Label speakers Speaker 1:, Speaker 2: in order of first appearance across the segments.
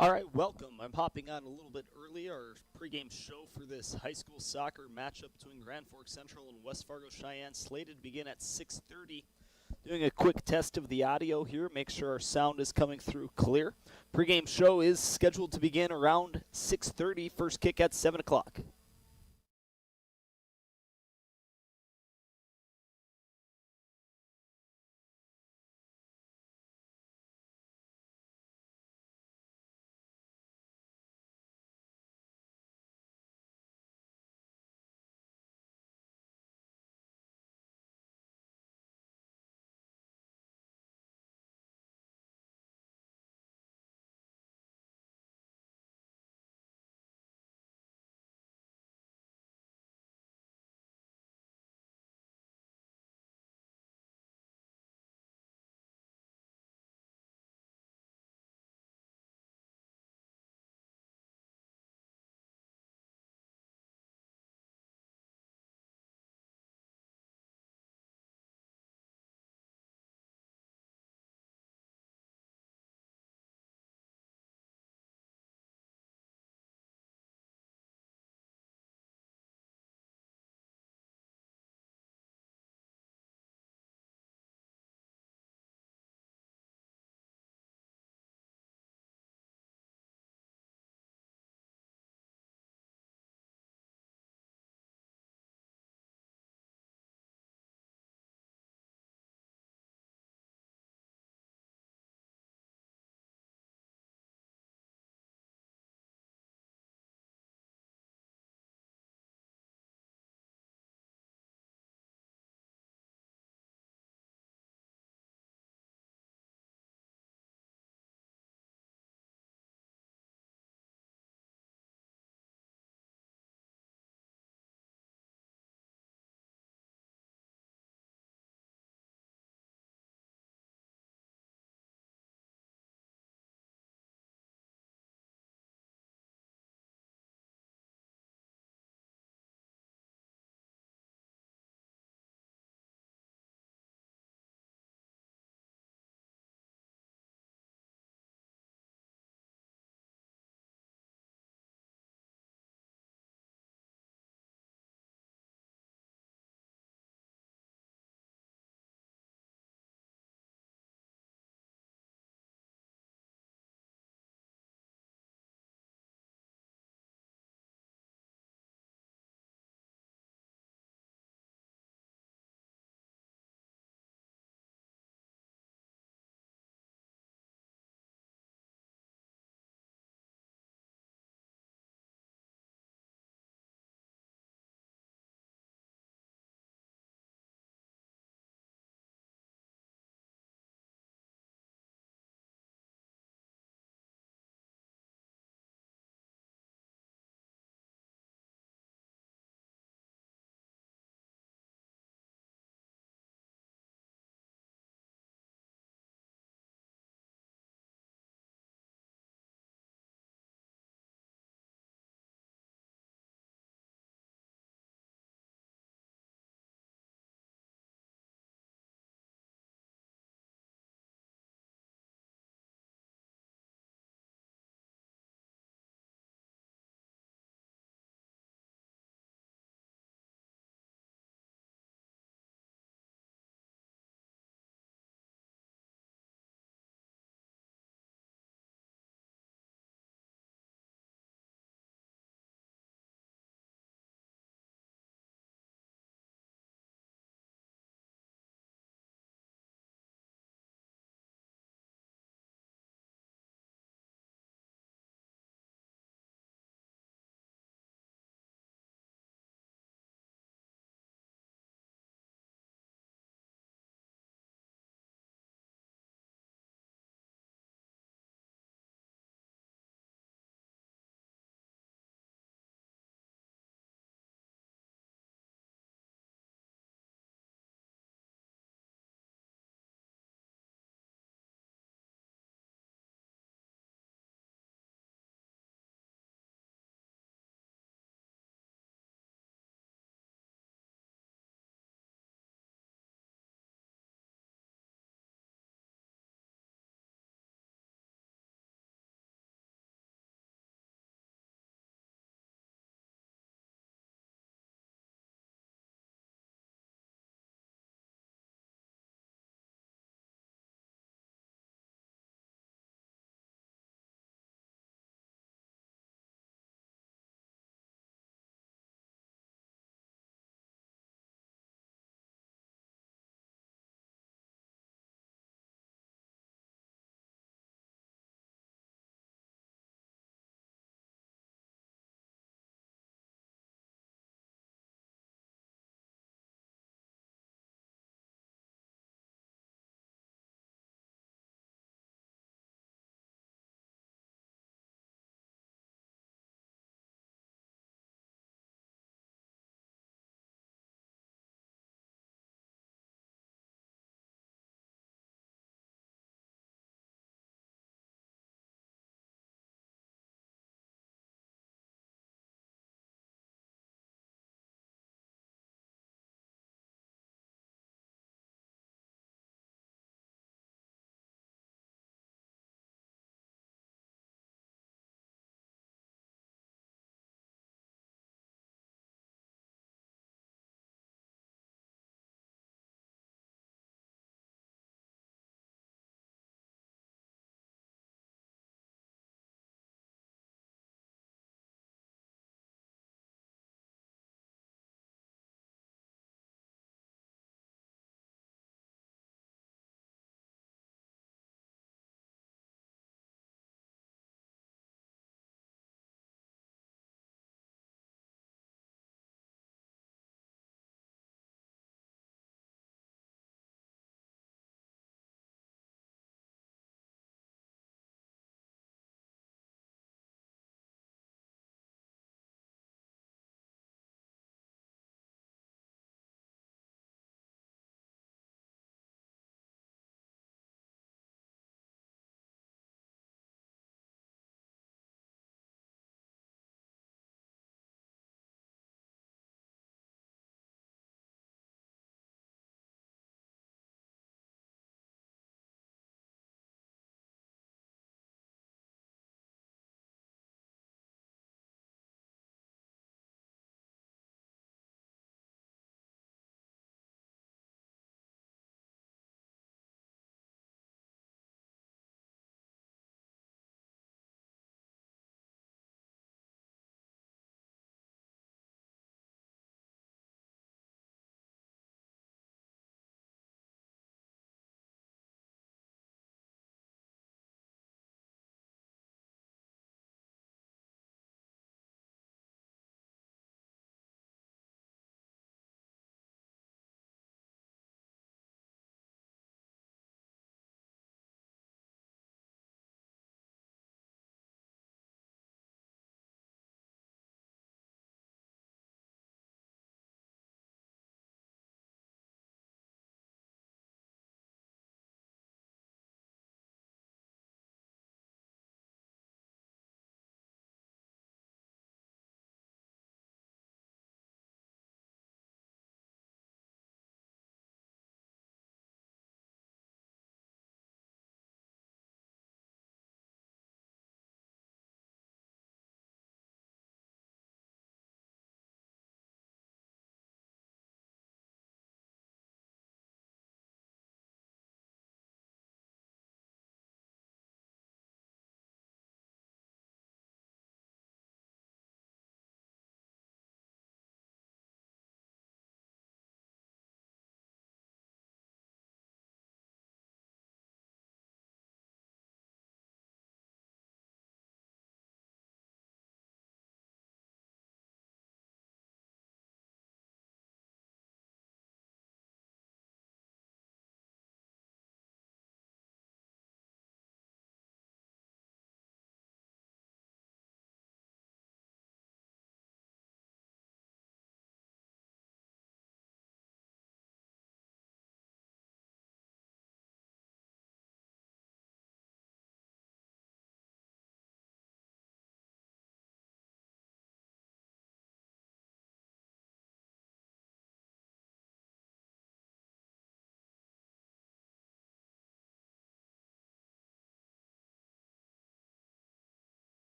Speaker 1: All right, welcome. I'm hopping on a little bit early. Our pregame show for this high school soccer matchup between Grand Forks Central and West Fargo Cheyenne, slated to begin at 6:30. Doing a quick test of the audio here, make sure our sound is coming through clear. Pregame show is scheduled to begin around 6:30. First kick at 7 o'clock.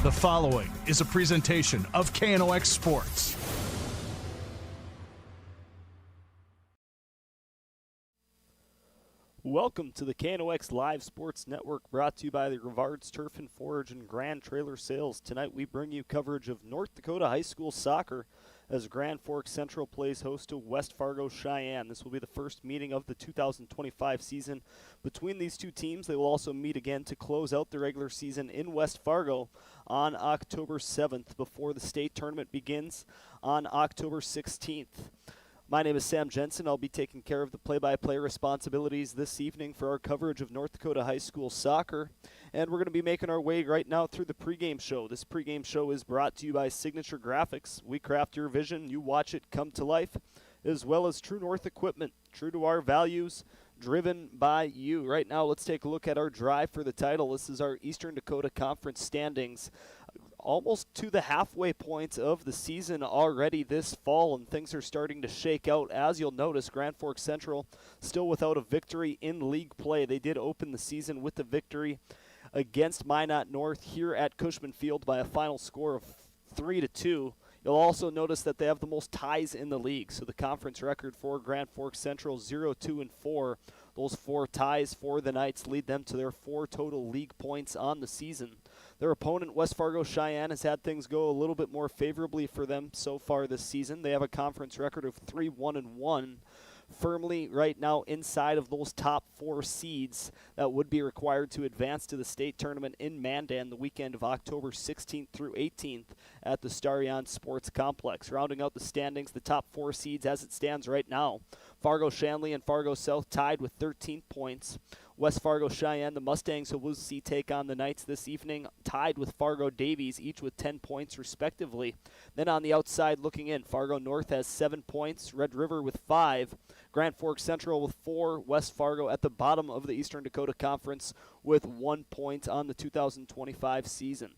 Speaker 2: The following is a presentation of KNOX Sports.
Speaker 1: Welcome to the KNOX Live Sports Network, brought to you by the Rivards Turf and Forage and Grand Trailer Sales. Tonight we bring you coverage of North Dakota High School soccer as Grand Forks Central plays host to West Fargo Sheyenne. This will be the first meeting of the 2025 season between these two teams. They will also meet again to close out the regular season in West Fargo on October 7th before the state tournament begins on October 16th. My name is Sam Jensen. I'll be taking care of the play-by-play responsibilities this evening for our coverage of North Dakota High School soccer. And we're going to be making our way right now through the pregame show. This pregame show is brought to you by Signature Graphics. We craft your vision, you watch it come to life, as well as True North Equipment, true to our values, driven by you. Right now, let's take a look at our drive for the title. This is our Eastern Dakota Conference standings. Almost to the halfway point of the season already this fall, and things are starting to shake out. As you'll notice, Grand Forks Central still without a victory in league play. They did open the season with the victory against Minot North here at Cushman Field by a final score of 3-2. You'll also notice that they have the most ties in the league. So the conference record for Grand Forks Central, 0-2-4. Those 4 ties for the Knights lead them to their 4 total league points on the season. Their opponent, West Fargo Sheyenne, has had things go a little bit more favorably for them so far this season. They have a conference record of 3-1-1, firmly right now inside of those top 4 seeds that would be required to advance to the state tournament in Mandan the weekend of October 16th through 18th at the Starion Sports Complex. Rounding out the standings, the top 4 seeds as it stands right now, Fargo Shanley and Fargo South tied with 13 points. West Fargo Sheyenne, the Mustangs, who will see take on the Knights this evening, tied with Fargo Davies, each with 10 points respectively. Then on the outside looking in, Fargo North has 7 points, Red River with 5, Grand Forks Central with 4, West Fargo at the bottom of the Eastern Dakota Conference with 1 point on the 2025 season.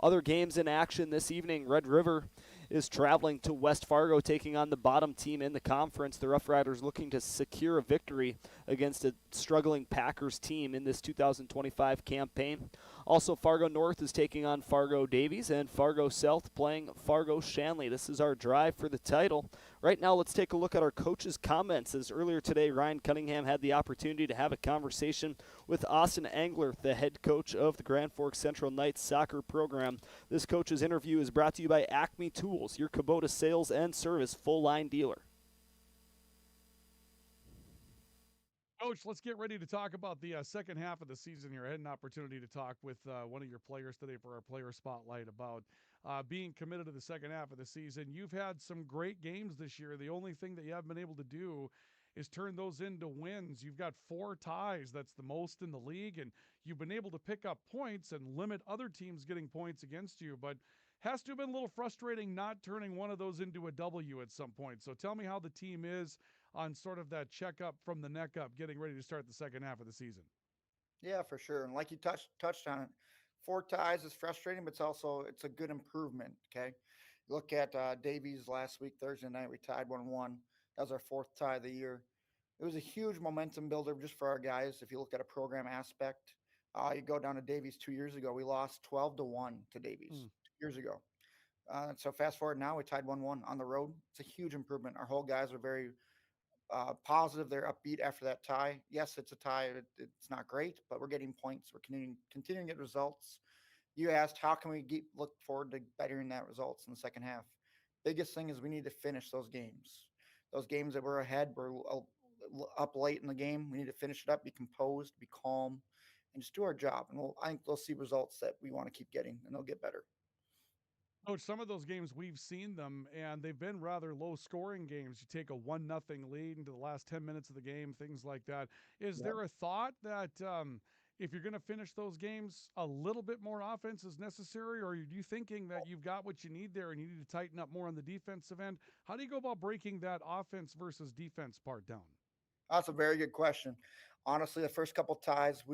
Speaker 1: Other games in action this evening, Red River is traveling to West Fargo, taking on the bottom team in the conference. The Rough Riders looking to secure a victory against a struggling Packers team in this 2025 campaign. Also, Fargo North is taking on Fargo Davies, and Fargo South playing Fargo Shanley. This is our drive for the title. Right now, let's take a look at our coach's comments. As earlier today, Ryan Cunningham had the opportunity to have a conversation with Austin Angler, the head coach of the Grand Forks Central Knights soccer program. This coach's interview is brought to you by Acme Tools, your Kubota sales and service full-line dealer.
Speaker 3: Coach, let's get ready to talk about the second half of the season here. I had an opportunity to talk with one of your players today for our player spotlight about being committed to the second half of the season. You've had some great games this year. The only thing that you haven't been able to do is turn those into wins. You've got 4 ties. That's the most in the league, and you've been able to pick up points and limit other teams getting points against you, but has to have been a little frustrating not turning one of those into a W at some point. So tell me how the team is on sort of that checkup from the neck up, getting ready to start the second half of the season.
Speaker 4: Yeah, for sure. And like you touched on it, 4 ties is frustrating, but it's a good improvement. Okay, look at Davies last week, Thursday night. We tied 1-1. That was our 4th tie of the year. It was a huge momentum builder just for our guys. If you look at a program aspect, you go down to Davies 2 years ago. We lost 12-1 to Davies 2 years ago. So fast forward now, we tied 1-1 on the road. It's a huge improvement. Our whole guys are very positive. They're upbeat after that tie. Yes, it's a tie. It's not great, but we're getting points. We're continuing to get results. You asked, how can we look forward to bettering that results in the second half? Biggest thing is we need to finish those games. Those games that we're ahead, we're up late in the game. We need to finish it up, be composed, be calm, and just do our job. And I think they'll see results that we want to keep getting, and they'll get better.
Speaker 3: Coach, some of those games we've seen them, and they've been rather low-scoring games. You take a 1-0 lead into the last 10 minutes of the game, things like that. Is there a thought that if you're going to finish those games, a little bit more offense is necessary, or are you thinking that you've got what you need there and you need to tighten up more on the defensive end? How do you go about breaking that offense versus defense part down?
Speaker 4: That's a very good question. Honestly, the first couple ties,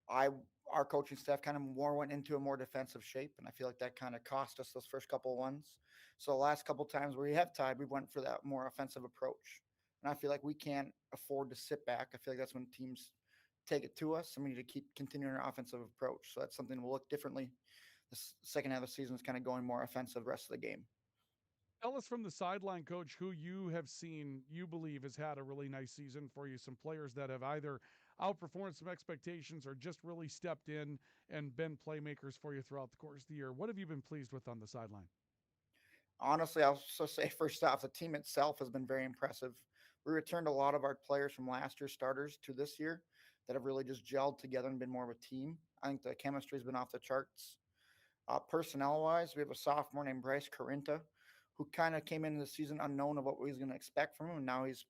Speaker 4: I our coaching staff kind of more went into a more defensive shape, and I feel like that kind of cost us those first couple ones. So the last couple times where we have tied, we went for that more offensive approach, and I feel like we can't afford to sit back. I feel like that's when teams take it to us, and we need to keep continuing our offensive approach. So that's something we'll look differently second half of the season is kind of going more offensive the rest of the game.
Speaker 3: Tell us from the sideline, Coach, who you have seen, you believe has had a really nice season for you. Some players that have either outperformed some expectations or just really stepped in and been playmakers for you throughout the course of the year. What have you been pleased with on the sideline?
Speaker 4: Honestly, I'll also say first off, the team itself has been very impressive. We returned a lot of our players from last year's starters to this year that have really just gelled together and been more of a team. I think the chemistry has been off the charts. Personnel-wise, we have a sophomore named Bryce Carinta, who kind of came into the season unknown of what we was going to expect from him, and now he's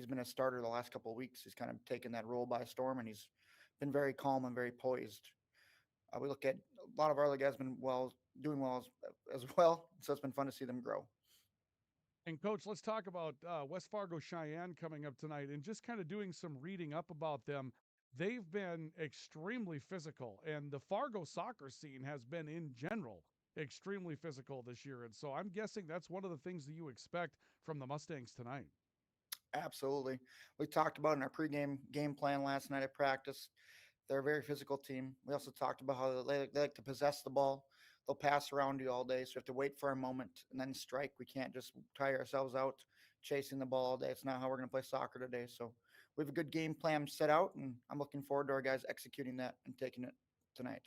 Speaker 4: been a starter the last couple of weeks. He's kind of taken that role by storm, and he's been very calm and very poised. We look at a lot of our other guys been doing well as well, so it's been fun to see them grow.
Speaker 3: And Coach, let's talk about West Fargo Cheyenne coming up tonight and just kind of doing some reading up about them. They've been extremely physical, and the Fargo soccer scene has been in general extremely physical this year. And so I'm guessing that's one of the things that you expect from the Mustangs tonight.
Speaker 4: Absolutely. We talked about in our pregame game plan last night at practice. They're a very physical team. We also talked about how they like to possess the ball. They'll pass around you all day, so you have to wait for a moment and then strike. We can't just tire ourselves out chasing the ball all day. It's not how we're going to play soccer today. So we have a good game plan set out, and I'm looking forward to our guys executing that and taking it tonight.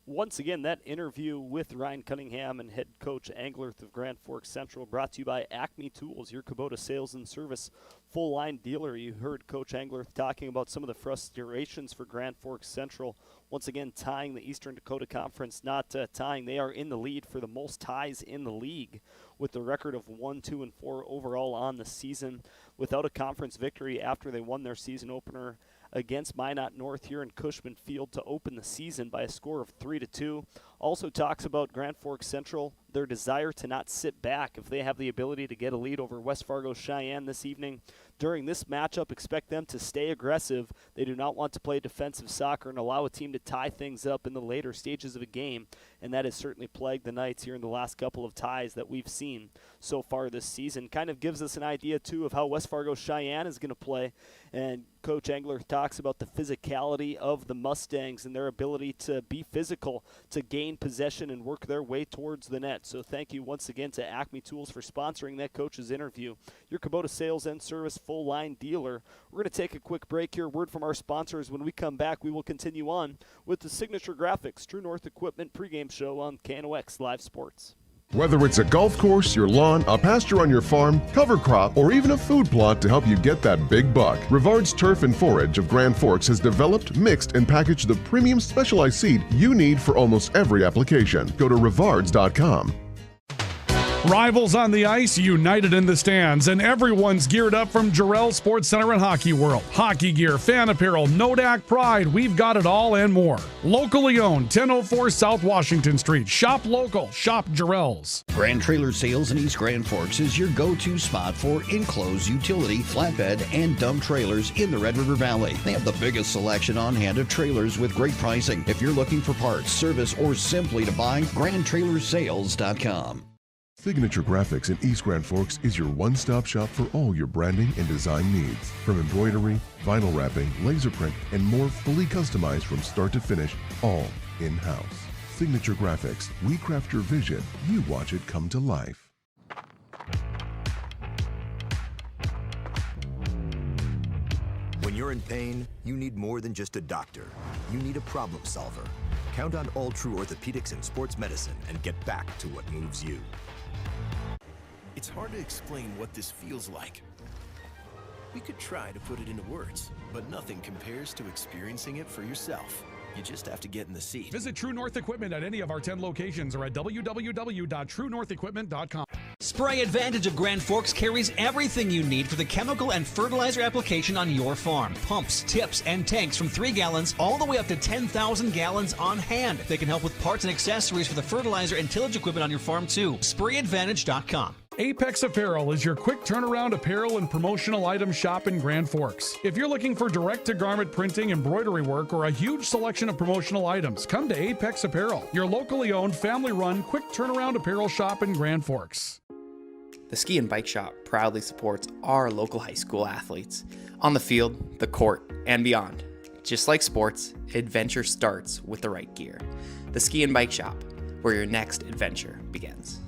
Speaker 1: Once again, that interview with Ryan Cunningham and head coach Anglerth of Grand Forks Central brought to you by Acme Tools, your Kubota sales and service full-line dealer. You heard Coach Anglerth talking about some of the frustrations for Grand Forks Central. Once again, tying the Eastern Dakota Conference, not tying. They are in the lead for the most ties in the league with the record of 1, 2, and 4 overall on the season, without a conference victory after they won their season opener against Minot North here in Cushman Field to open the season by a score of 3-2. Also talks about Grand Forks Central, their desire to not sit back. If they have the ability to get a lead over West Fargo Cheyenne this evening, during this matchup, expect them to stay aggressive. They do not want to play defensive soccer and allow a team to tie things up in the later stages of a game, and that has certainly plagued the Knights here in the last couple of ties that we've seen so far this season. Kind of gives us an idea, too, of how West Fargo Cheyenne is going to play, and Coach Angler talks about the physicality of the Mustangs and their ability to be physical, to gain possession and work their way towards the net. So thank you once again to Acme Tools for sponsoring that coach's interview. Your Kubota sales and service full-line dealer. We're going to take a quick break here. Word from our sponsors. When we come back, we will continue on with the Signature Graphics True North Equipment pregame show on KNOX Live Sports.
Speaker 5: Whether it's a golf course, your lawn, a pasture on your farm, cover crop, or even a food plot to help you get that big buck, Rivard's Turf and Forage of Grand Forks has developed, mixed, and packaged the premium specialized seed you need for almost every application. Go to rivards.com.
Speaker 3: Rivals on the ice, united in the stands, and everyone's geared up from Jarrell Sports Center and Hockey World. Hockey gear, fan apparel, Nodak Pride, we've got it all and more. Locally owned, 1004 South Washington Street. Shop local, shop Jarrell's.
Speaker 6: Grand Trailer Sales in East Grand Forks is your go-to spot for enclosed utility, flatbed, and dump trailers in the Red River Valley. They have the biggest selection on hand of trailers with great pricing. If you're looking for parts, service, or simply to buy, GrandTrailersSales.com.
Speaker 5: Signature Graphics in East Grand Forks is your one-stop shop for all your branding and design needs. From embroidery, vinyl wrapping, laser print, and more, fully customized from start to finish, all in-house. Signature Graphics. We craft your vision. You watch it come to life.
Speaker 7: When you're in pain, you need more than just a doctor. You need a problem solver. Count on All True Orthopedics and Sports Medicine and get back to what moves you.
Speaker 8: It's hard to explain what this feels like. We could try to put it into words, but nothing compares to experiencing it for yourself. You just have to get in the seat.
Speaker 3: Visit True North Equipment at any of our 10 locations or at www.truenorthequipment.com.
Speaker 9: Spray Advantage of Grand Forks carries everything you need for the chemical and fertilizer application on your farm. Pumps, tips, and tanks from 3 gallons all the way up to 10,000 gallons on hand. They can help with parts and accessories for the fertilizer and tillage equipment on your farm too. SprayAdvantage.com.
Speaker 3: Apex Apparel is your quick turnaround apparel and promotional item shop in Grand Forks. If you're looking for direct-to-garment printing, embroidery work, or a huge selection of promotional items, come to Apex Apparel, your locally owned, family-run, quick turnaround apparel shop in Grand Forks.
Speaker 10: The Ski and Bike Shop proudly supports our local high school athletes on the field, the court, and beyond. Just like sports, adventure starts with the right gear. The Ski and Bike Shop, where your next adventure begins.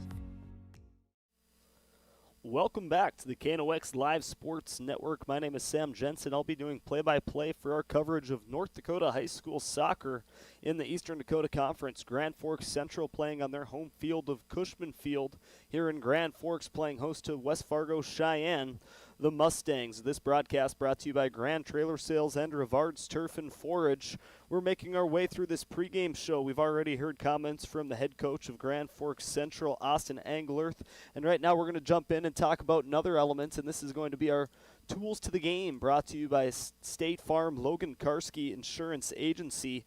Speaker 1: Welcome back to the KNOX Live Sports Network. My name is Sam Jensen. I'll be doing play-by-play for our coverage of North Dakota high school soccer in the Eastern Dakota Conference. Grand Forks Central playing on their home field of Cushman Field here in Grand Forks, playing host to West Fargo Cheyenne, the Mustangs. This broadcast brought to you by Grand Trailer Sales and Rivard's Turf and Forage. We're making our way through this pregame show. We've already heard comments from the head coach of Grand Forks Central, Austin Anglerth, and right now we're going to jump in and talk about another element, and this is going to be our Tools to the Game, brought to you by State Farm Logan Karski Insurance Agency.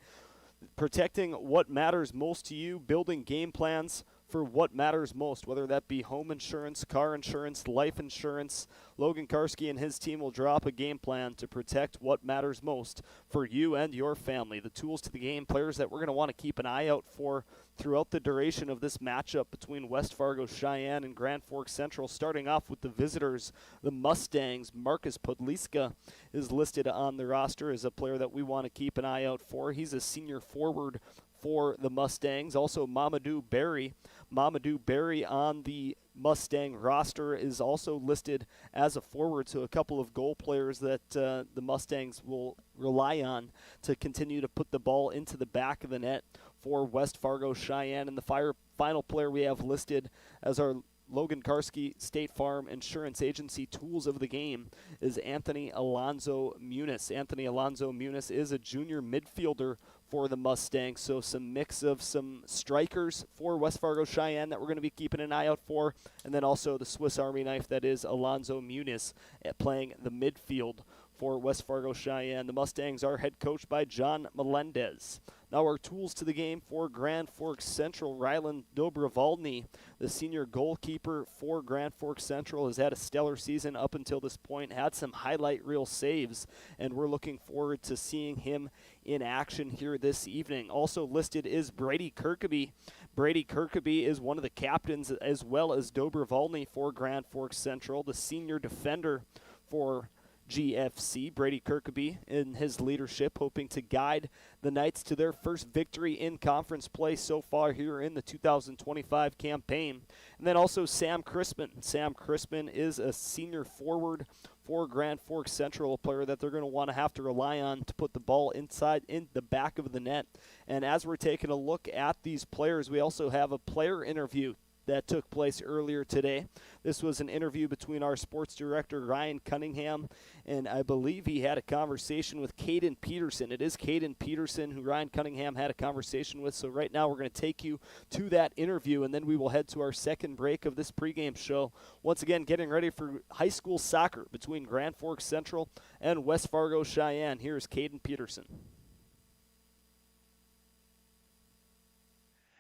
Speaker 1: Protecting what matters most to you, building game plans for what matters most, whether that be home insurance, car insurance, life insurance. Logan Karski and his team will draw up a game plan to protect what matters most for you and your family. The Tools to the Game players that we're going to want to keep an eye out for throughout the duration of this matchup between West Fargo Cheyenne and Grand Forks Central. Starting off with the visitors, the Mustangs. Marcus Podliska is listed on the roster as a player that we want to keep an eye out for. He's a senior forward for the Mustangs. Also Mamadou Berry. Mamadou Berry on the Mustang roster is also listed as a forward, so a couple of goal players that the Mustangs will rely on to continue to put the ball into the back of the net for West Fargo Cheyenne. And the final player we have listed as our Logan Karski State Farm Insurance Agency Tools of the Game is Anthony Alonzo Muniz. Anthony Alonzo Muniz is a junior midfielder for the Mustangs, so some mix of some strikers for West Fargo Cheyenne that we're going to be keeping an eye out for, and then also the Swiss Army knife that is Alonzo Muniz playing the midfield for West Fargo Cheyenne. The Mustangs are head coached by John Melendez. Now our Tools to the Game for Grand Forks Central. Rylan Dobrovolny, the senior goalkeeper for Grand Forks Central, has had a stellar season up until this point, had some highlight reel saves, and we're looking forward to seeing him in action here this evening. Also listed is Brady Kirkaby. Brady Kirkaby is one of the captains as well as Dobrovolny for Grand Forks Central, the senior defender for GFC. Brady Kirkaby in his leadership hoping to guide the Knights to their first victory in conference play so far here in the 2025 campaign. And then also Sam Crispin. Sam Crispin is a senior forward for Grand Forks Central, a player that they're going to have to rely on to put the ball inside in the back of the net. And as we're taking a look at these players, we also have a player interview that took place earlier today. This was an interview between our sports director, Ryan Cunningham, and I believe he had a conversation with Caden Peterson. It is Caden Peterson who Ryan Cunningham had a conversation with. So right now we're going to take you to that interview, and then we will head to our second break of this pregame show. Once again, getting ready for high school soccer between Grand Forks Central and West Fargo Cheyenne. Here's Caden Peterson.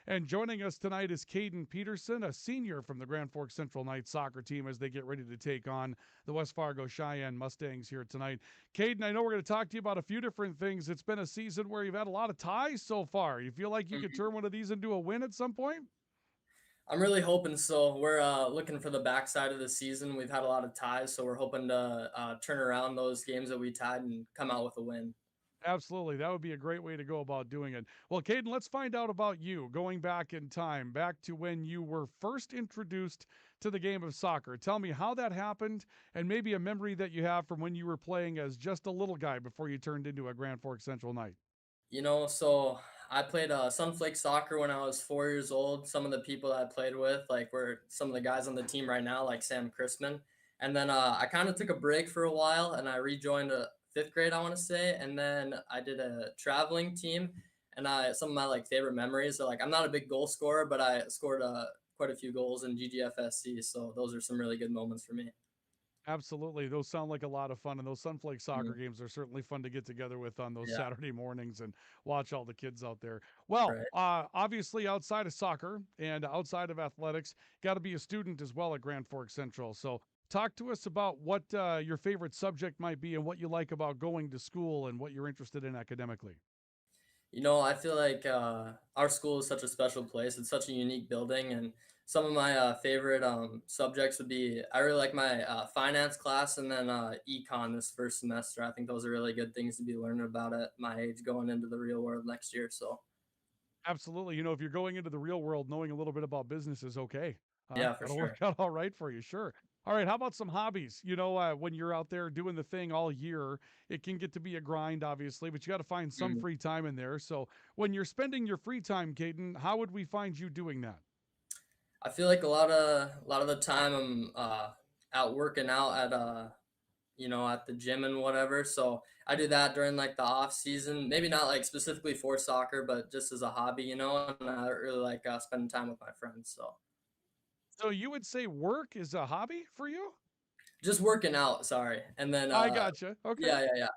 Speaker 3: And joining us tonight is Caden Peterson, a senior from the Grand Forks Central Knights soccer team as they get ready to take on the West Fargo Cheyenne Mustangs here tonight. Caden, I know we're going to talk to you about a few different things. It's been a season where you've had a lot of ties so far. You feel like you could turn one of these into a win at some point?
Speaker 11: I'm really hoping so. We're looking for the backside of the season. We've had a lot of ties, so we're hoping to turn around those games that we tied and come out with a win.
Speaker 3: Absolutely. That would be a great way to go about doing it. Well, Caden, let's find out about you going back in time, back to when you were first introduced to the game of soccer. Tell me how that happened and maybe a memory that you have from when you were playing as just a little guy before you turned into a Grand Forks Central Knight.
Speaker 11: So I played Sunflake soccer when I was 4 years old. Some of the people that I played with, like, were some of the guys on the team right now, like Sam Crispin. And then I kind of took a break for a while, and I rejoined fifth grade, I want to say. And then I did a traveling team, and some of my favorite memories are I'm not a big goal scorer, but I scored quite a few goals in GGFSC. So those are some really good moments for me.
Speaker 3: Absolutely. Those sound like a lot of fun, and those Sunflake soccer games are certainly fun to get together with on those Saturday mornings and watch all the kids out there. Well, obviously outside of soccer and outside of athletics, got to be a student as well at Grand Forks Central. So talk to us about what your favorite subject might be and what you like about going to school and what you're interested in academically.
Speaker 11: I feel like our school is such a special place. It's such a unique building, and some of my favorite subjects would be, I really like my finance class and then econ this first semester. I think those are really good things to be learning about at my age going into the real world next year. So
Speaker 3: Absolutely. If you're going into the real world, knowing a little bit about business is okay.
Speaker 11: yeah, for
Speaker 3: That'll
Speaker 11: sure.
Speaker 3: work out all right for you. Sure. All right. How about some hobbies? When you're out there doing the thing all year, it can get to be a grind, obviously, but you got to find some free time in there. So when you're spending your free time, Caden, how would we find you doing that?
Speaker 11: I feel like a lot of the time I'm out working out at at the gym and whatever. So I do that during like the off season, maybe not like specifically for soccer, but just as a hobby, and I really like spending time with my friends. So
Speaker 3: So you would say work is a hobby for you?
Speaker 11: just working out, sorry. And then
Speaker 3: I gotcha. Okay.
Speaker 11: yeah.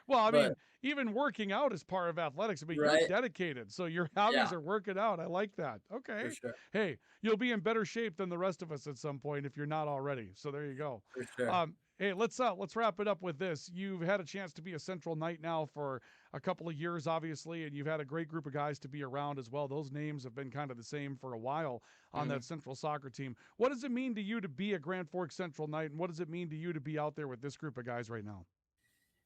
Speaker 3: Well, I
Speaker 11: But
Speaker 3: mean, even working out is part of athletics. I mean, you're
Speaker 11: right,
Speaker 3: dedicated. So your hobbies
Speaker 11: yeah,
Speaker 3: are working out. I like that.
Speaker 11: for
Speaker 3: Okay.
Speaker 11: sure,
Speaker 3: Hey, you'll be in better shape than the rest of us at some point if you're not already. So there you go.
Speaker 11: for sure.
Speaker 3: Hey, let's wrap it up with this. You've had a chance to be a Central Knight now for a couple of years, obviously, and you've had a great group of guys to be around as well. Those names have been kind of the same for a while on that Central soccer team. What does it mean to you to be a Grand Forks Central Knight, and what does it mean to you to be out there with this group of guys right now?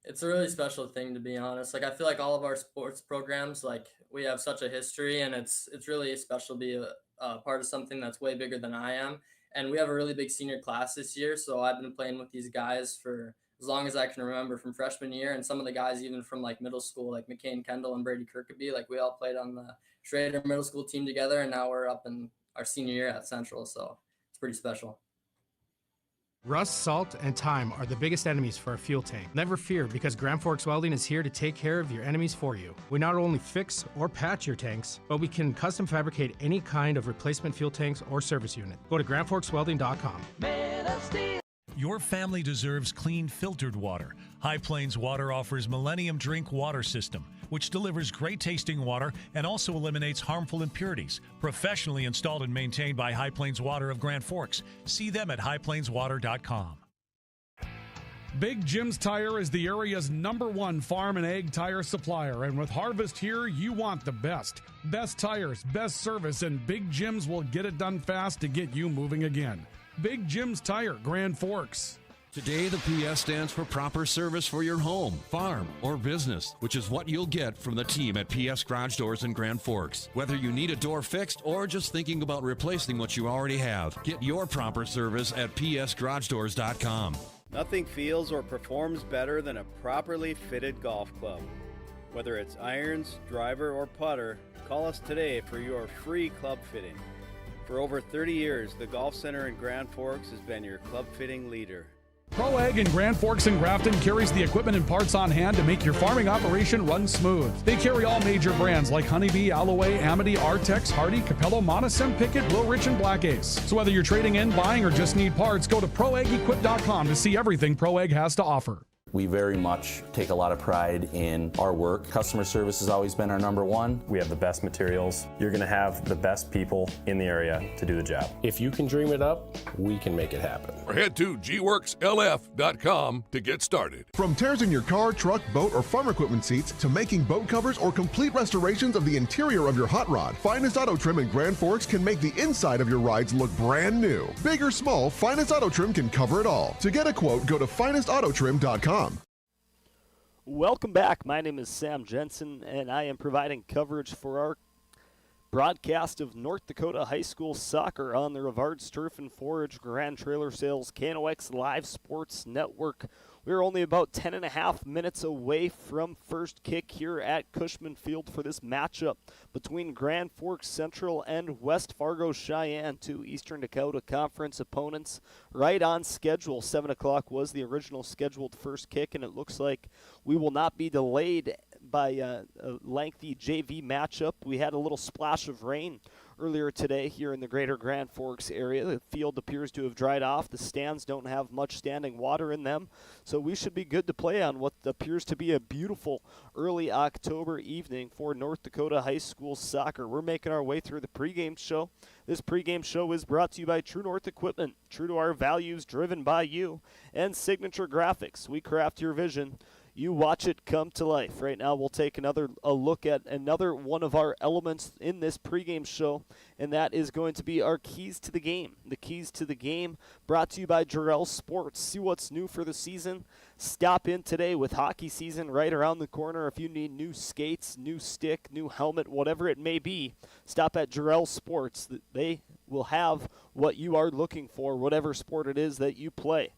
Speaker 11: It's a really special thing, to be honest. Like I feel like all of our sports programs, like we have such a history, and it's really special to be a part of something that's way bigger than I am. And we have a really big senior class this year, so I've been playing with these guys for as long as I can remember from freshman year, and some of the guys even from like middle school, like McCain Kendall and Brady Kirkeby. Like we all played on the Schrader middle school team together, and now we're up in our senior year at Central, so it's pretty special.
Speaker 12: Rust, salt, and time are the biggest enemies for a fuel tank. Never fear, because Grand Forks Welding is here to take care of your enemies for you. We not only fix or patch your tanks, but we can custom fabricate any kind of replacement fuel tanks or service unit. Go to grandforkswelding.com.
Speaker 2: Your family deserves clean, filtered water. High Plains Water offers Millennium Drink Water System, which delivers great tasting water and also eliminates harmful impurities. Professionally installed and maintained by High Plains Water of Grand Forks. See them at highplainswater.com.
Speaker 3: Big Jim's Tire is the area's #1 farm and ag tire supplier, and with Harvest here, you want the best. Best tires, best service, and Big Jim's will get it done fast to get you moving again. Big Jim's Tire, Grand Forks.
Speaker 13: Today, the PS stands for proper service for your home, farm, or business, which is what you'll get from the team at PS Garage Doors in Grand Forks. Whether you need a door fixed or just thinking about replacing what you already have, get your proper service at psgaragedoors.com.
Speaker 14: Nothing feels or performs better than a properly fitted golf club. Whether it's irons, driver, or putter, call us today for your free club fitting. For over 30 years, the Golf Center in Grand Forks has been your club fitting leader.
Speaker 3: Pro Ag in Grand Forks and Grafton carries the equipment and parts on hand to make your farming operation run smooth. They carry all major brands like Honeybee, Alloway, Amity, Artex, Hardy, Capello, Monosem, Pickett, Wilrich, and Black Ace. So whether you're trading in, buying, or just need parts, go to ProAgEquip.com to see everything Pro Ag has to offer.
Speaker 15: We very much take a lot of pride in our work. Customer service has always been our #1.
Speaker 16: We have the best materials. You're going to have the best people in the area to do the job.
Speaker 17: If you can dream it up, we can make it happen.
Speaker 18: Or head to gworkslf.com to get started.
Speaker 5: From tears in your car, truck, boat, or farm equipment seats to making boat covers or complete restorations of the interior of your hot rod, Finest Auto Trim in Grand Forks can make the inside of your rides look brand new. Big or small, Finest Auto Trim can cover it all. To get a quote, go to finestautotrim.com.
Speaker 1: Welcome back. My name is Sam Jensen, and I am providing coverage for our broadcast of North Dakota High School Soccer on the Rivards Turf and Forage Grand Trailer Sales KNOX Live Sports Network. We're only about 10.5 minutes away from first kick here at Cushman Field for this matchup between Grand Forks Central and West Fargo Cheyenne, two Eastern Dakota Conference opponents, right on schedule. 7 o'clock was the original scheduled first kick, and it looks like we will not be delayed by a lengthy JV matchup. We had a little splash of rain earlier today here in the greater Grand Forks area. The field appears to have dried off. The stands don't have much standing water in them, so we should be good to play on what appears to be a beautiful early October evening for North Dakota High School Soccer. We're making our way through the pregame show. This pregame show is brought to you by True North Equipment, true to our values, driven by you, and Signature Graphics. We craft your vision. you watch it come to life. Right now we'll take a look at another one of our elements in this pregame show, and that is going to be our keys to the game. The keys to the game brought to you by Jarrell Sports. See what's new for the season. Stop in today with hockey season right around the corner. If you need new skates, new stick, new helmet, whatever it may be, stop at Jarrell Sports. They will have what you are looking for, whatever sport it is that you play.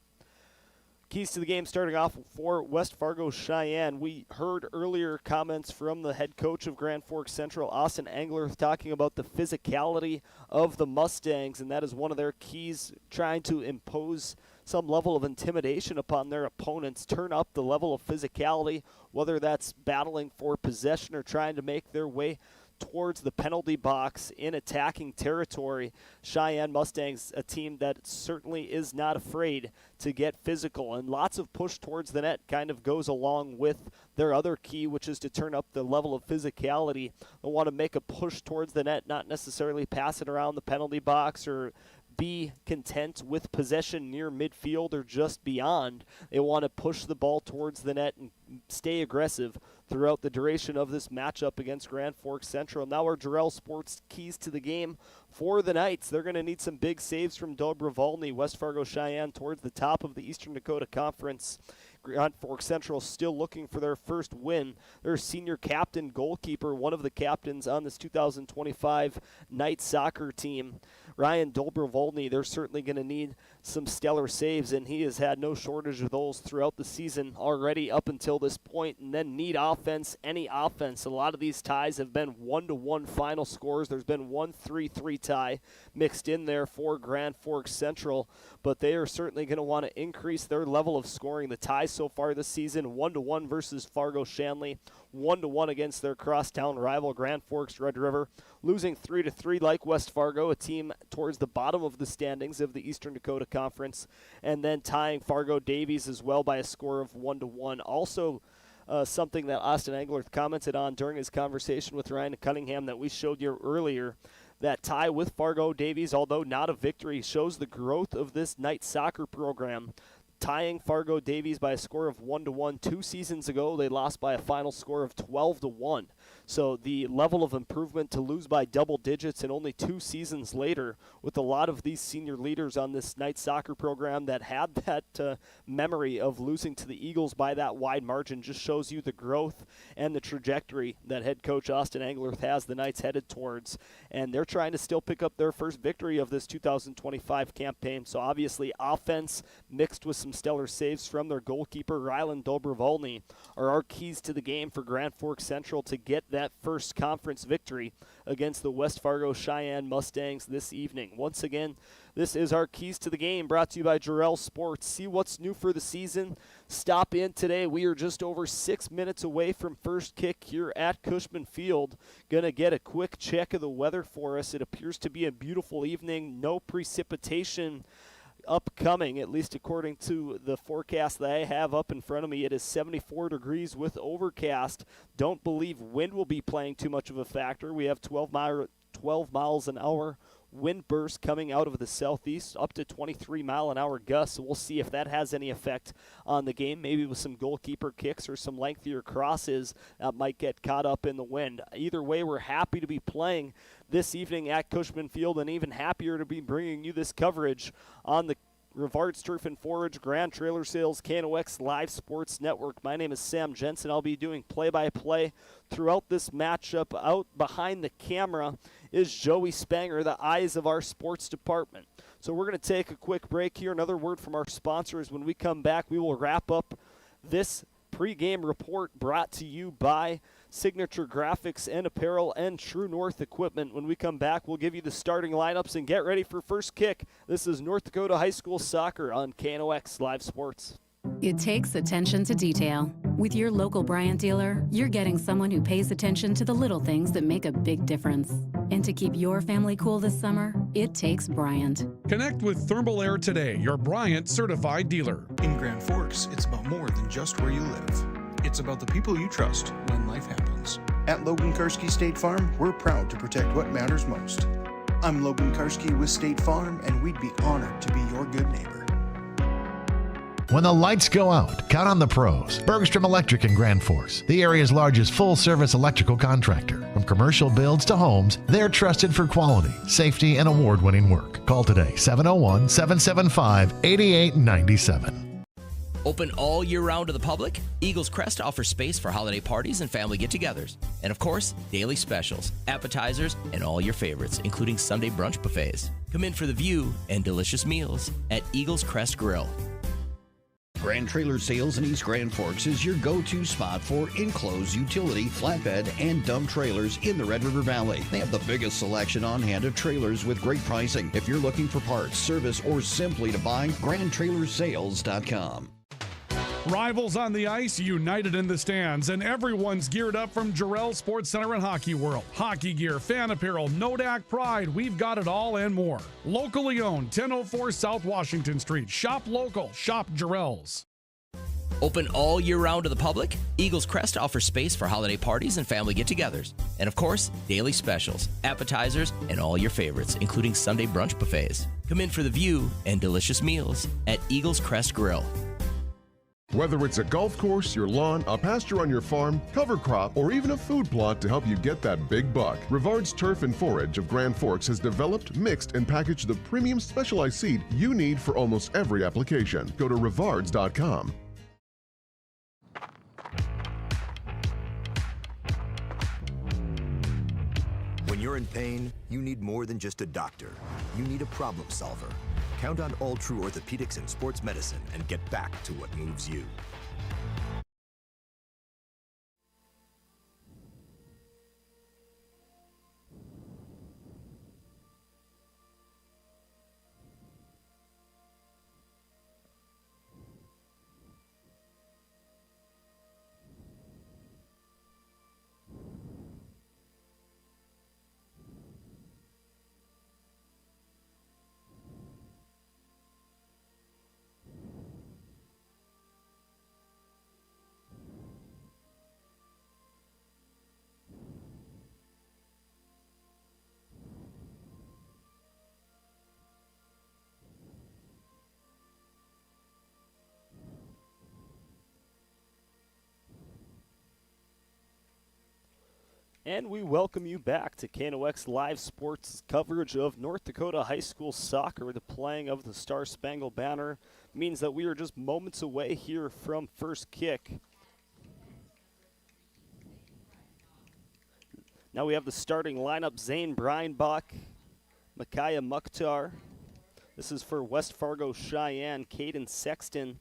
Speaker 1: Keys to the game starting off for West Fargo Cheyenne. We heard earlier comments from the head coach of Grand Forks Central, Austin Engler, talking about the physicality of the Mustangs, and that is one of their keys, trying to impose some level of intimidation upon their opponents, turn up the level of physicality, whether that's battling for possession or trying to make their way towards the penalty box in attacking territory. Cheyenne Mustangs, a team that certainly is not afraid to get physical, and lots of push towards the net kind of goes along with their other key, which is to turn up the level of physicality. They want to make a push towards the net, not necessarily pass it around the penalty box or be content with possession near midfield or just beyond. They want to push the ball towards the net and stay aggressive throughout the duration of this matchup against Grand Forks Central. Now our Jarrell Sports keys to the game for the Knights. They're going to need some big saves from Dobrovolny. West Fargo Cheyenne towards the top of the Eastern Dakota Conference. Grand Forks Central still looking for their first win. Their senior captain, goalkeeper, one of the captains on this 2025 Knights soccer team, Ryan Dobrovolny, they're certainly going to need some stellar saves, and he has had no shortage of those throughout the season already up until this point, and then need offense, any offense. A lot of these ties have been 1-1 final scores. There's been 1-3-3 tie mixed in there for Grand Forks Central, but they are certainly going to want to increase their level of scoring. The ties so far this season, 1-1 versus Fargo Shanley, 1-1 against their crosstown rival Grand Forks Red River, losing 3-3 like West Fargo, a team towards the bottom of the standings of the Eastern Dakota Conference, and then tying Fargo Davies as well by a score of 1-1. Also, something that Austin Engler commented on during his conversation with Ryan Cunningham that we showed you earlier, that tie with Fargo Davies, although not a victory, shows the growth of this Knights soccer program. Tying Fargo Davies by a score of 1-1 2 seasons ago, they lost by a final score of 12-1. So the level of improvement to lose by double digits and only 2 seasons later, with a lot of these senior leaders on this Knights soccer program that had that memory of losing to the Eagles by that wide margin, just shows you the growth and the trajectory that head coach Austin Engler has the Knights headed towards. And they're trying to still pick up their first victory of this 2025 campaign. So obviously offense mixed with some stellar saves from their goalkeeper, Rylan Dobrovolny, are our keys to the game for Grand Forks Central to get that first conference victory against the West Fargo Cheyenne Mustangs this evening. Once again, this is our keys to the game, brought to you by Jarrell Sports. See what's new for the season. Stop in today. We are just over 6 minutes away from first kick here at Cushman Field. Gonna get a quick check of the weather for us. It appears to be a beautiful evening. No precipitation upcoming, at least according to the forecast that I have up in front of me. It is 74 degrees with overcast. Don't believe wind will be playing too much of a factor. We have 12 miles an hour wind bursts coming out of the southeast, up to 23-mile-an-hour gusts. So we'll see if that has any effect on the game, maybe with some goalkeeper kicks or some lengthier crosses that might get caught up in the wind. Either way, we're happy to be playing this evening at Cushman Field, and even happier to be bringing you this coverage on the Rivarts Turf and Forage Grand Trailer Sales KNOX Live Sports Network. My name is Sam Jensen. I'll be doing play-by-play throughout this matchup. Out behind the camera is Joey Spanger, the eyes of our sports department. So we're going to take a quick break here. Another word from our sponsors. When we come back, we will wrap up this pregame report brought to you by Signature Graphics and Apparel and True North Equipment. When we come back, we'll give you the starting lineups and get ready for first kick. This is North Dakota High School Soccer on KNOX Live Sports.
Speaker 19: It takes attention to detail. With your local Bryant dealer, you're getting someone who pays attention to the little things that make a big difference. And to keep your family cool this summer, it takes Bryant.
Speaker 3: Connect with Thermal Air today, your Bryant certified dealer.
Speaker 20: In Grand Forks, it's about more than just where you live. It's about the people you trust when life happens.
Speaker 21: At Logan Karski State Farm, we're proud to protect what matters most. I'm Logan Karski with State Farm, and we'd be honored to be your good neighbor.
Speaker 4: When the lights go out, count on the pros. Bergstrom Electric in Grand Forks, the area's largest full-service electrical contractor. From commercial builds to homes, they're trusted for quality, safety, and award-winning work. Call today, 701-775-8897.
Speaker 22: Open all year round to the public, Eagles Crest offers space for holiday parties and family get-togethers. And of course, daily specials, appetizers, and all your favorites, including Sunday brunch buffets. Come in for the view and delicious meals at Eagles Crest Grill.
Speaker 6: Grand Trailer Sales in East Grand Forks is your go-to spot for enclosed utility, flatbed, and dump trailers in the Red River Valley. They have the biggest selection on hand of trailers with great pricing. If you're looking for parts, service, or simply to buy, GrandTrailersales.com.
Speaker 3: Rivals on the ice, united in the stands, and everyone's geared up from Jarrell Sports Center and Hockey World. Hockey gear, fan apparel, Nodak Pride, we've got it all and more. Locally owned, 1004 South Washington Street. Shop local, shop Jarrell's.
Speaker 22: Open all year round to the public, Eagles Crest offers space for holiday parties and family get-togethers. And of course, daily specials, appetizers, and all your favorites, including Sunday brunch buffets. Come in for the view and delicious meals at Eagles Crest Grill.
Speaker 5: Whether it's a golf course, your lawn, a pasture on your farm, cover crop, or even a food plot to help you get that big buck, Rivard's Turf and Forage of Grand Forks has developed, mixed, and packaged the premium specialized seed you need for almost every application. Go to rivards.com.
Speaker 7: When you're in pain, you need more than just a doctor. You need a problem solver. Count on All True Orthopedics and Sports Medicine and get back to what moves you.
Speaker 1: And we welcome you back to KNOX Live Sports coverage of North Dakota High School Soccer. The playing of the Star Spangled Banner means that we are just moments away here from first kick. Now we have the starting lineup: Zane Breinbach, Micaiah Mukhtar. This is for West Fargo Cheyenne. Caden Sexton,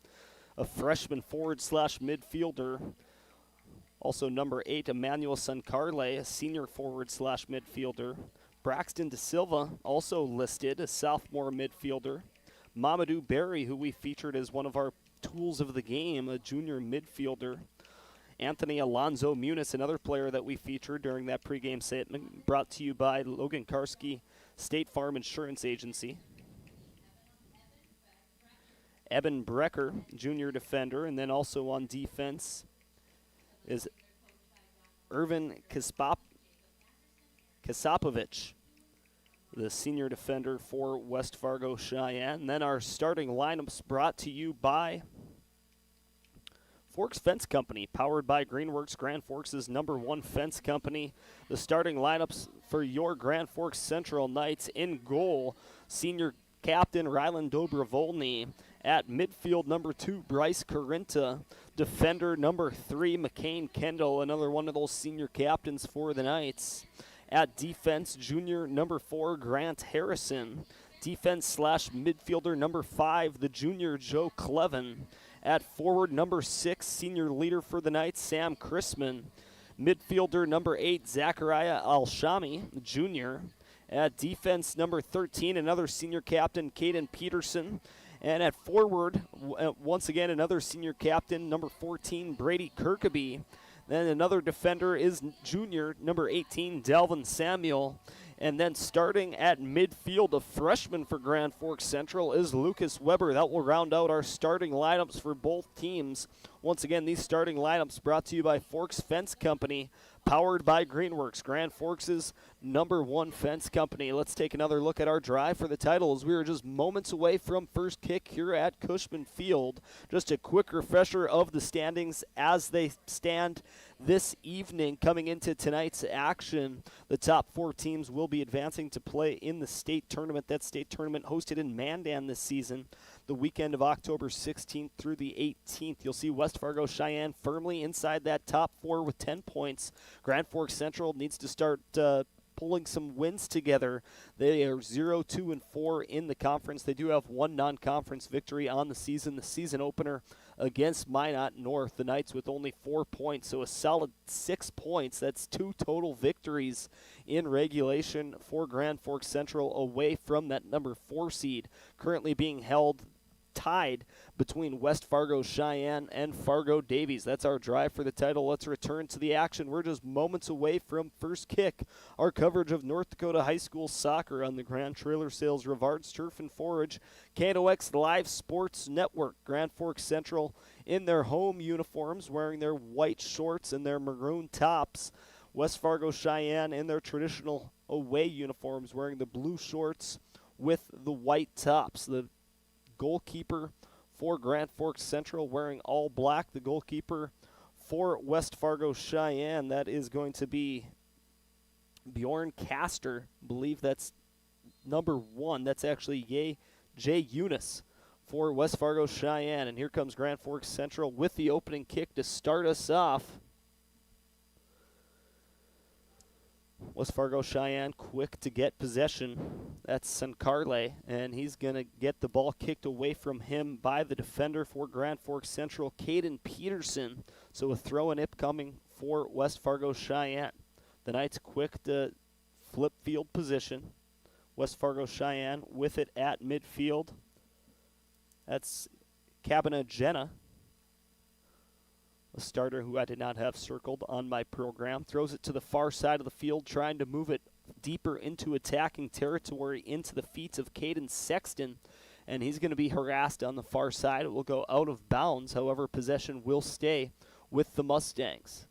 Speaker 1: a freshman forward/midfielder. Also number 8, Emmanuel Sancarle, a senior forward/midfielder. Braxton De Silva, also listed, a sophomore midfielder. Mamadou Berry, who we featured as one of our tools of the game, a junior midfielder. Anthony Alonzo Muniz, another player that we featured during that pregame segment, brought to you by Logan Karski State Farm Insurance Agency. Eben Brecker, junior defender, and then also on defense is Irvin Kasapovich, the senior defender for West Fargo Cheyenne. And then our starting lineups brought to you by Forks Fence Company, powered by Greenworks, Grand Forks' #1 fence company. The starting lineups for your Grand Forks Central Knights: in goal, senior captain Rylan Dobrovolny. At midfield, number 2, Bryce Carinta. Defender, number 3, McCain Kendall, another one of those senior captains for the Knights. At defense, junior, number 4, Grant Harrison. Defense/midfielder, number 5, the junior Joe Clevin. At forward, number 6, senior leader for the Knights, Sam Chrisman. Midfielder, number 8, Zachariah Alshami, junior. At defense, number 13, another senior captain, Caden Peterson. And at forward, once again, another senior captain, number 14, Brady Kirkaby. Then another defender is junior, number 18, Delvin Samuel. And then starting at midfield, a freshman for Grand Forks Central is Lucas Weber. That will round out our starting lineups for both teams. Once again, these starting lineups brought to you by Forks Fence Company, powered by Greenworks, Grand Forks' #1 fence company. Let's take another look at our drive for the title as we are just moments away from first kick here at Cushman Field. Just a quick refresher of the standings as they stand this evening. Coming into tonight's action, the top 4 teams will be advancing to play in the state tournament. That state tournament hosted in Mandan this season, the weekend of October 16th through the 18th. You'll see West Fargo Sheyenne firmly inside that top 4 with 10 points. Grand Forks Central needs to start pulling some wins together. They are 0-2-4 in the conference. They do have one non-conference victory on the season opener against Minot North. The Knights with only 4 points, so a solid 6 points. That's 2 total victories in regulation for Grand Forks Central away from that number 4 seed, currently being held tied between West Fargo Sheyenne and Fargo Davies. That's our drive for the title. Let's return to the action. We're just moments away from first kick. Our coverage of North Dakota high school soccer on the Grand Trailer Sales Rivards Turf and Forage KNOX Live Sports Network. Grand Forks Central in their home uniforms, wearing their white shorts and their maroon tops. West Fargo Sheyenne in their traditional away uniforms, wearing the blue shorts with the white tops. The goalkeeper for Grand Forks Central wearing all black. The goalkeeper for West Fargo Sheyenne, that is going to be Bjorn Castor. I believe that's number 1. That's actually Jay Eunice for West Fargo Sheyenne. And here comes Grand Forks Central with the opening kick to start us off. West Fargo Sheyenne quick to get possession. That's Sankarle, and he's going to get the ball kicked away from him by the defender for Grand Forks Central, Caden Peterson. So a throw and coming for West Fargo Sheyenne. The Knights quick to flip field position. West Fargo Sheyenne with it at midfield. That's Cabana Jenna, a starter who I did not have circled on my program. Throws it to the far side of the field, trying to move it deeper into attacking territory into the feet of Caden Sexton, and he's going to be harassed on the far side. It will go out of bounds. However, possession will stay with the Mustangs.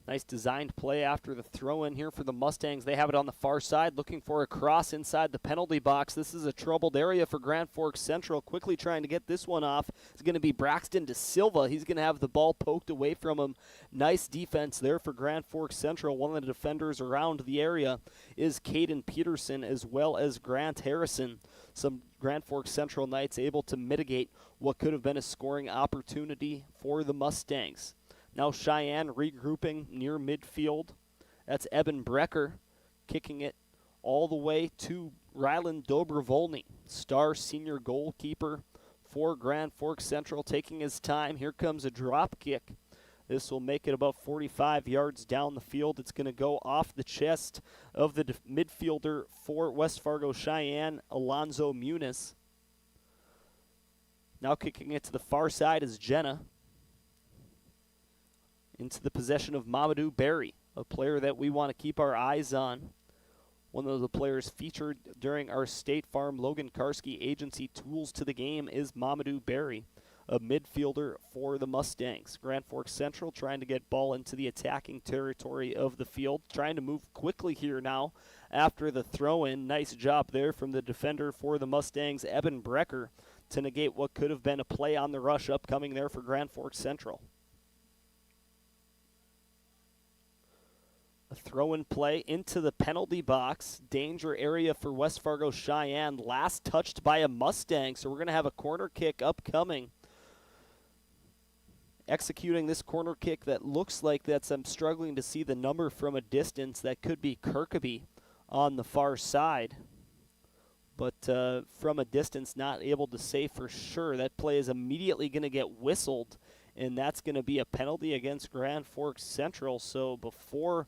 Speaker 1: Nice designed play after the throw-in here for the Mustangs. They have it on the far side, looking for a cross inside the penalty box. This is a troubled area for Grand Forks Central. Quickly trying to get this one off. It's going to be Braxton De Silva. He's going to have the ball poked away from him. Nice defense there for Grand Forks Central. One of the defenders around the area is Caden Peterson as well as Grant Harrison. Some Grand Forks Central Knights able to mitigate what could have been a scoring opportunity for the Mustangs. Now Sheyenne regrouping near midfield. That's Eben Brecker kicking it all the way to Ryland Dobrovolny, star senior goalkeeper for Grand Forks Central, taking his time. Here comes a drop kick. This will make it about 45 yards down the field. It's going to go off the chest of the midfielder for West Fargo Sheyenne, Alonzo Muniz. Now kicking it to the far side is Jenna. Into the possession of Mamadou Berry, a player that we want to keep our eyes on. One of the players featured during our State Farm Logan Karski Agency Tools to the Game is Mamadou Berry, a midfielder for the Mustangs. Grand Forks Central trying to get ball into the attacking territory of the field, trying to move quickly here now after the throw-in. Nice job there from the defender for the Mustangs, Eben Brecker, to negate what could have been a play on the rush upcoming there for Grand Forks Central. A throw-in play into the penalty box. Danger area for West Fargo Sheyenne. Last touched by a Mustang, so we're going to have a corner kick upcoming. Executing this corner kick that looks like I'm struggling to see the number from a distance. That could be Kirkaby on the far side. But from a distance, not able to say for sure. That play is immediately going to get whistled, and that's going to be a penalty against Grand Forks Central. So before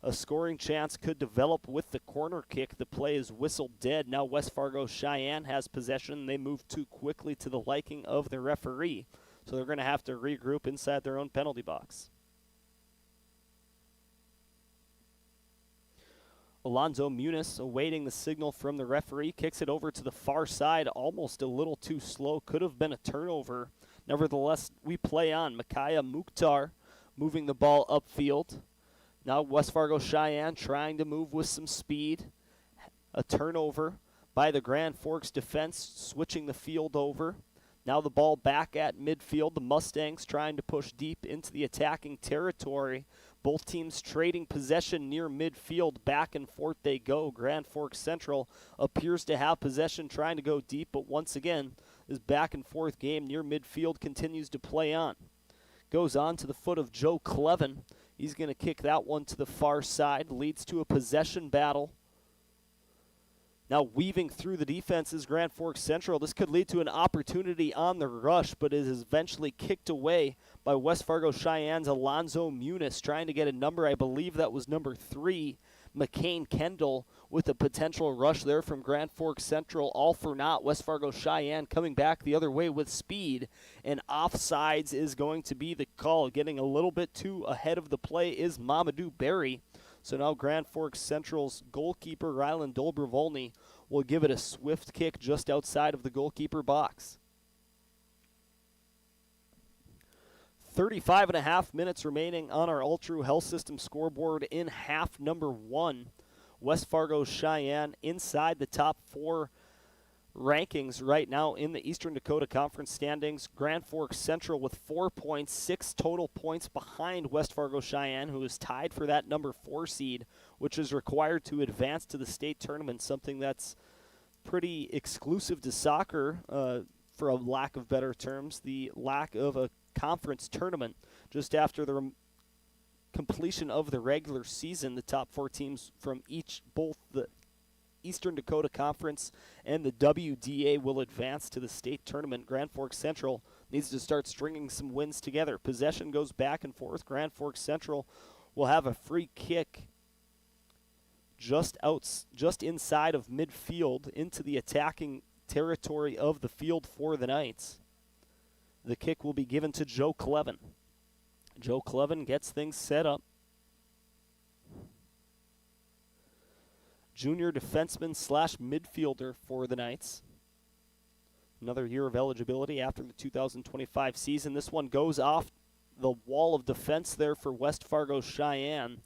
Speaker 1: a scoring chance could develop with the corner kick, the play is whistled dead. Now West Fargo Sheyenne has possession. They move too quickly to the liking of the referee, so they're going to have to regroup inside their own penalty box. Alonzo Muniz awaiting the signal from the referee, kicks it over to the far side, almost a little too slow, could have been a turnover. Nevertheless, we play on. Micaiah Mukhtar moving the ball upfield. Now West Fargo Cheyenne trying to move with some speed. A turnover by the Grand Forks defense, switching the field over. Now the ball back at midfield. The Mustangs trying to push deep into the attacking territory. Both teams trading possession near midfield. Back and forth they go. Grand Forks Central appears to have possession, trying to go deep, but once again, this back and forth game near midfield continues to play on. Goes on to the foot of Joe Clevin. He's going to kick that one to the far side. Leads to a possession battle. Now weaving through the defenses, Grand Forks Central. This could lead to an opportunity on the rush, but it is eventually kicked away by West Fargo Cheyenne's Alonzo Muniz, trying to get a number, I believe that was number 3, McCain Kendall, with a potential rush there from Grand Forks Central. All for naught. West Fargo Cheyenne coming back the other way with speed, and offsides is going to be the call. Getting a little bit too ahead of the play is Mamadou Berry. So now Grand Forks Central's goalkeeper, Rylan Dolbrovolny, will give it a swift kick just outside of the goalkeeper box. 35.5 minutes remaining on our Ultra Health System scoreboard in half number 1. West Fargo Cheyenne inside the top 4 rankings right now in the Eastern Dakota Conference standings. Grand Forks Central with 4 points, 6 total points behind West Fargo Cheyenne, who is tied for that number 4 seed, which is required to advance to the state tournament, something that's pretty exclusive to soccer, for a lack of better terms, the lack of a conference tournament. Just after the completion of the regular season, the top 4 teams from both the Eastern Dakota Conference and the WDA will advance to the state tournament. Grand Forks Central needs to start stringing some wins together. Possession goes back and forth. Grand Forks Central will have a free kick just inside of midfield into the attacking territory of the field for the Knights. The kick will be given to Joe Clevin. Joe Clevin gets things set up. Junior defenseman / midfielder for the Knights. Another year of eligibility after the 2025 season. This one goes off the wall of defense there for West Fargo Cheyenne.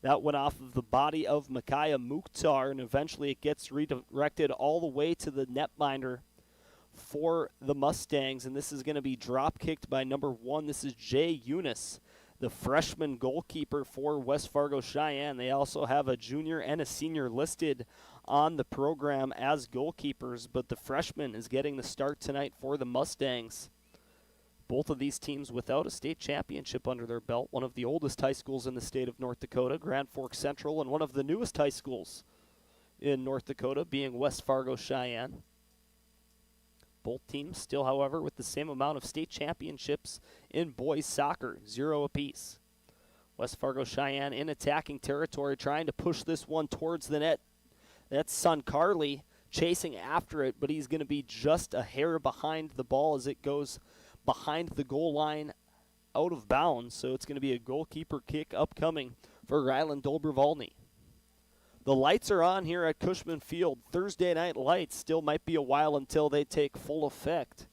Speaker 1: That went off of the body of Micaiah Mukhtar, and eventually it gets redirected all the way to the netminder for the Mustangs, and this is going to be drop-kicked by number 1. This is Jay Eunice, the freshman goalkeeper for West Fargo Cheyenne. They also have a junior and a senior listed on the program as goalkeepers, but the freshman is getting the start tonight for the Mustangs. Both of these teams without a state championship under their belt. One of the oldest high schools in the state of North Dakota, Grand Forks Central, and one of the newest high schools in North Dakota being West Fargo Cheyenne. Both teams still, however, with the same amount of state championships in boys soccer, 0 apiece. West Fargo Cheyenne in attacking territory, trying to push this one towards the net. That's Son Carley chasing after it, but he's going to be just a hair behind the ball as it goes behind the goal line out of bounds. So it's going to be a goalkeeper kick upcoming for Rylan Dolbrovolny. The lights are on here at Cushman Field. Thursday night lights. Still might be a while until they take full effect,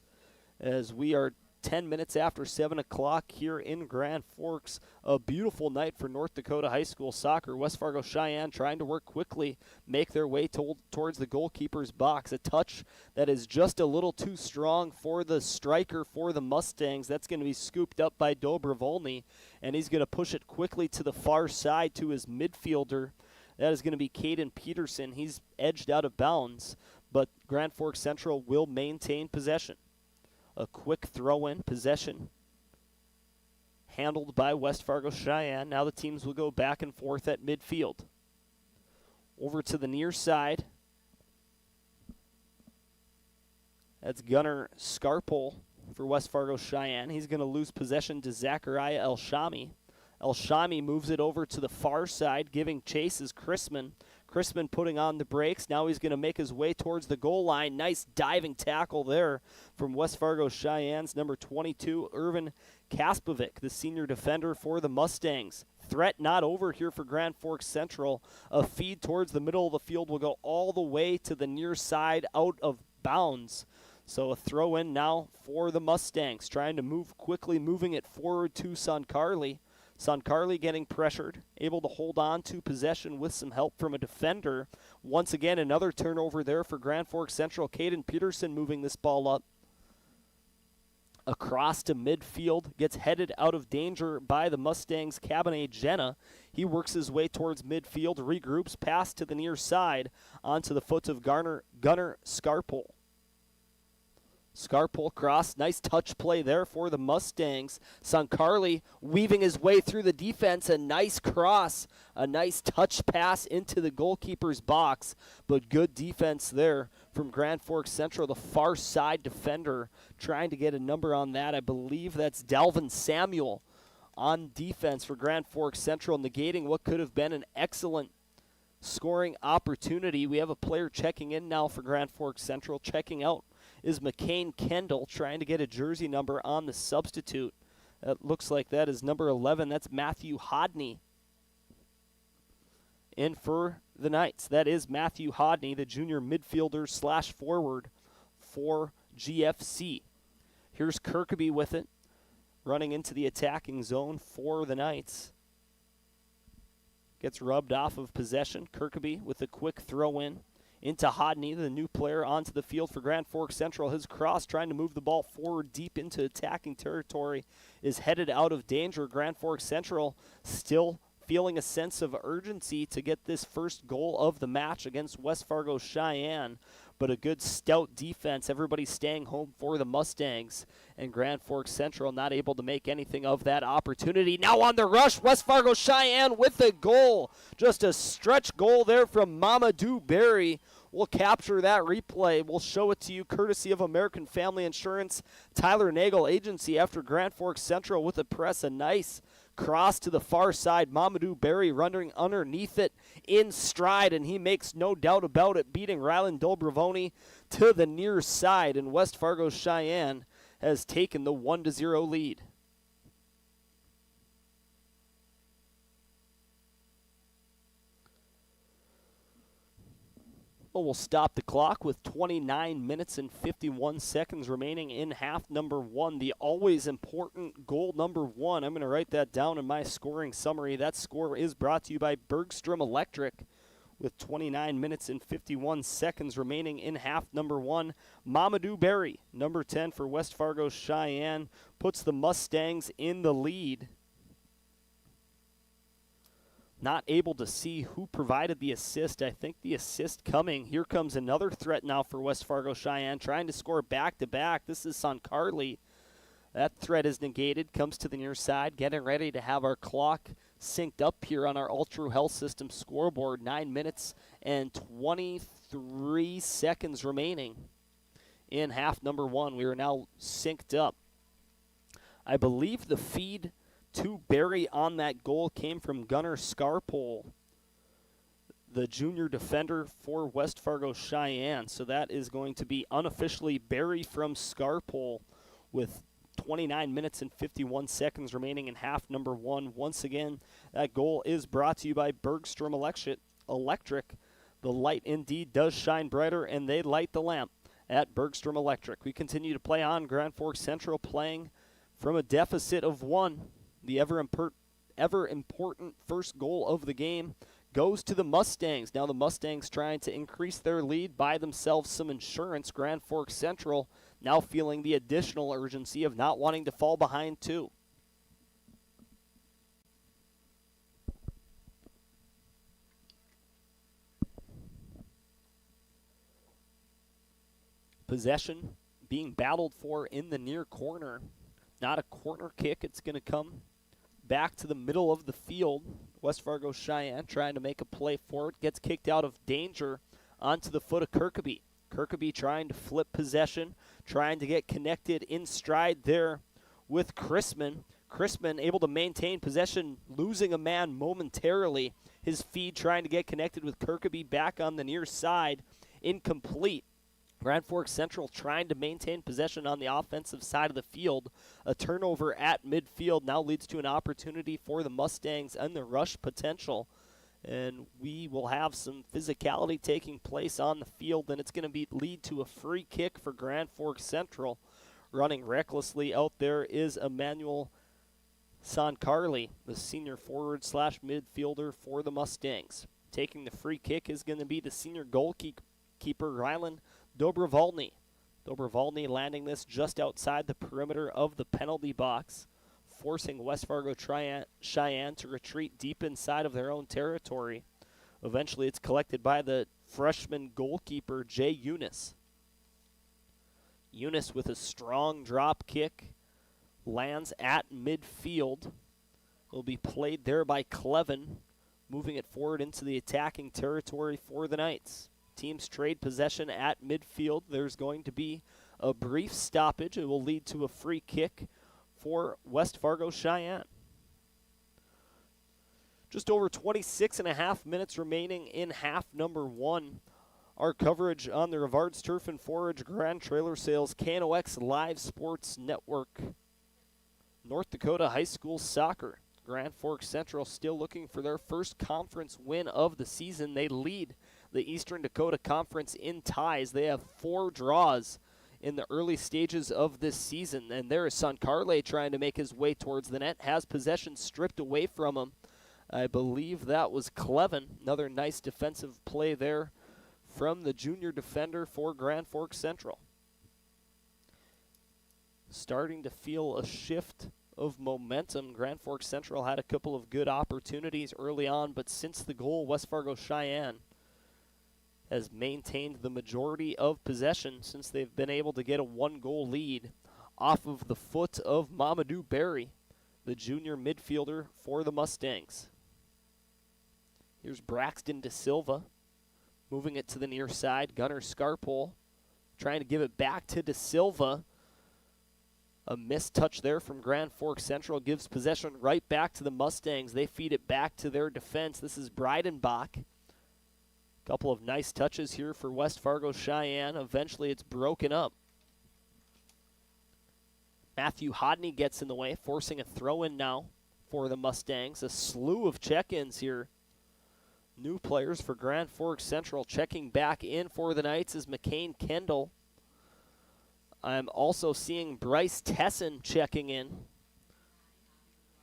Speaker 1: as we are 10 minutes after 7 o'clock here in Grand Forks. A beautiful night for North Dakota high school soccer. West Fargo Cheyenne trying to work quickly, make their way towards the goalkeeper's box. A touch that is just a little too strong for the striker for the Mustangs. That's going to be scooped up by Dobrovolny, and he's going to push it quickly to the far side to his midfielder. That is going to be Caden Peterson. He's edged out of bounds, but Grand Forks Central will maintain possession. A quick throw-in, possession handled by West Fargo Cheyenne. Now the teams will go back and forth at midfield. Over to the near side. That's Gunnar Scarpole for West Fargo Cheyenne. He's going to lose possession to Zachariah El-Shami. El-Shami moves it over to the far side, giving chase is Chrisman. Chrisman putting on the brakes. Now he's going to make his way towards the goal line. Nice diving tackle there from West Fargo Cheyenne's number 22, Irvin Kaspovic, the senior defender for the Mustangs. threat not over here for Grand Forks Central. A feed towards the middle of the field will go all the way to the near side out of bounds. So a throw in now for the Mustangs, trying to move quickly, moving it forward to Soncarli. Soncarli getting pressured, able to hold on to possession with some help from a defender. Once again, another turnover there for Grand Forks Central. Caden Peterson moving this ball up across to midfield, gets headed out of danger by the Mustangs' Cabernet Jenna. He works his way towards midfield, regroups, pass to the near side onto the foot of Gunner Scarpole. Scarpole cross, nice touch play there for the Mustangs. Soncarli weaving his way through the defense, a nice cross, a nice touch pass into the goalkeeper's box, but good defense there from Grand Forks Central, the far side defender, trying to get a number on that. I believe that's Dalvin Samuel on defense for Grand Forks Central, negating what could have been an excellent scoring opportunity. We have a player checking in now for Grand Forks Central. Checking out is McCain Kendall, trying to get a jersey number on the substitute. That looks like that is number 11. That's Matthew Hodney in for the Knights. That is Matthew Hodney, the junior midfielder / forward for GFC. Here's Kirkby with it, running into the attacking zone for the Knights. Gets rubbed off of possession. Kirkby with a quick throw in into Hodney, the new player onto the field for Grand Forks Central. His cross, trying to move the ball forward deep into attacking territory, is headed out of danger. Grand Forks Central still feeling a sense of urgency to get this first goal of the match against West Fargo Sheyenne, but a good stout defense. Everybody staying home for the Mustangs, and Grand Forks Central not able to make anything of that opportunity. Now on the rush, West Fargo Sheyenne with a goal. Just a stretch goal there from Mamadou Berry. We'll capture that replay. We'll show it to you courtesy of American Family Insurance, Tyler Nagel Agency, after Grand Forks Central with a press. A nice cross to the far side. Mamadou Berry running underneath it in stride, and he makes no doubt about it, beating Ryland Dobrovoni to the near side, and West Fargo Sheyenne has taken the 1-0 lead. Well, we'll stop the clock with 29 minutes and 51 seconds remaining in half number one. The always important goal number one. I'm going to write that down in my scoring summary. That score is brought to you by Bergstrom Electric. With 29 minutes and 51 seconds remaining in half number one, Mamadou Berry, number 10 for West Fargo Sheyenne, puts the Mustangs in the lead. Not able to see who provided the assist. I think the assist coming. Here comes another threat now for West Fargo Sheyenne, trying to score back-to-back. This is Soncarli. That threat is negated, comes to the near side, getting ready to have our clock synced up here on our Ultra Health System scoreboard. 9 minutes and 23 seconds remaining in half number one. We are now synced up. I believe the feed to Berry on that goal came from Gunner Scarpole, the junior defender for West Fargo Sheyenne. So that is going to be unofficially Berry from Scarpole with 29 minutes and 51 seconds remaining in half number one. Once again, that goal is brought to you by Bergstrom Electric. The light indeed does shine brighter, and they light the lamp at Bergstrom Electric. We continue to play on. Grand Forks Central playing from a deficit of one. The ever-important first goal of the game goes to the Mustangs. Now the Mustangs trying to increase their lead, buy themselves some insurance. Grand Forks Central now feeling the additional urgency of not wanting to fall behind too. Possession being battled for in the near corner. Not a corner kick. It's going to come back to the middle of the field. West Fargo Sheyenne trying to make a play for it. Gets kicked out of danger onto the foot of Kirkby. Kirkby trying to flip possession, trying to get connected in stride there with Chrisman. Chrisman able to maintain possession, losing a man momentarily. His feed trying to get connected with Kirkby back on the near side. Incomplete. Grand Forks Central trying to maintain possession on the offensive side of the field. A turnover at midfield now leads to an opportunity for the Mustangs and the rush potential. And we will have some physicality taking place on the field, and it's going to lead to a free kick for Grand Forks Central. Running recklessly out there is Emmanuel Sankarli, the senior forward / midfielder for the Mustangs. Taking the free kick is going to be the senior goalkeeper, Rylan Dobrovolny. Dobrovolny landing this just outside the perimeter of the penalty box, forcing West Fargo Cheyenne to retreat deep inside of their own territory. Eventually it's collected by the freshman goalkeeper, Jay Eunice. Eunice with a strong drop kick lands at midfield. Will be played there by Clevin, moving it forward into the attacking territory for the Knights. Teams trade possession at midfield. There's going to be a brief stoppage. It will lead to a free kick for West Fargo Cheyenne. Just over 26 and a half minutes remaining in half number 1. Our coverage on the Rivards Turf and Forage Grand Trailer Sales KNOX Live Sports Network. North Dakota High School Soccer. Grand Forks Central still looking for their first conference win of the season. They lead the Eastern Dakota Conference in ties. They have 4 draws in the early stages of this season. And there is Sankarle trying to make his way towards the net. Has possession stripped away from him. I believe that was Clevin. Another nice defensive play there from the junior defender for Grand Forks Central. Starting to feel a shift of momentum. Grand Forks Central had a couple of good opportunities early on, but since the goal, West Fargo Cheyenne has maintained the majority of possession since they've been able to get a 1-goal lead off of the foot of Mamadou Berry, the junior midfielder for the Mustangs. Here's Braxton De Silva moving it to the near side. Gunnar Scarpole trying to give it back to De Silva. A missed touch there from Grand Forks Central gives possession right back to the Mustangs. They feed it back to their defense. This is Breidenbach. Couple of nice touches here for West Fargo Cheyenne. Eventually it's broken up. Matthew Hodney gets in the way, forcing a throw-in now for the Mustangs. A slew of check-ins here. New players for Grand Forks Central. Checking back in for the Knights is McCain Kendall. I'm also seeing Bryce Tesson checking in,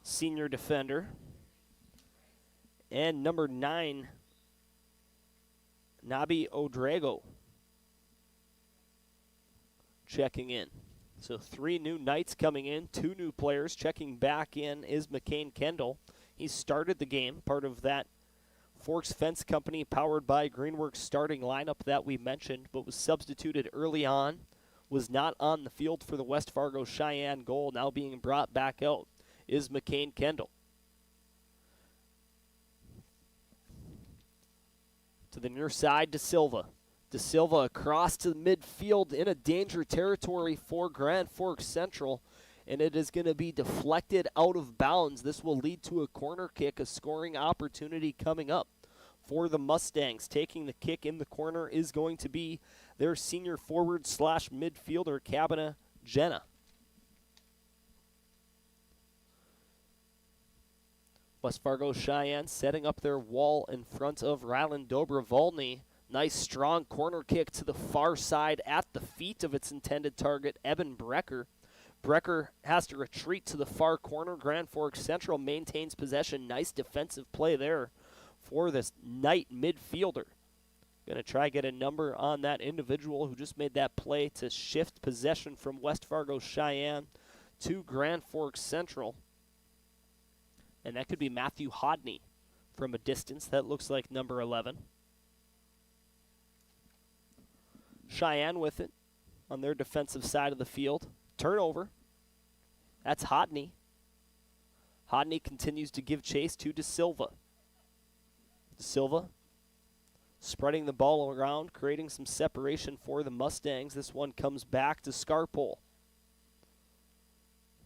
Speaker 1: senior defender. And number 9, Nabi Odrago checking in. So 3 new Knights coming in, 2 new players. Checking back in is McCain Kendall. He started the game, part of that Forks Fence Company powered by Greenworks starting lineup that we mentioned, but was substituted early on. Was not on the field for the West Fargo Cheyenne goal. Now being brought back out is McCain Kendall. To the near side, De Silva. De Silva across to the midfield in a danger territory for Grand Forks Central, and it is going to be deflected out of bounds. This will lead to a corner kick, a scoring opportunity coming up for the Mustangs. Taking the kick in the corner is going to be their senior forward / midfielder, Cabana Jenna. West Fargo Cheyenne setting up their wall in front of Ryland Dobrovolny. Nice strong corner kick to the far side at the feet of its intended target, Evan Brecker. Brecker has to retreat to the far corner. Grand Forks Central maintains possession. Nice defensive play there for this Knight midfielder. Going to try get a number on that individual who just made that play to shift possession from West Fargo Cheyenne to Grand Forks Central. And that could be Matthew Hodney from a distance. That looks like number 11. Cheyenne with it on their defensive side of the field. Turnover. That's Hodney. Hodney continues to give chase to De Silva. De Silva spreading the ball around, creating some separation for the Mustangs. This one comes back to Scarpole.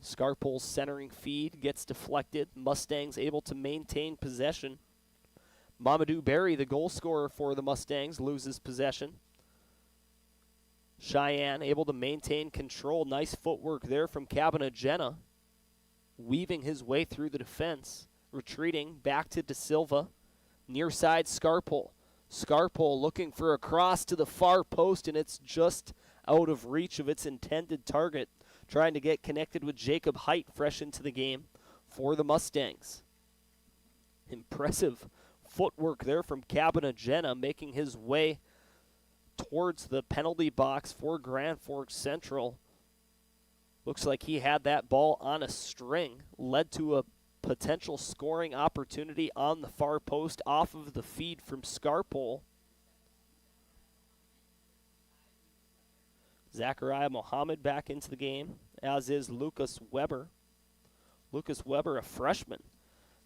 Speaker 1: Scarpole's centering feed gets deflected. Mustangs able to maintain possession. Mamadou Berry, the goal scorer for the Mustangs, loses possession. Sheyenne able to maintain control. Nice footwork there from Cabanagena, weaving his way through the defense. Retreating back to De Silva. Near side, Scarpole. Scarpole looking for a cross to the far post, and it's just out of reach of its intended target. Trying to get connected with Jacob Height fresh into the game for the Mustangs. Impressive footwork there from Cabanagena, making his way towards the penalty box for Grand Forks Central. Looks like he had that ball on a string, led to a potential scoring opportunity on the far post off of the feed from Scarpole. Zachariah Mohammed back into the game, as is Lucas Weber. Lucas Weber, a freshman.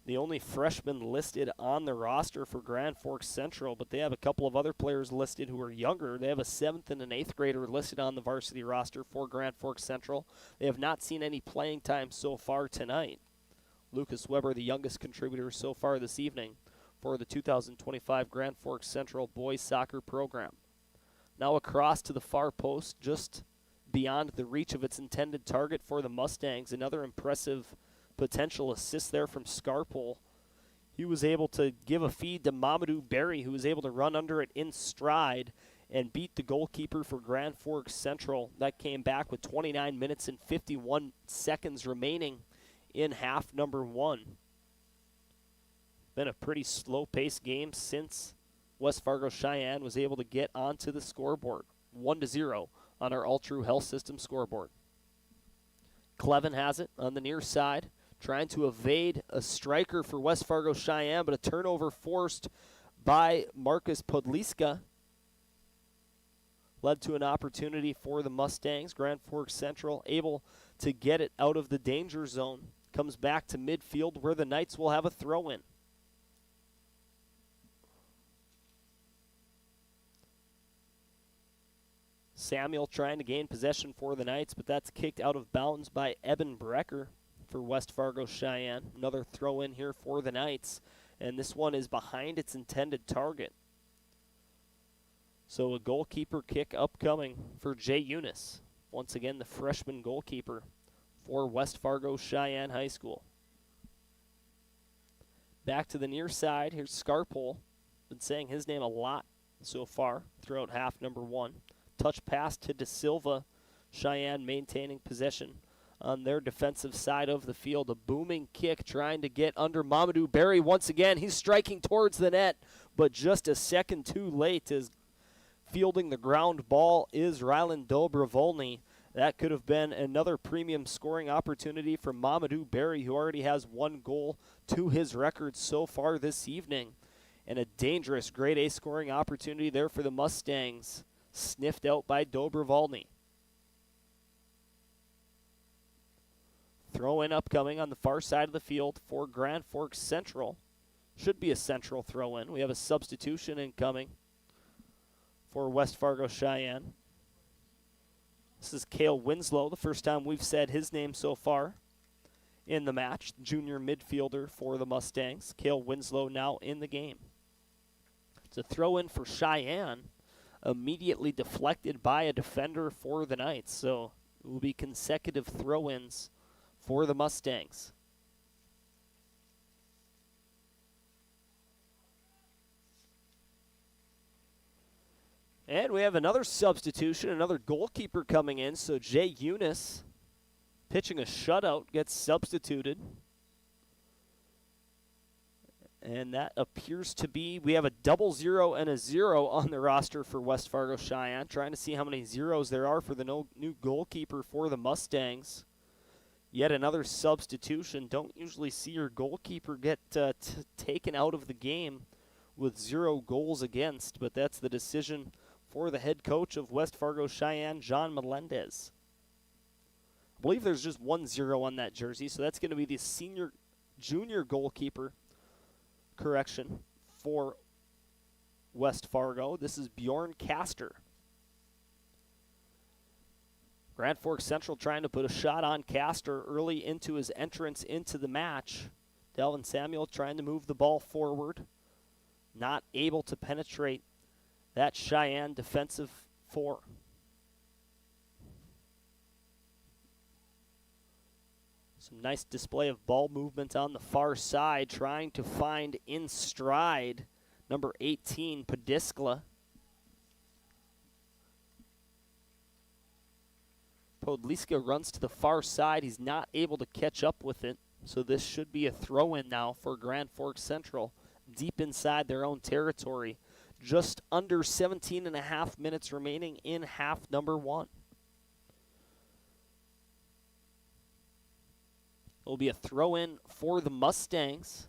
Speaker 1: The only freshman listed on the roster for Grand Forks Central, but they have a couple of other players listed who are younger. They have a 7th and an 8th grader listed on the varsity roster for Grand Forks Central. They have not seen any playing time so far tonight. Lucas Weber, the youngest contributor so far this evening for the 2025 Grand Forks Central boys soccer program. Now across to the far post, just beyond the reach of its intended target for the Mustangs. Another impressive potential assist there from Scarpole. He was able to give a feed to Mamadou Berry, who was able to run under it in stride and beat the goalkeeper for Grand Forks Central. That came back with 29 minutes and 51 seconds remaining in half number 1. Been a pretty slow-paced game since West Fargo Sheyenne was able to get onto the scoreboard. 1-0 on our All-True Health System scoreboard. Clevin has it on the near side, trying to evade a striker for West Fargo Sheyenne, but a turnover forced by Marcus Podliska led to an opportunity for the Mustangs. Grand Forks Central able to get it out of the danger zone. Comes back to midfield where the Knights will have a throw-in. Samuel trying to gain possession for the Knights, but that's kicked out of bounds by Eben Brecker for West Fargo Sheyenne. Another throw-in here for the Knights, and this one is behind its intended target. So a goalkeeper kick upcoming for Jay Eunice. Once again, the freshman goalkeeper for West Fargo Sheyenne High School. Back to the near side. Here's Scarpole. Been saying his name a lot so far throughout half number 1. Touch pass to De Silva. Sheyenne maintaining possession on their defensive side of the field. A booming kick trying to get under Mamadou Berry. Once again, he's striking towards the net, but just a second too late as fielding the ground ball is Rylan Dobrovolny. That could have been another premium scoring opportunity for Mamadou Berry, who already has 1 goal to his record so far this evening. And a dangerous grade A scoring opportunity there for the Mustangs, sniffed out by Dobrovolny. Throw in upcoming on the far side of the field for Grand Forks Central. Should be a central throw in. We have a substitution incoming for West Fargo Sheyenne. This is Cale Winslow, the first time we've said his name so far in the match. Junior midfielder for the Mustangs. Cale Winslow now in the game. It's a throw in for Sheyenne, immediately deflected by a defender for the Knights. So it will be consecutive throw-ins for the Mustangs. And we have another substitution, another goalkeeper coming in. So Jay Eunice, pitching a shutout, gets substituted. And that appears to be, we have a 0-0 and a 0 on the roster for West Fargo Sheyenne. Trying to see how many zeros there are for the new goalkeeper for the Mustangs. Yet another substitution. Don't usually see your goalkeeper get taken out of the game with 0 goals against, but that's the decision for the head coach of West Fargo Sheyenne, John Melendez. I believe there's just 1-0 on that jersey, so that's going to be the junior goalkeeper correction for West Fargo. This is Bjorn Castor. Grand Forks Central trying to put a shot on Castor early into his entrance into the match. Delvin Samuel trying to move the ball forward. Not able to penetrate that Sheyenne defensive 4. Some nice display of ball movement on the far side, trying to find in stride number 18, Padiskla. Podliska runs to the far side. He's not able to catch up with it, so this should be a throw-in now for Grand Forks Central, deep inside their own territory. Just under 17 and a half minutes remaining in half number 1. It'll be a throw-in for the Mustangs.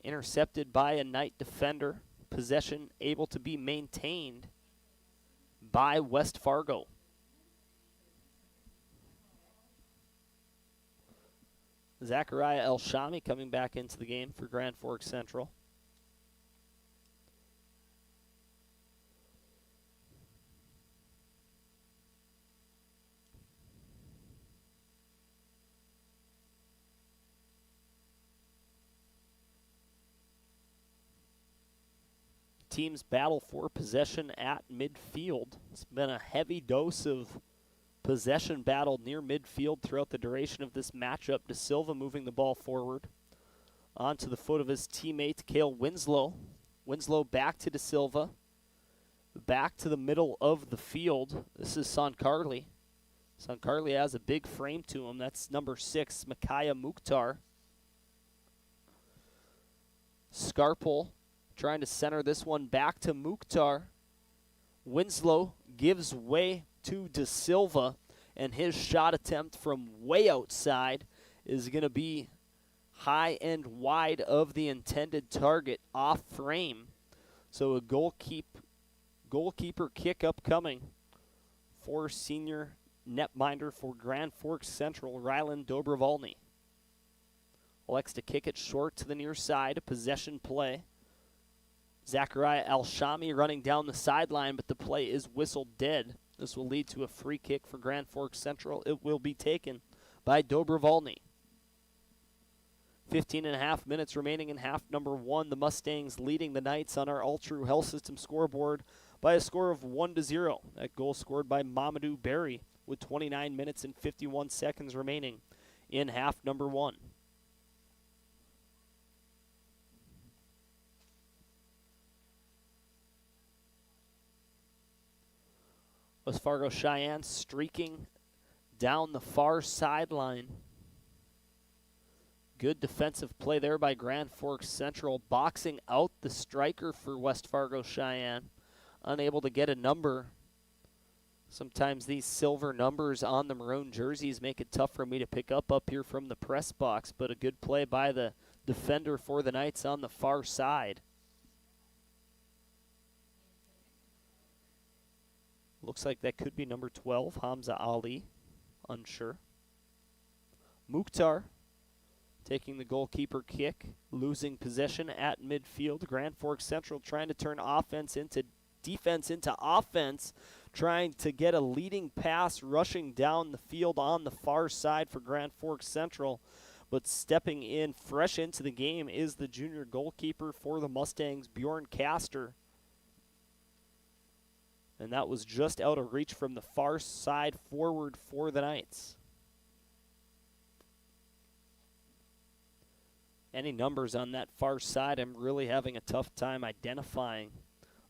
Speaker 1: Intercepted by a Knight defender. Possession able to be maintained by West Fargo. Zachariah El-Shami coming back into the game for Grand Forks Central. Teams battle for possession at midfield. It's been a heavy dose of possession battle near midfield throughout the duration of this matchup. De Silva moving the ball forward onto the foot of his teammate, Cale Winslow. Winslow back to De Silva. Back to the middle of the field. This is Sankarli. Sankarli has a big frame to him. That's number 6, Micaiah Mukhtar. Scarpel trying to center this one back to Mukhtar. Winslow gives way to De Silva, and his shot attempt from way outside is going to be high and wide of the intended target, off frame. So a goalkeeper kick upcoming for senior netminder for Grand Forks Central, Rylan Dobrovolny. Elects to kick it short to the near side, a possession play. Zachariah El-Shami running down the sideline, but the play is whistled dead. This will lead to a free kick for Grand Forks Central. It will be taken by Dobrovolny. 15 and a half minutes remaining in half number 1. The Mustangs leading the Knights on our All-True Health System scoreboard by a score of 1-0. That goal scored by Mamadou Berry with 29 minutes and 51 seconds remaining in half number 1. West Fargo Cheyenne streaking down the far sideline. Good defensive play there by Grand Forks Central, boxing out the striker for West Fargo Cheyenne. Unable to get a number. Sometimes these silver numbers on the maroon jerseys make it tough for me to pick up here from the press box, but a good play by the defender for the Knights on the far side. Looks like that could be number 12, Hamza Ali. Unsure. Mukhtar taking the goalkeeper kick, losing possession at midfield. Grand Forks Central trying to turn defense into offense, trying to get a leading pass, rushing down the field on the far side for Grand Forks Central. But stepping in fresh into the game is the junior goalkeeper for the Mustangs, Bjorn Castor. And that was just out of reach from the far side forward for the Knights. Any numbers on that far side, I'm really having a tough time identifying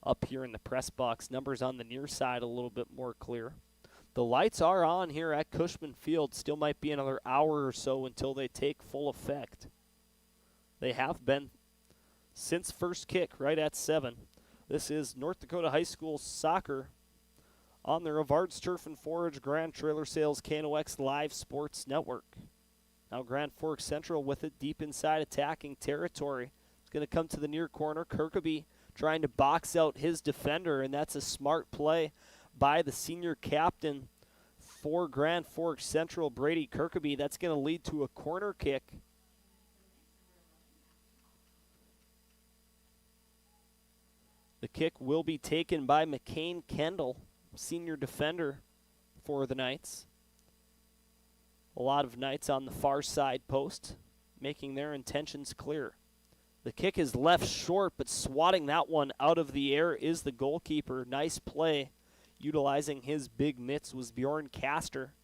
Speaker 1: up here in the press box. Numbers on the near side a little bit more clear. The lights are on here at Cushman Field. Still might be another hour or so until they take full effect. They have been since first kick, right at 7. This is North Dakota High School Soccer on the Rivard's Turf and Forage Grand Trailer Sales KNOX Live Sports Network. Now Grand Forks Central with it deep inside attacking territory. It's going to come to the near corner. Kirkaby trying to box out his defender, and that's a smart play by the senior captain for Grand Forks Central, Brady Kirkaby. That's going to lead to a corner kick. The kick will be taken by McCain Kendall, senior defender for the Knights. A lot of Knights on the far side post, making their intentions clear. The kick is left short, but swatting that one out of the air is the goalkeeper. Nice play, utilizing his big mitts, was Bjorn Castor.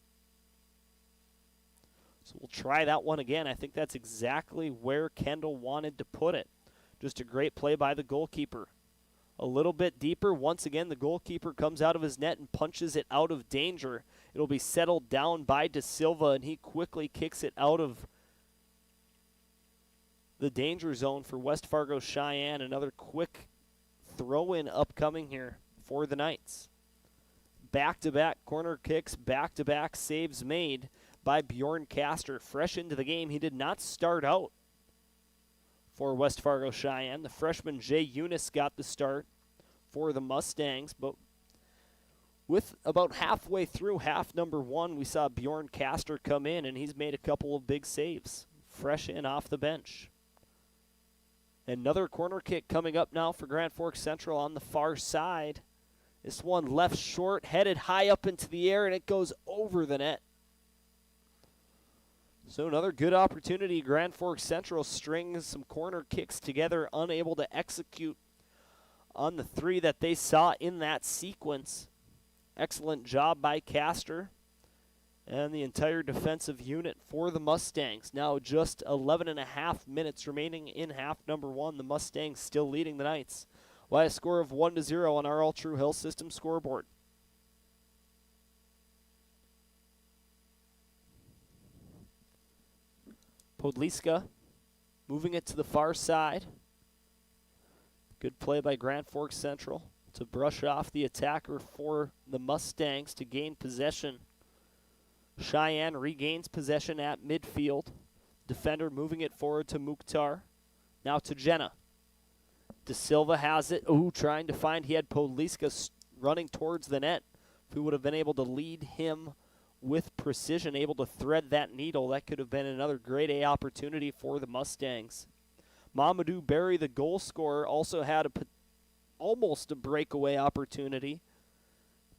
Speaker 1: So we'll try that one again. I think that's exactly where Kendall wanted to put it. Just a great play by the goalkeeper. A little bit deeper. Once again, the goalkeeper comes out of his net and punches it out of danger. It'll be settled down by De Silva, and he quickly kicks it out of the danger zone for West Fargo Cheyenne. Another quick throw-in upcoming here for the Knights. Back-to-back corner kicks, back-to-back saves made by Bjorn Castor. Fresh into the game, he did not start out for West Fargo Cheyenne. The freshman Jay Eunice got the start for the Mustangs, but with about halfway through half number one, we saw Bjorn Castor come in, and he's made a couple of big saves, fresh in off the bench. Another corner kick coming up now for Grand Forks Central on the far side. This one left short, headed high up into the air, and it goes over the net. So another good opportunity. Grand Forks Central strings some corner kicks together, unable to execute on the three that they saw in that sequence. Excellent job by Castor and the entire defensive unit for the Mustangs. Now just 11.5 minutes remaining in half number one. The Mustangs still leading the Knights by a score of 1-0 on our All True Health System scoreboard. Podliska moving it to the far side. Good play by Grand Forks Central to brush off the attacker for the Mustangs to gain possession. Cheyenne regains possession at midfield. Defender moving it forward to Mukhtar. Now to Jenna. De Silva has it. Ooh, trying to find. He had Podliska running towards the net. If he would have been able to lead him with precision, able to thread that needle, that could have been another grade A opportunity for the Mustangs. Mamadou Berry, the goal scorer, also had almost a breakaway opportunity.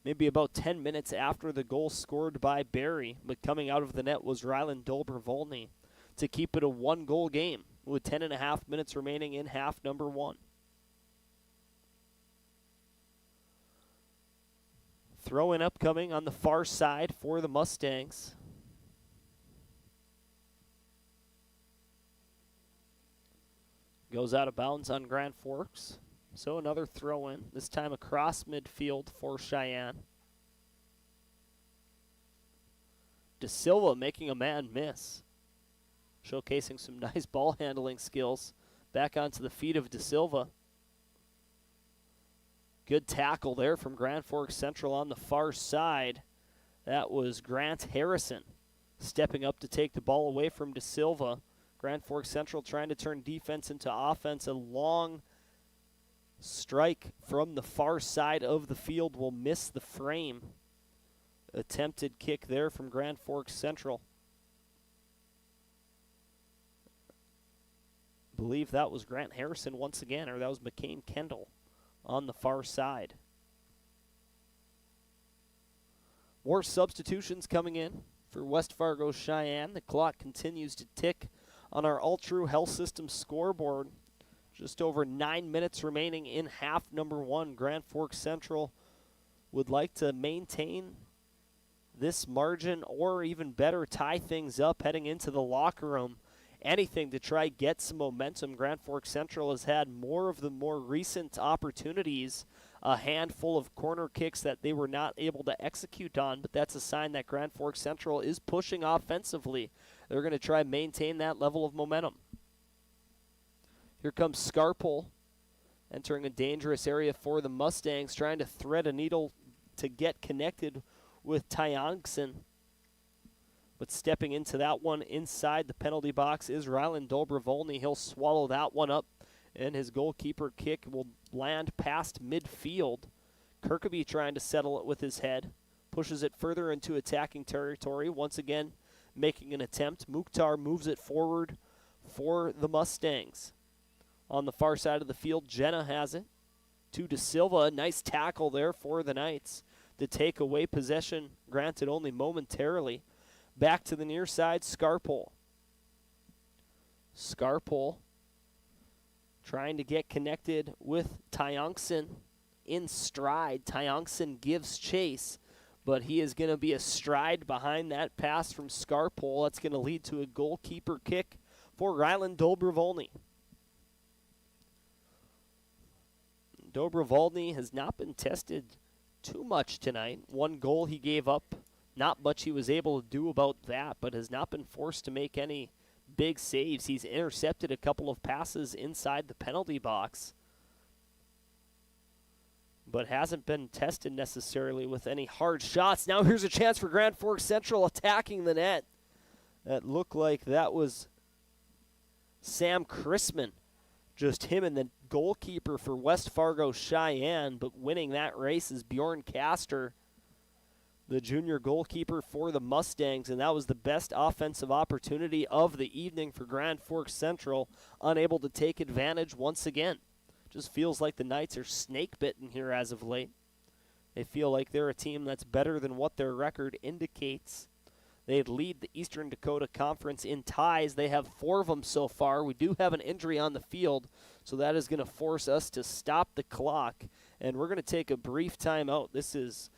Speaker 1: Maybe about 10 minutes after the goal scored by Berry, but coming out of the net was Rylan Dolbervolny to keep it a one-goal game with 10.5 minutes remaining in half number one. Throw-in upcoming on the far side for the Mustangs. Goes out of bounds on Grand Forks. So another throw-in, this time across midfield for Cheyenne. De Silva making a man miss. Showcasing some nice ball handling skills. Back onto the feet of De Silva. Good tackle there from Grand Forks Central on the far side. That was Grant Harrison stepping up to take the ball away from De Silva. Grand Forks Central trying to turn defense into offense. A long strike from the far side of the field will miss the frame. Attempted kick there from Grand Forks Central. I believe that was Grant Harrison once again, or that was McCain Kendall on the far side. More substitutions coming in for West Fargo Cheyenne. The clock continues to tick on our All True Health System scoreboard. Just over 9 minutes remaining in half number one. Grand Forks Central would like to maintain this margin or even better tie things up heading into the locker room. Anything to try get some momentum. Grand Forks Central has had more of the more recent opportunities, a handful of corner kicks that they were not able to execute on, but that's a sign that Grand Forks Central is pushing offensively. They're going to try and maintain that level of momentum. Here comes Scarpole entering a dangerous area for the Mustangs, trying to thread a needle to get connected with Tyongson. But stepping into that one inside the penalty box is Rylan Dolbervolny. He'll swallow that one up, and his goalkeeper kick will land past midfield. Kirkaby trying to settle it with his head. Pushes it further into attacking territory. Once again, making an attempt. Mukhtar moves it forward for the Mustangs. On the far side of the field, Jenna has it. To De Silva, nice tackle there for the Knights to take away possession, granted only momentarily. Back to the near side, Scarpole. Scarpole trying to get connected with Tyongson in stride. Tyongson gives chase, but he is going to be a stride behind that pass from Scarpole. That's going to lead to a goalkeeper kick for Ryland Dobrovolny. Dobrovolny has not been tested too much tonight. One goal he gave up, not much he was able to do about that, but has not been forced to make any big saves. He's intercepted a couple of passes inside the penalty box, but hasn't been tested necessarily with any hard shots. Now here's a chance for Grand Forks Central attacking the net. That looked like that was Sam Chrisman. Just him and the goalkeeper for West Fargo Cheyenne, but winning that race is Bjorn Castor, the junior goalkeeper for the Mustangs, and that was the best offensive opportunity of the evening for Grand Forks Central, unable to take advantage once again. Just feels like the Knights are snake-bitten here as of late. They feel like they're a team that's better than what their record indicates. They lead the Eastern Dakota Conference in ties. They have 4 of them so far. We do have an injury on the field, so that is going to force us to stop the clock, and we're going to take a brief timeout. This is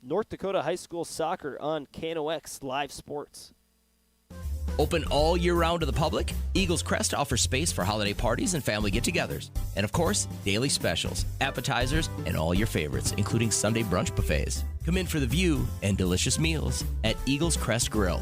Speaker 1: North Dakota High School Soccer on KNOX Live Sports.
Speaker 22: Open all year round to the public, Eagles Crest offers space for holiday parties and family get-togethers. And of course, daily specials, appetizers, and all your favorites, including Sunday brunch buffets. Come in for the view and delicious meals at Eagles Crest Grill.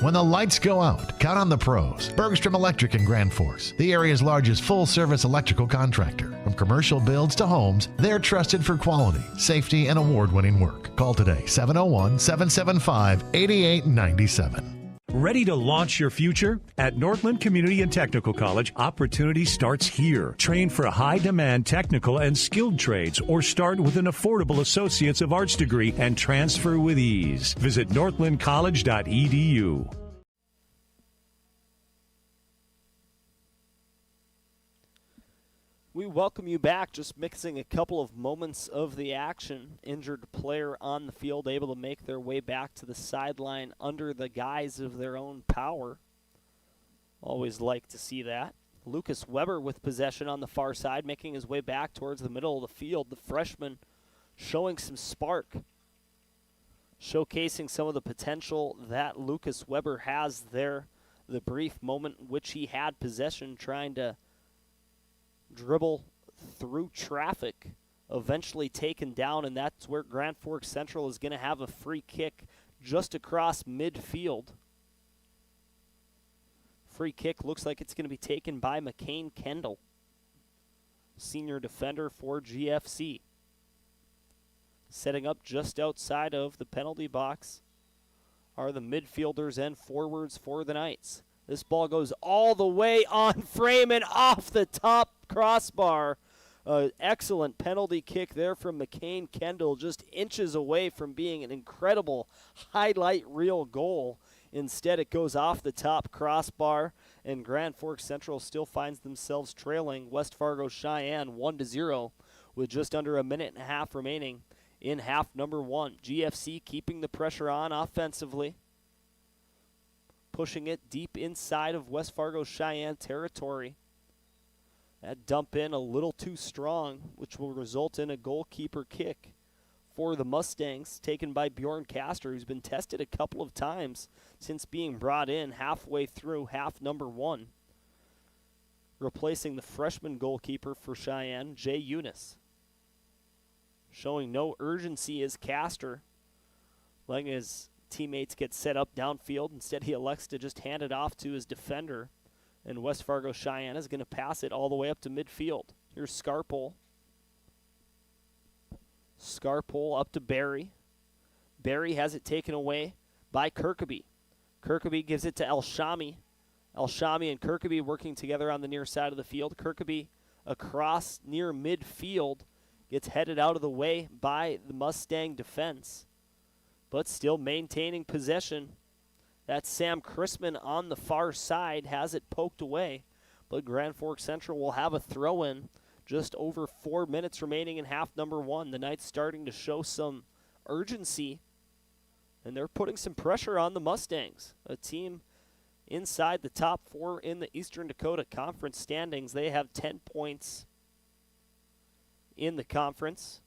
Speaker 4: When the lights go out, count on the pros. Bergstrom Electric in Grand Forks, the area's largest full-service electrical contractor. From commercial builds to homes, they're trusted for quality, safety, and award-winning work. Call today, 701-775-8897.
Speaker 2: Ready to launch your future? At Northland Community and Technical College, opportunity starts here. Train for high-demand technical and skilled trades or start with an affordable Associates of Arts degree and transfer with ease. Visit northlandcollege.edu.
Speaker 1: We welcome you back, just mixing a couple of moments of the action. Injured player on the field, able to make their way back to the sideline under the guise of their own power. Always like to see that. Lucas Weber with possession on the far side, making his way back towards the middle of the field. The freshman showing some spark, showcasing some of the potential that Lucas Weber has there. The brief moment in which he had possession, trying to dribble through traffic, eventually taken down, and that's where Grand Forks Central is going to have a free kick just across midfield. Free kick looks like it's going to be taken by McCain Kendall, senior defender for GFC. Setting up just outside of the penalty box are the midfielders and forwards for the Knights. This ball goes all the way on frame and off the top crossbar. Excellent penalty kick there from McCain Kendall, just inches away from being an incredible highlight reel goal. Instead, it goes off the top crossbar, and Grand Forks Central still finds themselves trailing West Fargo Cheyenne 1-0 with just under a minute and a half remaining in half number 1. GFC keeping the pressure on offensively, pushing it deep inside of West Fargo Cheyenne territory. That dump in a little too strong, which will result in a goalkeeper kick for the Mustangs, taken by Bjorn Castor, who's been tested a couple of times since being brought in halfway through half number 1, replacing the freshman goalkeeper for Cheyenne, Jay Eunice. Showing no urgency is Castor, letting his teammates get set up downfield. Instead, he elects to just hand it off to his defender, and West Fargo Cheyenne is going to pass it all the way up to midfield. Here's Scarpole. Scarpole up to Barry. Barry has it taken away by Kirkaby. Kirkaby gives it to Elshami. Elshami and Kirkaby working together on the near side of the field. Kirkaby across near midfield, gets headed out of the way by the Mustang defense, but still maintaining possession. That's Sam Chrisman on the far side, has it poked away, but Grand Forks Central will have a throw-in. Just over 4 minutes remaining in half number 1. The Knights starting to show some urgency, and they're putting some pressure on the Mustangs, a team inside the top 4 in the Eastern Dakota Conference standings. They have 10 points in the conference.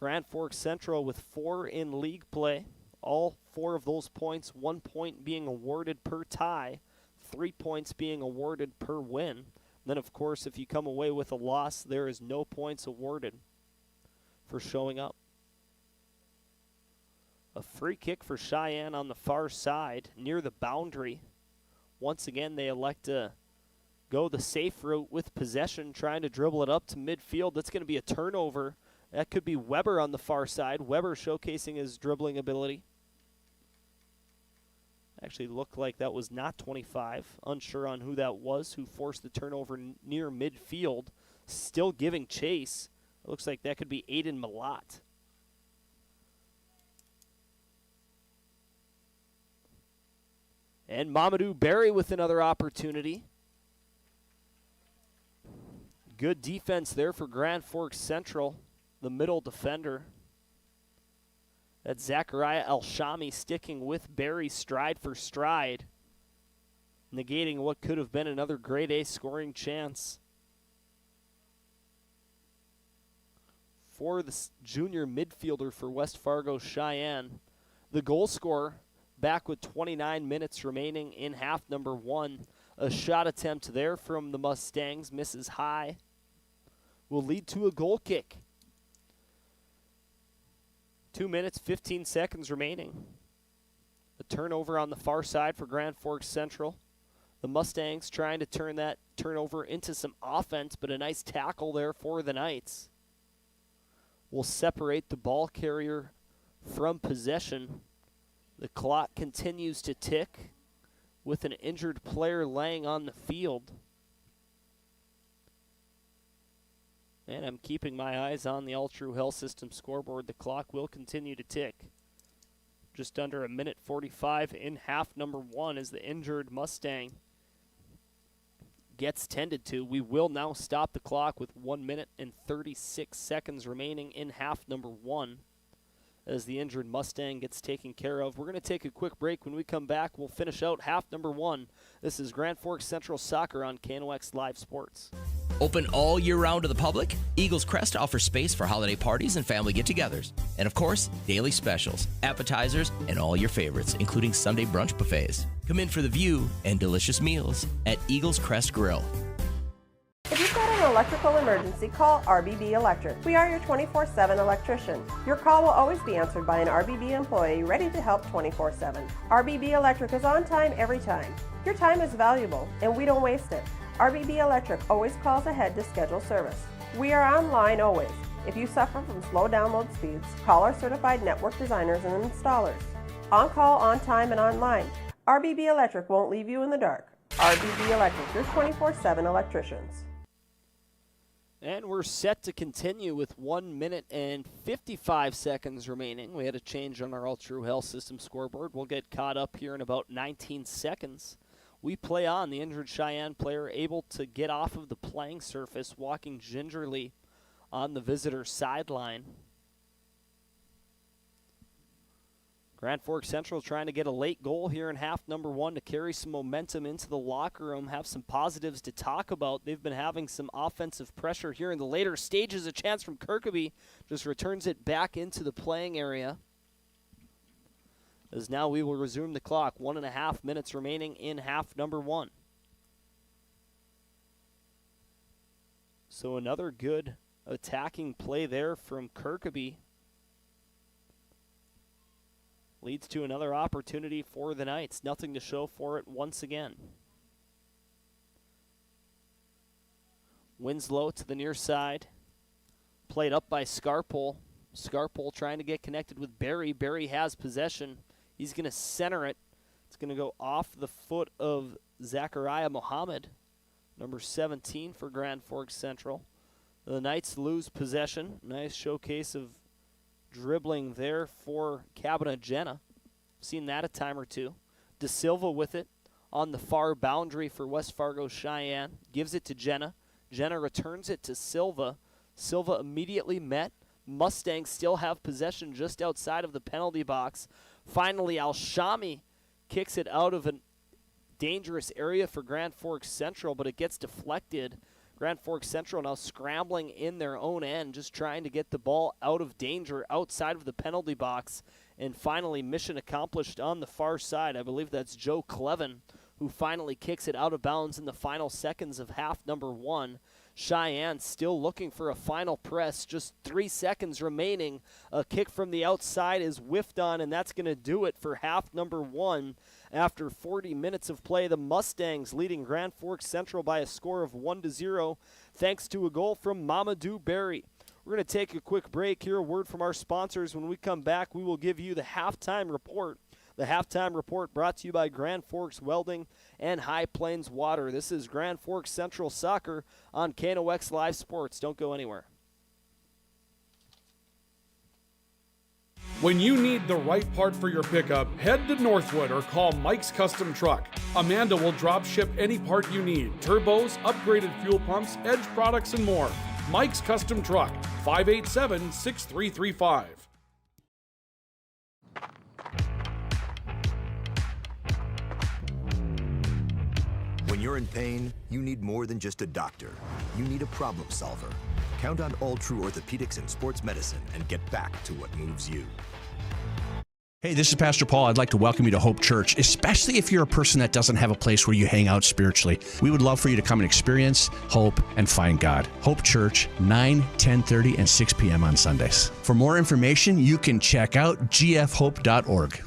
Speaker 1: Grand Forks Central with 4 in league play. All 4 of those points, 1 point being awarded per tie, 3 points being awarded per win. Then, of course, if you come away with a loss, there is no points awarded for showing up. A free kick for Sheyenne on the far side near the boundary. Once again, they elect to go the safe route with possession, trying to dribble it up to midfield. That's going to be a turnover. That could be Weber on the far side. Weber showcasing his dribbling ability. Actually looked like that was not 25. Unsure on who that was who forced the turnover near midfield. Still giving chase. It looks like that could be Aiden Malat. And Mamadou Berry with another opportunity. Good defense there for Grand Forks Central, the middle defender. That's Zachariah El-Shami sticking with Berry stride for stride, negating what could have been another grade A scoring chance. For the junior midfielder for West Fargo Sheyenne, the goal scorer back with 29 minutes remaining in half number 1. A shot attempt there from the Mustangs, misses high, will lead to a goal kick. 2 minutes, 15 seconds remaining. A turnover on the far side for Grand Forks Central. The Mustangs trying to turn that turnover into some offense, but a nice tackle there for the Knights will separate the ball carrier from possession. The clock continues to tick with an injured player laying on the field. And I'm keeping my eyes on the All True Health System scoreboard. The clock will continue to tick. Just under 1:45 in half number 1 as the injured Mustang gets tended to. We will now stop the clock with 1 minute and 36 seconds remaining in half number 1 as the injured Mustang gets taken care of. We're going to take a quick break. When we come back, we'll finish out half number 1. This is Grand Forks Central Soccer on KNOX Live Sports.
Speaker 22: Open all year round to the public, Eagles Crest offers space for holiday parties and family get-togethers. And of course, daily specials, appetizers, and all your favorites, including Sunday brunch buffets. Come in for the view and delicious meals at Eagles Crest Grill.
Speaker 8: If you've got an electrical emergency, call RBB Electric. We are your 24/7 electrician. Your call will always be answered by an RBB employee ready to help 24/7. RBB Electric is on time every time. Your time is valuable, and we don't waste it. RBB Electric always calls ahead to schedule service. We are online always. If you suffer from slow download speeds, call our certified network designers and installers. On call, on time, and online. RBB Electric won't leave you in the dark. RBB Electric, your 24/7 electricians.
Speaker 1: And we're set to continue with 1 minute and 55 seconds remaining. We had a change on our All True Health System scoreboard. We'll get caught up here in about 19 seconds. We play on. The injured Sheyenne player able to get off of the playing surface, walking gingerly on the visitor sideline. Grand Forks Central trying to get a late goal here in half number 1 to carry some momentum into the locker room, have some positives to talk about. They've been having some offensive pressure here in the later stages. A chance from Kirkaby, just returns it back into the playing area. As now we will resume the clock. 1.5 minutes remaining in half number 1. So another good attacking play there from Kirkaby. Leads to another opportunity for the Knights. Nothing to show for it once again. Winslow to the near side. Played up by Scarpole. Scarpole trying to get connected with Barry. Barry has possession. He's going to center it. It's going to go off the foot of Zachariah Mohammed, number 17 for Grand Forks Central. The Knights lose possession. Nice showcase of dribbling there for Cabana Jenna. Seen that a time or two. De Silva with it on the far boundary for West Fargo Sheyenne. Gives it to Jenna. Jenna returns it to Silva. Silva immediately met. Mustangs still have possession just outside of the penalty box. Finally, Al-Shami kicks it out of a dangerous area for Grand Forks Central, but it gets deflected. Grand Forks Central now scrambling in their own end, just trying to get the ball out of danger outside of the penalty box. And finally, mission accomplished on the far side. I believe that's Joe Clevin who finally kicks it out of bounds in the final seconds of half number 1. Cheyenne still looking for a final press. Just 3 seconds remaining. A kick from the outside is whiffed on, and that's going to do it for half number 1. After 40 minutes of play, the Mustangs leading Grand Forks Central by a score of 1-0, thanks to a goal from Mamadou Berry. We're going to take a quick break here. A word from our sponsors. When we come back, we will give you the halftime report. The halftime report brought to you by Grand Forks Welding and High Plains Water. This is Grand Forks Central Soccer on KNOX Live Sports. Don't go anywhere.
Speaker 3: When you need the right part for your pickup, head to Northwood or call Mike's Custom Truck. Amanda will drop ship any part you need: turbos, upgraded fuel pumps, Edge products, and more. Mike's Custom Truck, 587-6335.
Speaker 7: When you're in pain, you need more than just a doctor. You need a problem solver. Count on All True Orthopedics and Sports Medicine and get back to what moves you.
Speaker 9: Hey, this is Pastor Paul. I'd like to welcome you to Hope Church, especially if you're a person that doesn't have a place where you hang out spiritually. We would love for you to come and experience hope and find God. Hope Church, 9, 10:30, and 6 p.m. on Sundays. For more information, you can check out gfhope.org.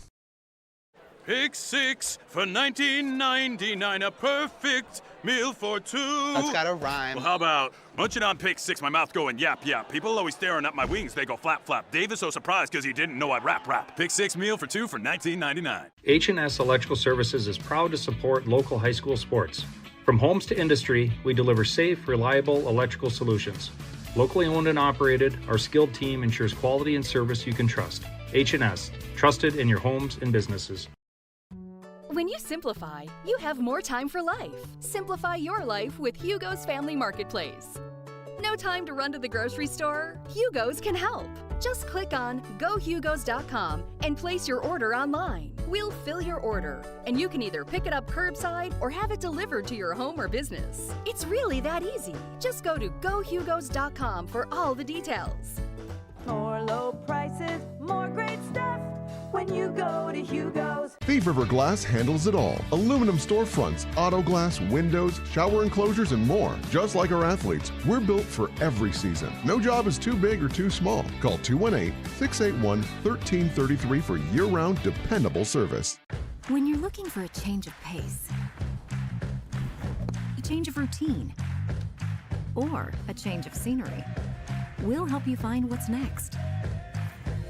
Speaker 10: Pick 6 for $19.99, a perfect meal for two.
Speaker 23: That's gotta rhyme.
Speaker 10: Well, how about munching on Pick 6, my mouth going yap, yap. People always staring at my wings, they go flap, flap. Dave is so surprised because he didn't know I'd rap. Pick 6 meal for two for $19.99.
Speaker 24: H&S Electrical Services is proud to support local high school sports. From homes to industry, we deliver safe, reliable electrical solutions. Locally owned and operated, our skilled team ensures quality and service you can trust. H&S, trusted in your homes and businesses.
Speaker 25: When you simplify, you have more time for life. Simplify your life with Hugo's Family Marketplace. No time to run to the grocery store? Hugo's can help. Just click on gohugos.com and place your order online. We'll fill your order, and you can either pick it up curbside or have it delivered to your home or business. It's really that easy. Just go to gohugos.com for all the details.
Speaker 26: More low prices, more great stuff when you go to Hugo's.
Speaker 5: Thief River Glass handles it all. Aluminum storefronts, auto glass, windows, shower enclosures, and more. Just like our athletes, we're built for every season. No job is too big or too small. Call 218-681-1333 for year-round dependable service.
Speaker 27: When you're looking for a change of pace, a change of routine, or a change of scenery, we'll help you find what's next.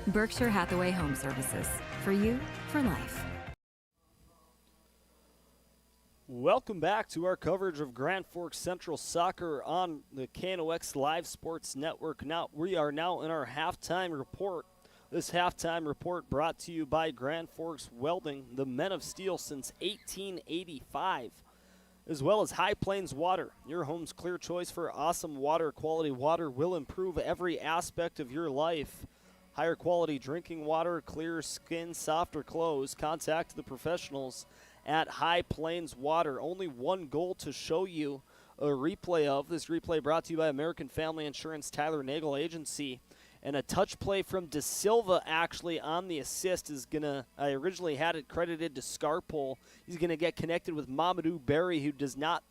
Speaker 27: Berkshire Hathaway Home Services. For you, for life.
Speaker 1: Welcome back to our coverage of Grand Forks Central Soccer on the KNOX Live Sports Network. We are now in our halftime report. This halftime report brought to you by Grand Forks Welding, the men of steel since 1885, as well as High Plains Water. Your home's clear choice for awesome water. Quality water will improve every aspect of your life. Higher quality drinking water, clearer skin, softer clothes. Contact the professionals at High Plains Water. Only one goal to show you a replay of. This replay brought to you by American Family Insurance, Tyler Nagel Agency. And a touch play from De Silva actually on the assist is going to, I originally had it credited to Scarpole. He's going to get connected with Mamadou Berry, who does not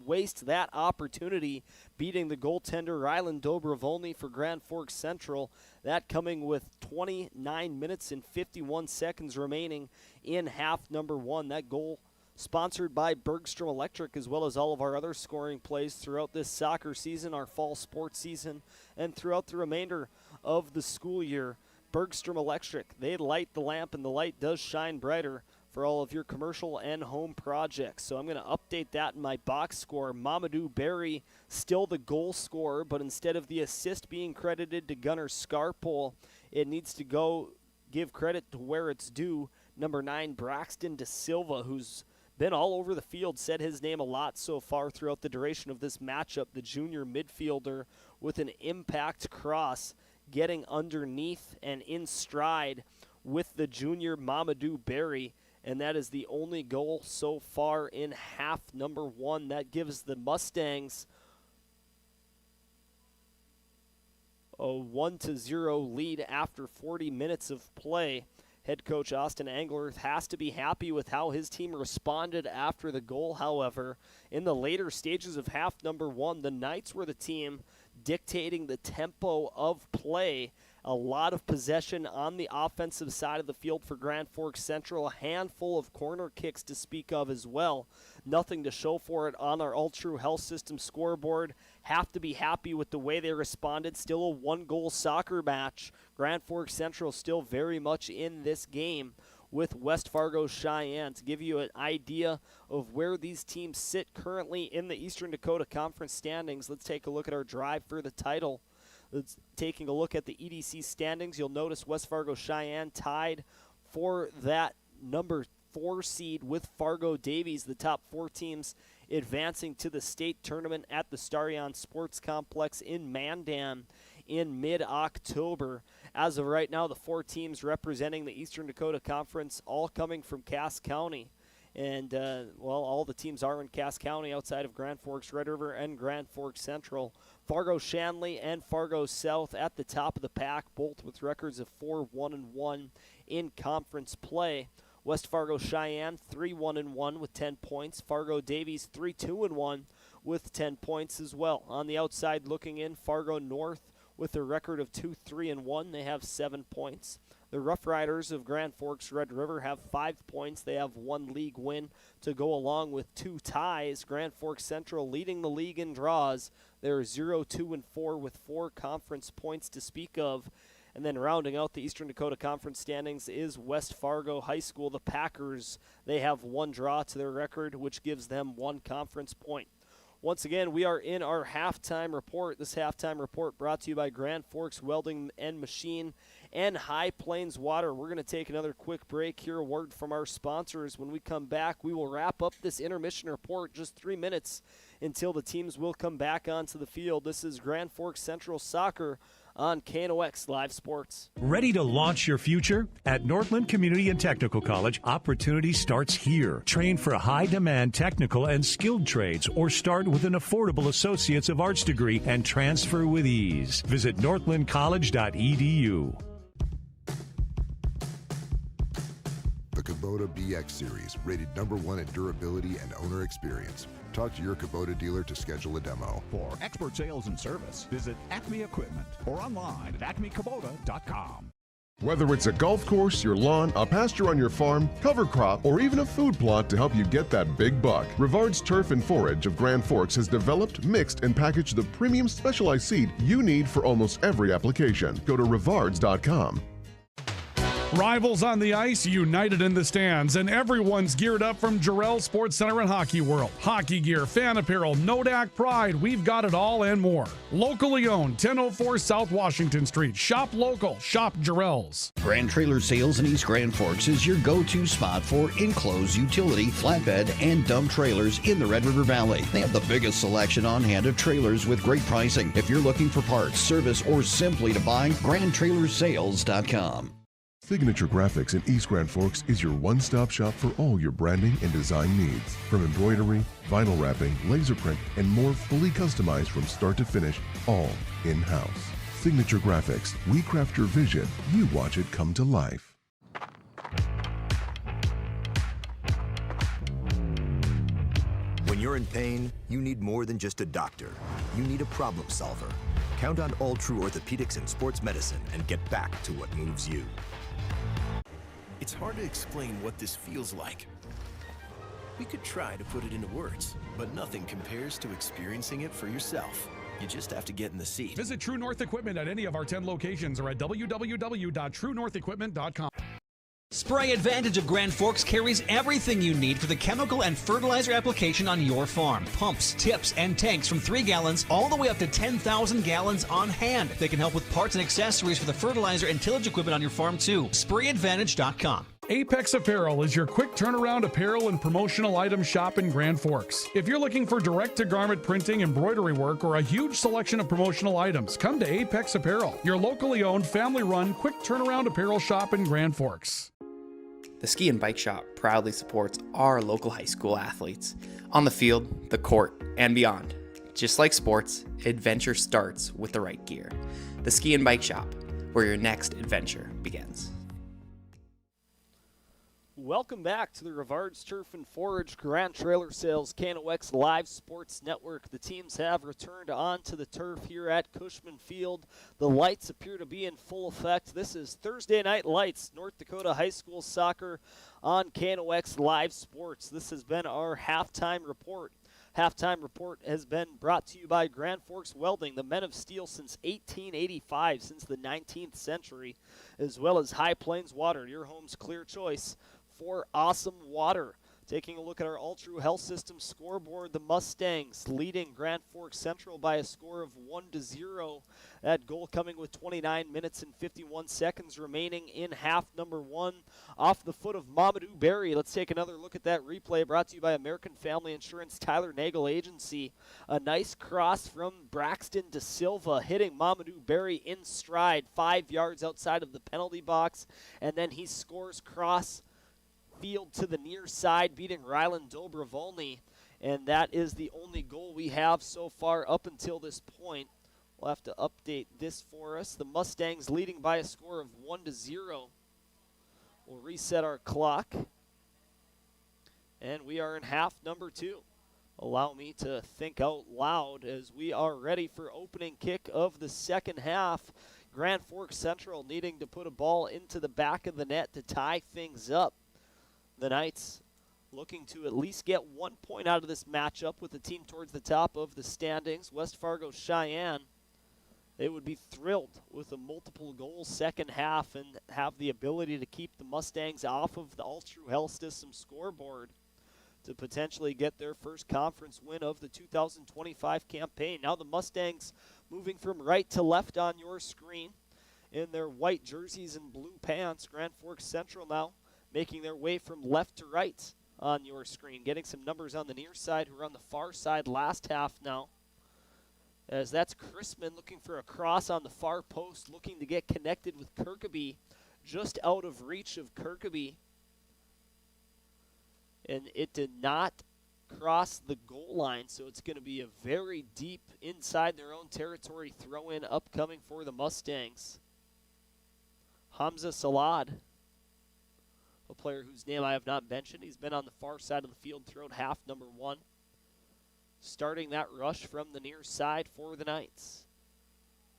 Speaker 1: waste that opportunity, beating the goaltender Rylan Dobrovolny for Grand Forks Central. That coming with 29 minutes and 51 seconds remaining in half number 1. That goal sponsored by Bergstrom Electric, as well as all of our other scoring plays throughout this soccer season, our fall sports season, and throughout the remainder of the school year. Bergstrom Electric, they light the lamp, and the light does shine brighter for all of your commercial and home projects. So I'm going to update that in my box score. Mamadou Berry still the goal scorer, but instead of the assist being credited to Gunnar Scarpole, it needs to go give credit to where it's due. Number 9, Braxton De Silva, who's been all over the field, said his name a lot so far throughout the duration of this matchup. The junior midfielder with an impact cross, getting underneath and in stride with the junior Mamadou Berry. And that is the only goal so far in half number 1. That gives the Mustangs a 1-0 lead after 40 minutes of play. Head coach Austin Anglerth has to be happy with how his team responded after the goal. However, in the later stages of half number 1, the Knights were the team dictating the tempo of play. A lot of possession on the offensive side of the field for Grand Forks Central. A handful of corner kicks to speak of as well. Nothing to show for it on our All True Health System scoreboard. Have to be happy with the way they responded. Still a one-goal soccer match. Grand Forks Central still very much in this game with West Fargo Sheyenne. To give you an idea of where these teams sit currently in the Eastern Dakota Conference standings, let's take a look at our drive for the title. Taking a look at the EDC standings, you'll notice West Fargo Sheyenne tied for that number 4 seed with Fargo Davies, the top 4 teams advancing to the state tournament at the Starion Sports Complex in Mandan in mid-October. As of right now, the 4 teams representing the Eastern Dakota Conference all coming from Cass County. And, all the teams are in Cass County outside of Grand Forks Red River and Grand Forks Central. Fargo Shanley and Fargo South at the top of the pack, both with records of 4-1-1 in conference play. West Fargo Sheyenne 3-1-1 with 10 points. Fargo Davies 3-2-1 with 10 points as well. On the outside looking in, Fargo North with a record of 2-3-1. They have 7 points. The Rough Riders of Grand Forks Red River have 5 points. They have 1 league win to go along with 2 ties. Grand Forks Central leading the league in draws. They're 0-2-4 with 4 conference points to speak of. And then rounding out the Eastern Dakota Conference standings is West Fargo High School. The Packers, they have 1 draw to their record, which gives them 1 conference point. Once again, we are in our halftime report. This halftime report brought to you by Grand Forks Welding and Machine and High Plains Water. We're going to take another quick break here. A word from our sponsors. When we come back, we will wrap up this intermission report. Just 3 minutes until the teams will come back onto the field. This is Grand Forks Central Soccer on KNOX Live Sports.
Speaker 2: Ready to launch your future? At Northland Community and Technical College, opportunity starts here. Train for high-demand technical and skilled trades or start with an affordable Associates of Arts degree and transfer with ease. Visit northlandcollege.edu.
Speaker 11: The Kubota BX Series, rated #1 in durability and owner experience. Talk to your Kubota dealer to schedule a demo.
Speaker 12: For expert sales and service, visit Acme Equipment or online at acmekubota.com.
Speaker 5: Whether it's a golf course, your lawn, a pasture on your farm, cover crop, or even a food plot to help you get that big buck, Rivard's Turf and Forage of Grand Forks has developed, mixed, and packaged the premium specialized seed you need for almost every application. Go to rivards.com.
Speaker 3: Rivals on the ice, united in the stands, and everyone's geared up from Jarrell Sports Center and Hockey World. Hockey gear, fan apparel, Nodak Pride, we've got it all and more. Locally owned, 1004 South Washington Street. Shop local, shop Jarrell's.
Speaker 6: Grand Trailer Sales in East Grand Forks is your go-to spot for enclosed utility, flatbed, and dump trailers in the Red River Valley. They have the biggest selection on hand of trailers with great pricing. If you're looking for parts, service, or simply to buy, GrandTrailersales.com.
Speaker 5: Signature Graphics in East Grand Forks is your one-stop shop for all your branding and design needs. From embroidery, vinyl wrapping, laser print, and more, fully customized from start to finish, all in-house. Signature Graphics. We craft your vision. You watch it come to life.
Speaker 7: When you're in pain, you need more than just a doctor. You need a problem solver. Count on All True Orthopedics and Sports Medicine and get back to what moves you.
Speaker 13: It's hard to explain what this feels like. We could try to put it into words, but nothing compares to experiencing it for yourself. You just have to get in the seat.
Speaker 3: Visit True North Equipment at any of our 10 locations or at www.truenorthequipment.com.
Speaker 14: Spray Advantage of Grand Forks carries everything you need for the chemical and fertilizer application on your farm. Pumps, tips, and tanks from 3 gallons all the way up to 10,000 gallons on hand. They can help with parts and accessories for the fertilizer and tillage equipment on your farm too. SprayAdvantage.com.
Speaker 3: Apex Apparel is your quick turnaround apparel and promotional item shop in Grand Forks. If you're looking for direct-to-garment printing, embroidery work, or a huge selection of promotional items, come to Apex Apparel, your locally owned, family-run, quick turnaround apparel shop in Grand Forks.
Speaker 15: The Ski and Bike Shop proudly supports our local high school athletes on the field, the court, and beyond. Just like sports, adventure starts with the right gear. The Ski and Bike Shop, where your next adventure begins.
Speaker 1: Welcome back to the Rivards Turf and Forage Grand Trailer Sales KNOX Live Sports Network. The teams have returned onto the turf here at Cushman Field. The lights appear to be in full effect. This is Thursday Night Lights, North Dakota High School Soccer on KNOX Live Sports. This has been our halftime report. Halftime report has been brought to you by Grand Forks Welding, the men of steel since 1885, since the 19th century, as well as High Plains Water, your home's clear choice for awesome water. Taking a look at our All True Health System scoreboard, the Mustangs leading Grand Forks Central by a score of 1-0. That goal coming with 29 minutes and 51 seconds remaining in half number one. Off the foot of Mamadou Berry. Let's take another look at that replay brought to you by American Family Insurance Tyler Nagel Agency. A nice cross from Braxton De Silva hitting Mamadou Berry in stride 5 yards outside of the penalty box, and then he scores cross field to the near side, beating Ryland Dobrovolny, and that is the only goal we have so far up until this point. We'll have to update this for us. The Mustangs leading by a score of 1-0. We'll reset our clock, and we are in half number two. Allow me to think out loud as we are ready for opening kick of the second half. Grand Forks Central needing to put a ball into the back of the net to tie things up. The Knights looking to at least get 1 point out of this matchup with the team towards the top of the standings. West Fargo Sheyenne, they would be thrilled with a multiple goal second half and have the ability to keep the Mustangs off of the All True Health System scoreboard to potentially get their first conference win of the 2025 campaign. Now the Mustangs moving from right to left on your screen in their white jerseys and blue pants. Grand Forks Central now making their way from left to right on your screen. Getting some numbers on the near side who are on the far side last half now. As that's Chrisman looking for a cross on the far post, looking to get connected with Kirkaby, just out of reach of Kirkaby. And it did not cross the goal line, so it's going to be a very deep inside their own territory throw-in upcoming for the Mustangs. Hamza Salad, a player whose name I have not mentioned. He's been on the far side of the field throughout half number one. Starting that rush from the near side for the Knights.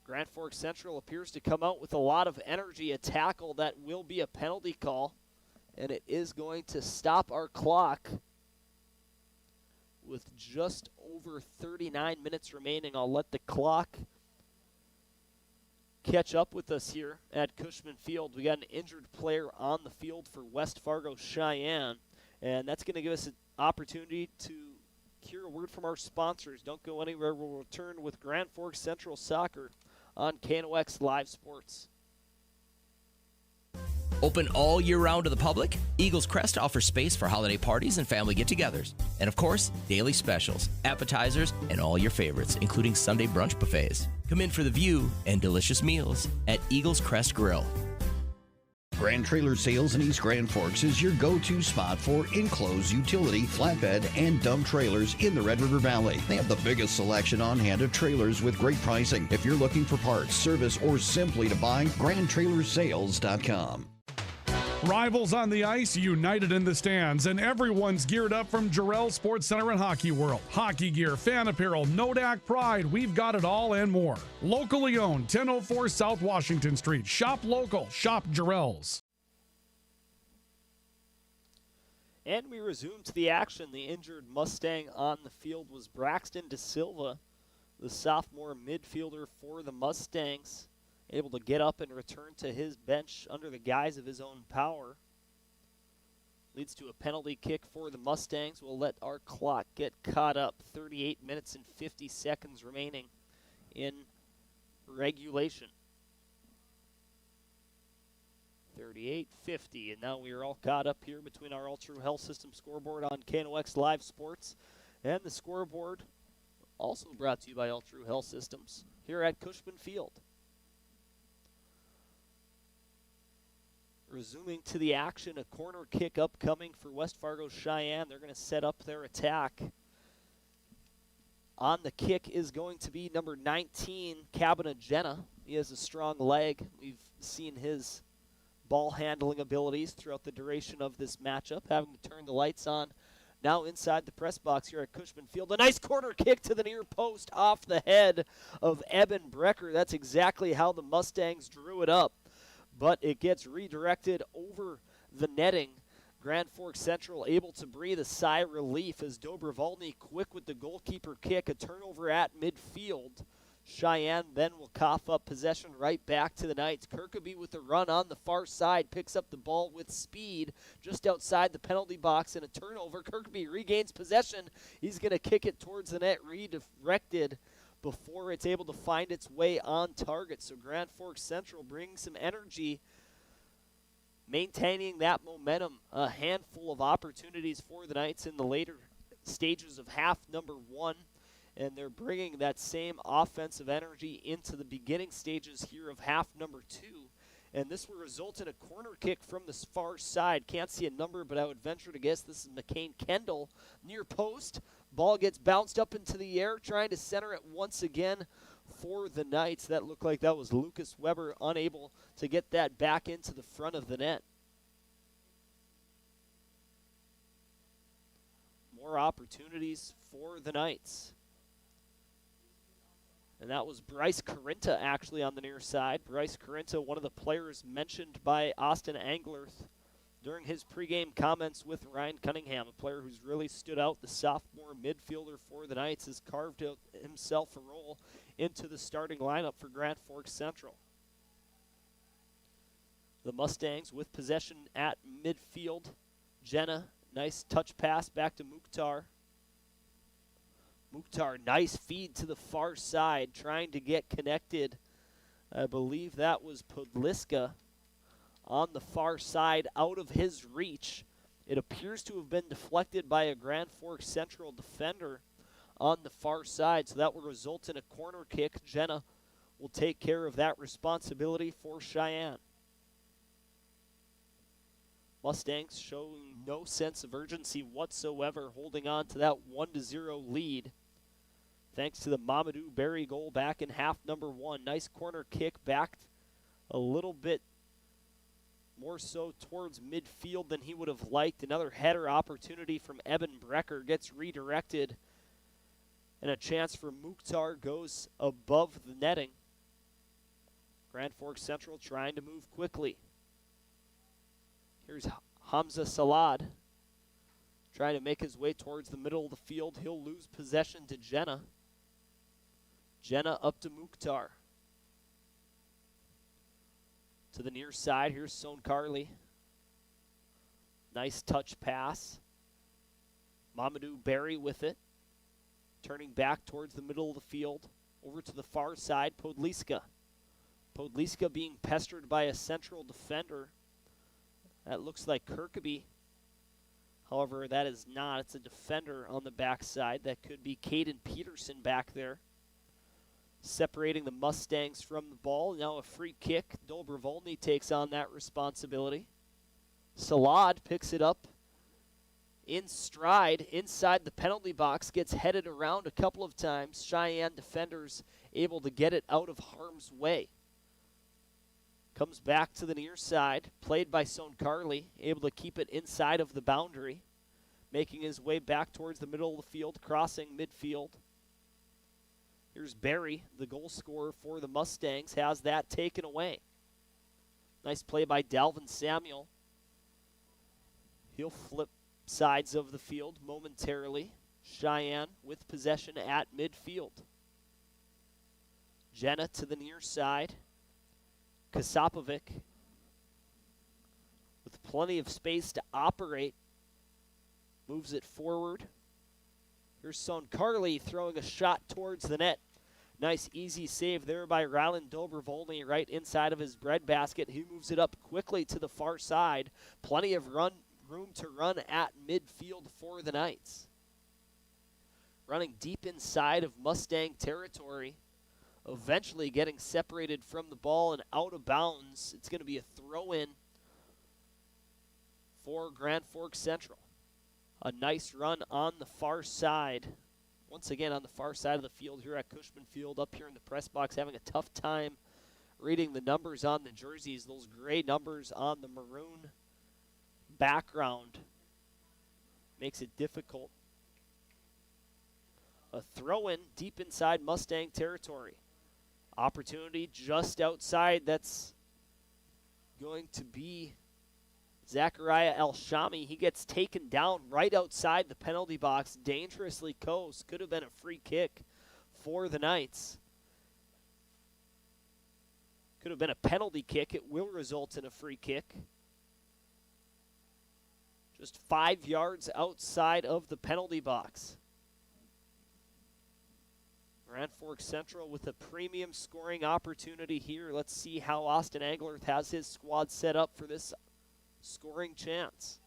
Speaker 1: Grand Forks Central appears to come out with a lot of energy, a tackle that will be a penalty call, and it is going to stop our clock with just over 39 minutes remaining. I'll let the clock catch up with us here at Cushman Field. We got an injured player on the field for West Fargo Sheyenne, and that's going to give us an opportunity to hear a word from our sponsors. Don't go anywhere. We'll return with Grand Forks Central Soccer on KNOX Live Sports.
Speaker 22: Open all year round to the public, Eagles Crest offers space for holiday parties and family get-togethers. And of course, daily specials, appetizers, and all your favorites, including Sunday brunch buffets. Come in for the view and delicious meals at Eagles Crest Grill.
Speaker 6: Grand Trailer Sales in East Grand Forks is your go-to spot for enclosed utility, flatbed, and dump trailers in the Red River Valley. They have the biggest selection on hand of trailers with great pricing. If you're looking for parts, service, or simply to buy, GrandTrailersSales.com.
Speaker 3: Rivals on the ice, united in the stands, and everyone's geared up from Jarrell Sports Center and Hockey World. Hockey gear, fan apparel, Nodak Pride, we've got it all and more. Locally owned, 1004 South Washington Street. Shop local, shop Jarrell's.
Speaker 1: And we resume to the action. The injured Mustang on the field was Braxton De Silva, the sophomore midfielder for the Mustangs. Able to get up and return to his bench under the guise of his own power. Leads to a penalty kick for the Mustangs. We'll let our clock get caught up. 38 minutes and 50 seconds remaining in regulation. 38-50, and now we are all caught up here between our All True Health System scoreboard on KNOX Live Sports and the scoreboard, also brought to you by All True Health Systems here at Cushman Field. Resuming to the action, a corner kick upcoming for West Fargo Sheyenne. They're going to set up their attack. On the kick is going to be number 19, Cabana Jenna. He has a strong leg. We've seen his ball handling abilities throughout the duration of this matchup, having to turn the lights on. Now inside the press box here at Cushman Field. A nice corner kick to the near post off the head of Eben Brecker. That's exactly how the Mustangs drew it up. But it gets redirected over the netting. Grand Forks Central able to breathe a sigh of relief as Dobrovolny quick with the goalkeeper kick, a turnover at midfield. Cheyenne then will cough up possession right back to the Knights. Kirkaby with the run on the far side, picks up the ball with speed just outside the penalty box and a turnover. Kirkaby regains possession. He's going to kick it towards the net, redirected before it's able to find its way on target. So Grand Forks Central brings some energy, maintaining that momentum. A handful of opportunities for the Knights in the later stages of half number one, and they're bringing that same offensive energy into the beginning stages here of half number two. And this will result in a corner kick from the far side. Can't see a number, but I would venture to guess this is McCain Kendall. Near post, ball gets bounced up into the air, trying to center it once again for the Knights. That looked like that was Lucas Weber, unable to get that back into the front of the net. More opportunities for the Knights. And that was Bryce Carinta actually on the near side. Bryce Carinta, one of the players mentioned by Austin Anglerth during his pregame comments with Ryan Cunningham, a player who's really stood out. The sophomore midfielder for the Knights has carved out himself a role into the starting lineup for Grand Forks Central. The Mustangs with possession at midfield. Jenna, nice touch pass back to Mukhtar. Mukhtar, nice feed to the far side, trying to get connected. I believe that was Podliska on the far side, out of his reach. It appears to have been deflected by a Grand Forks Central defender on the far side, so that will result in a corner kick. Jenna will take care of that responsibility for Cheyenne. Mustangs showing no sense of urgency whatsoever, holding on to that 1-0 lead. Thanks to the Mamadou Berry goal back in half number one. Nice corner kick back a little bit more so towards midfield than he would have liked. Another header opportunity from Eben Brecker gets redirected. And a chance for Mukhtar goes above the netting. Grand Forks Central trying to move quickly. Here's Hamza Salad trying to make his way towards the middle of the field. He'll lose possession to Jenna. Jenna up to Mukhtar. To the near side, here's Son Carly. Nice touch pass. Mamadou Berry with it. Turning back towards the middle of the field. Over to the far side, Podliska. Podliska being pestered by a central defender. That looks like Kirkaby. However, that is not. It's a defender on the backside. That could be Caden Peterson back there, separating the Mustangs from the ball. Now a free kick. Dobrovolny takes on that responsibility. Salad picks it up in stride inside the penalty box, gets headed around a couple of times. Cheyenne defenders able to get it out of harm's way. Comes back to the near side, played by Son Carly, able to keep it inside of the boundary, making his way back towards the middle of the field, crossing midfield. Here's Barry, the goal scorer for the Mustangs, has that taken away. Nice play by Dalvin Samuel. He'll flip sides of the field momentarily. Cheyenne with possession at midfield. Jenna to the near side. Kasapovic with plenty of space to operate. Moves it forward. Here's Son Carly throwing a shot towards the net. Nice easy save there by Rylan Dobrovolny right inside of his breadbasket. He moves it up quickly to the far side. Plenty of room to run at midfield for the Knights. Running deep inside of Mustang territory. Eventually getting separated from the ball and out of bounds. It's going to be a throw-in for Grand Forks Central. A nice run on the far side. once again on the far side of the field here at Cushman Field, up here in the press box, having a tough time reading the numbers on the jerseys. Those gray numbers on the maroon background makes it difficult. A throw-in deep inside Mustang territory. Opportunity just outside. That's going to be Zachariah El-Shami. He gets taken down right outside the penalty box, dangerously close. Could have been a free kick for the Knights. Could have been a penalty kick. It will result in a free kick. Just 5 yards outside of the penalty box. Grand Forks Central with a premium scoring opportunity here. Let's see how Austin Anglerth has his squad set up for this scoring chance.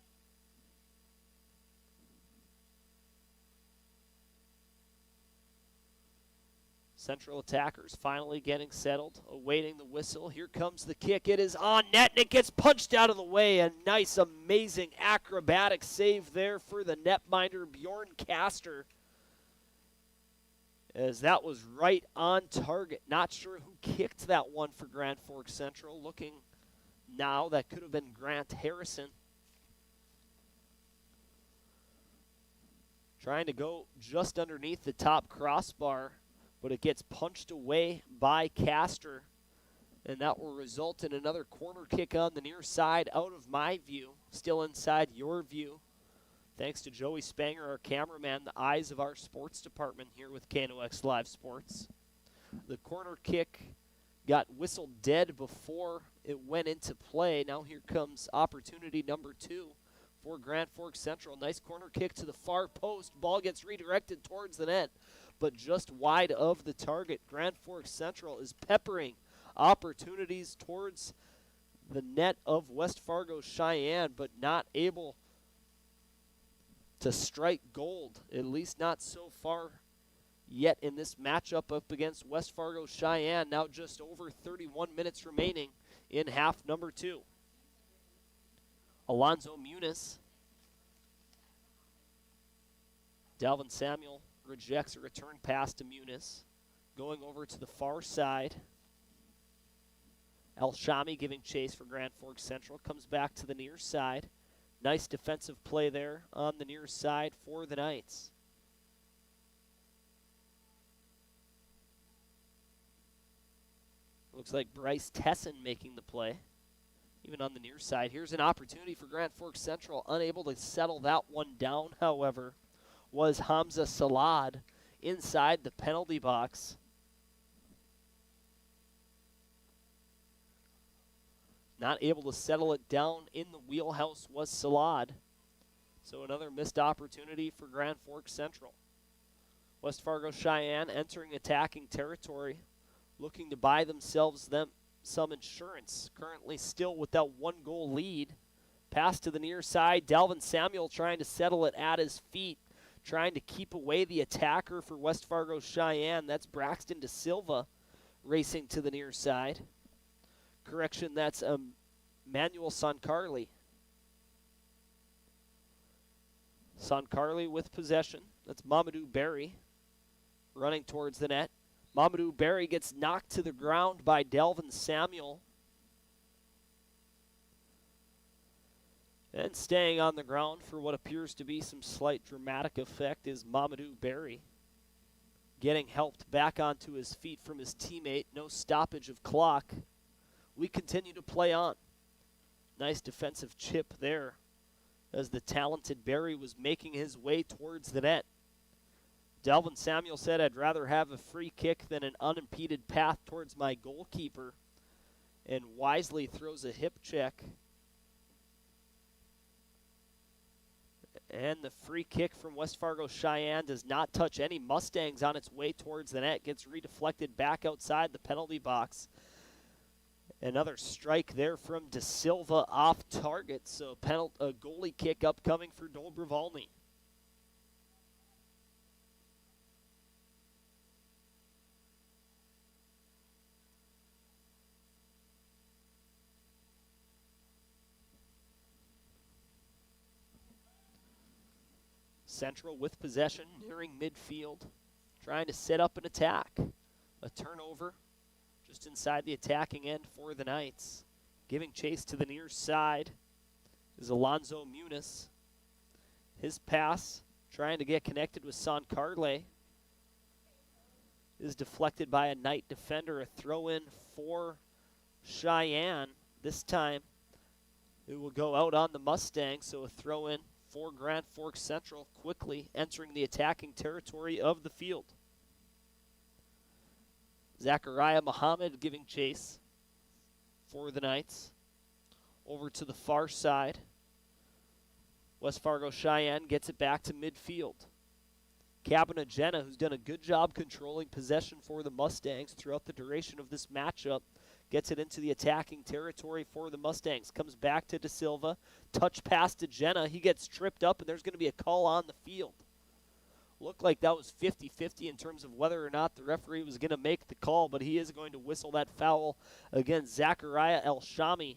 Speaker 1: Central attackers finally getting settled, awaiting the whistle. Here comes the kick. It is on net, and it gets punched out of the way. A nice, amazing, acrobatic save there for the netminder, Bjorn Castor, as that was right on target. Not sure who kicked that one for Grand Forks Central. Looking now, that could have been Grant Harrison. Trying to go just underneath the top crossbar, but it gets punched away by Castor, and that will result in another corner kick on the near side, out of my view, still inside your view. Thanks to Joey Spanger, our cameraman, the eyes of our sports department here with KNOX Live Sports. The corner kick got whistled dead before it went into play. Now here comes opportunity number 2 for Grand Forks Central. Nice corner kick to the far post. Ball gets redirected towards the net, but just wide of the target. Grand Forks Central is peppering opportunities towards the net of West Fargo Sheyenne, but not able to strike gold, at least not so far yet in this matchup up against West Fargo Sheyenne. Now just over 31 minutes remaining in half number 2. Alonzo Muniz. Dalvin Samuel rejects a return pass to Muniz. Going over to the far side. El-Shami giving chase for Grand Forks Central. Comes back to the near side. Nice defensive play there on the near side for the Knights. Looks like Bryce Tesson making the play, even on the near side. Here's an opportunity for Grand Forks Central. Unable to settle that one down, however, was Hamza Salad inside the penalty box. Not able to settle it down in the wheelhouse was Salad. So another missed opportunity for Grand Forks Central. West Fargo Sheyenne entering attacking territory, looking to buy themselves some insurance. Currently still with that 1-goal lead. Pass to the near side. Dalvin Samuel trying to settle it at his feet, trying to keep away the attacker for West Fargo Sheyenne. That's Braxton De Silva racing to the near side. Correction, that's Manuel Sancarli. Sancarli with possession. That's Mamadou Berry running towards the net. Mamadou Berry gets knocked to the ground by Dalvin Samuel. And staying on the ground for what appears to be some slight dramatic effect is Mamadou Berry. Getting helped back onto his feet from his teammate. No stoppage of clock. We continue to play on. Nice defensive chip there as the talented Berry was making his way towards the net. Dalvin Samuel said, "I'd rather have a free kick than an unimpeded path towards my goalkeeper," and wisely throws a hip check. And the free kick from West Fargo Sheyenne does not touch any Mustangs on its way towards the net. Gets redeflected back outside the penalty box. Another strike there from De Silva off target. So a goalie kick upcoming for Dobrovolny. Central with possession, nearing midfield, trying to set up an attack. A turnover just inside the attacking end for the Knights. Giving chase to the near side is Alonzo Muniz. His pass, trying to get connected with Sankarle, is deflected by a Knight defender. A throw-in for Sheyenne. This time it will go out on the Mustangs, so a throw-in for Grand Forks Central, quickly entering the attacking territory of the field. Zachariah Muhammad giving chase for the Knights. Over to the far side. West Fargo Sheyenne gets it back to midfield. Cabana-Jenna, who's done a good job controlling possession for the Mustangs throughout the duration of this matchup, gets it into the attacking territory for the Mustangs. Comes back to De Silva. Touch pass to Jenna. He gets tripped up, and there's going to be a call on the field. Looked like that was 50-50 in terms of whether or not the referee was going to make the call, but he is going to whistle that foul against Zachariah El-Shami.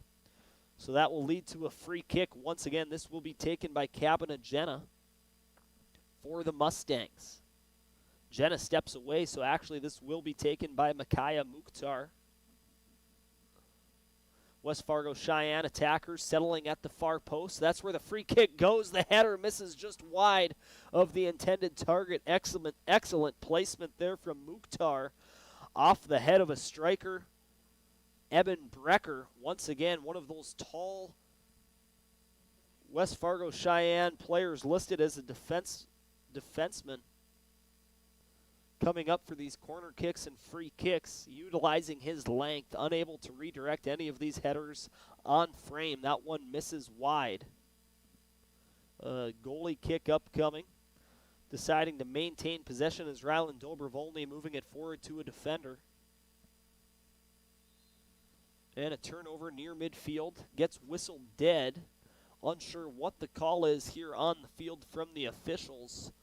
Speaker 1: So that will lead to a free kick. Once again, this will be taken by Cabana-Jenna for the Mustangs. Jenna steps away, so actually this will be taken by Micaiah Mukhtar. West Fargo Sheyenne attackers settling at the far post. That's where the free kick goes. The header misses just wide of the intended target. Excellent placement there from Mukhtar off the head of a striker. Eben Brecker, once again, one of those tall West Fargo Sheyenne players listed as a defenseman, coming up for these corner kicks and free kicks, utilizing his length, unable to redirect any of these headers on frame. That one misses wide. Goalie kick upcoming. Deciding to maintain possession is Rylan Dobrovolny, moving it forward to a defender. And a turnover near midfield. Gets whistled dead. Unsure what the call is here on the field from the officials.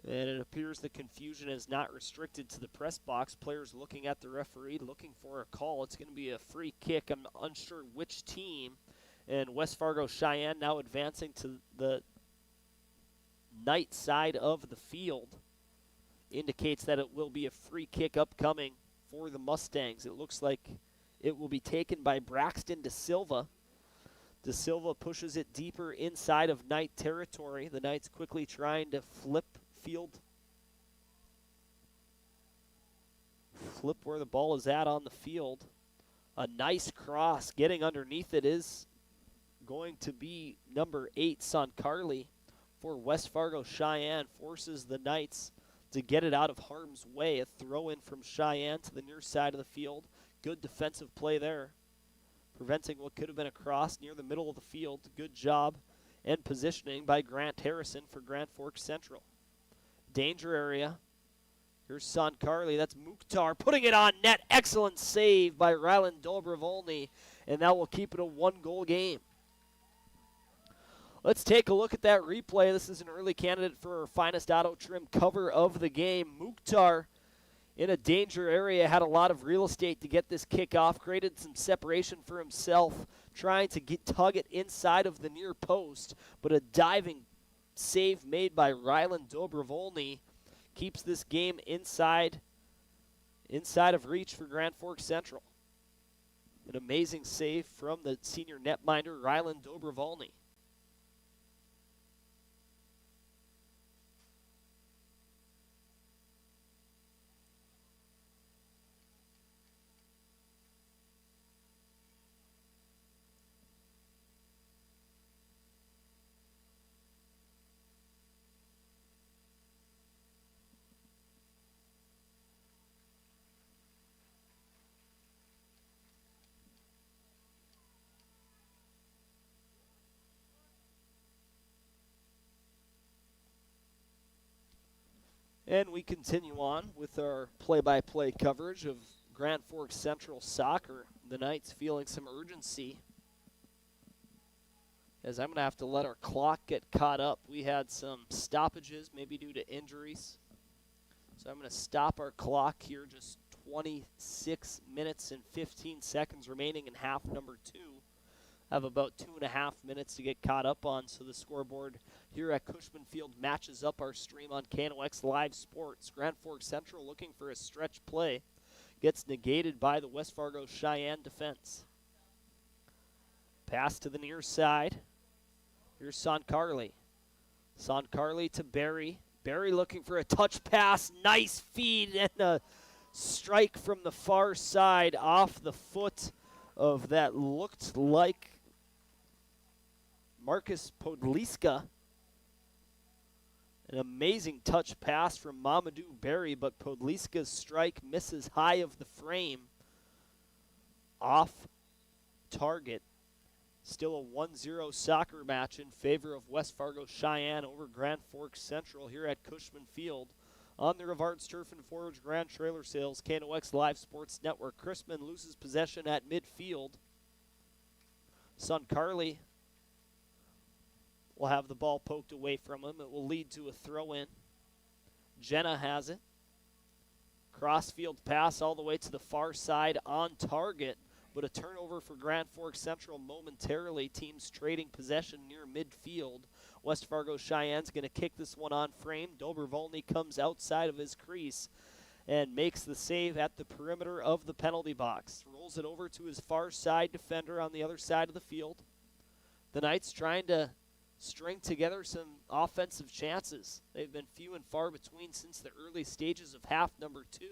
Speaker 1: And it appears the confusion is not restricted to the press box. Players looking at the referee, looking for a call. It's going to be a free kick. I'm unsure which team. And West Fargo Sheyenne now advancing to the Knight side of the field. Indicates that it will be a free kick upcoming for the Mustangs. It looks like it will be taken by Braxton De Silva. De Silva pushes it deeper inside of Knight territory. The Knights quickly trying to flip where the ball is at on the field. A nice cross. Getting underneath it is going to be number 8, Sankarle, for West Fargo Sheyenne. Forces the Knights to get it out of harm's way. A throw in from Sheyenne to the near side of the field. Good defensive play there, preventing what could have been a cross near the middle of the field. Good job and positioning by Grant Harrison for Grand Forks Central. Danger area. Here's Sankarle. That's Mukhtar putting it on net. Excellent save by Rylan Dobrovolny, and that will keep it a 1-goal game. Let's take a look at that replay. This is an early candidate for our finest auto trim cover of the game. Mukhtar in a danger area, had a lot of real estate to get this kick off, created some separation for himself, trying to tug it inside of the near post, but a diving save made by Rylan Dobrovolny keeps this game inside of reach for Grand Forks Central. An amazing save from the senior netminder, Rylan Dobrovolny. And we continue on with our play-by-play coverage of Grand Forks Central soccer. The Knights feeling some urgency, as I'm going to have to let our clock get caught up. We had some stoppages, maybe due to injuries. So I'm going to stop our clock here, just 26 minutes and 15 seconds remaining in half number 2. Have about 2.5 minutes to get caught up on, so the scoreboard here at Cushman Field matches up our stream on KNOX Live Sports. Grand Forks Central looking for a stretch play. Gets negated by the West Fargo Cheyenne defense. Pass to the near side. Here's Soncarli. Soncarli to Barry. Barry looking for a touch pass. Nice feed and a strike from the far side off the foot of that looked like Marcus Podliska. An amazing touch pass from Mamadou Barry, but Podliska's strike misses high of the frame. Off target. Still a 1-0 soccer match in favor of West Fargo Cheyenne over Grand Forks Central here at Cushman Field on the Rivard's Turf and Forage Grand Trailer Sales KNOX Live Sports Network. Chrisman loses possession at midfield. Soncarli will have the ball poked away from him. It will lead to a throw-in. Jenna has it. Crossfield pass all the way to the far side on target, but a turnover for Grand Forks Central momentarily. Teams trading possession near midfield. West Fargo Cheyenne's going to kick this one on frame. Dobrovolny comes outside of his crease and makes the save at the perimeter of the penalty box. Rolls it over to his far side defender on the other side of the field. The Knights trying to string together some offensive chances. They've been few and far between since the early stages of half number 2,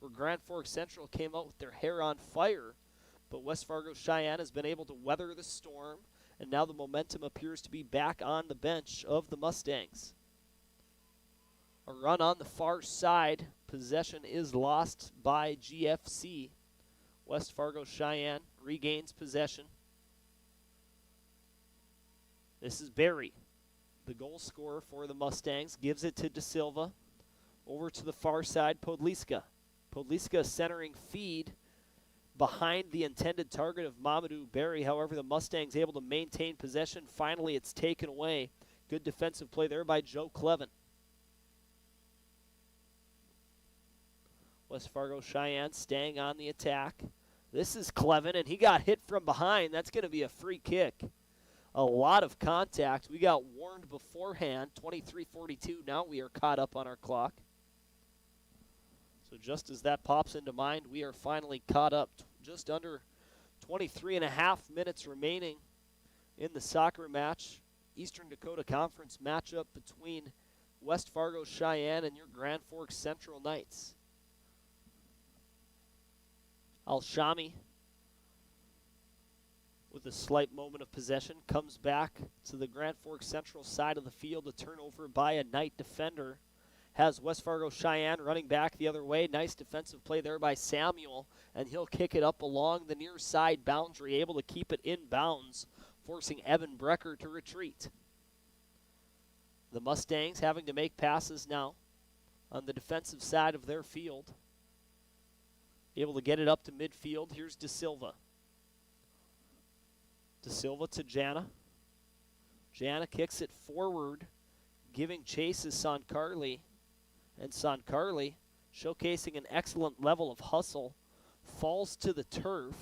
Speaker 1: where Grand Forks Central came out with their hair on fire. But West Fargo Cheyenne has been able to weather the storm, and now the momentum appears to be back on the bench of the Mustangs. A run on the far side. Possession is lost by GFC. West Fargo Cheyenne regains possession. This is Barry, the goal scorer for the Mustangs. Gives it to De Silva. Over to the far side, Podliska. Podliska centering feed behind the intended target of Mamadou Barry. However, the Mustangs able to maintain possession. Finally, it's taken away. Good defensive play there by Joe Clevin. West Fargo Cheyenne staying on the attack. This is Clevin, and he got hit from behind. That's going to be a free kick. A lot of contact. We got warned beforehand. 23:42. Now we are caught up on our clock. So just as that pops into mind, we are finally caught up. Just under 23 and a half minutes remaining in the soccer match. Eastern Dakota Conference matchup between West Fargo Cheyenne and your Grand Forks Central Knights. Al-Shami, with a slight moment of possession, comes back to the Grand Forks Central side of the field. A turnover by a Knight defender. Has West Fargo Cheyenne running back the other way. Nice defensive play there by Samuel, and he'll kick it up along the near side boundary, able to keep it in bounds, forcing Evan Brecker to retreat. The Mustangs having to make passes now on the defensive side of their field. Able to get it up to midfield. Here's De Silva. De Silva to Jana. Jana kicks it forward, giving chase to Soncarli. And Soncarli, showcasing an excellent level of hustle, falls to the turf.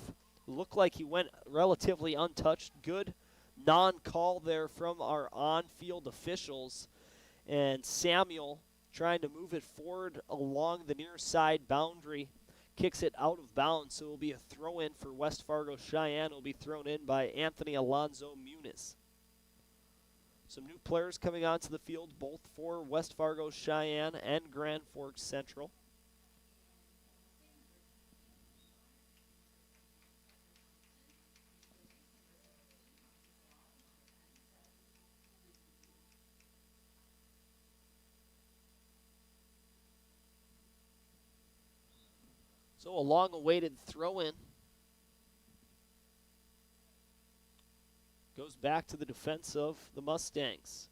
Speaker 1: Looked like he went relatively untouched. Good non-call there from our on-field officials. And Samuel, trying to move it forward along the near side boundary, kicks it out of bounds. So it will be a throw-in for West Fargo Cheyenne. It will be thrown in by Anthony Alonzo Muniz. Some new players coming onto the field, both for West Fargo Cheyenne and Grand Forks Central. So a long-awaited throw-in. Goes back to the defense of the Mustangs.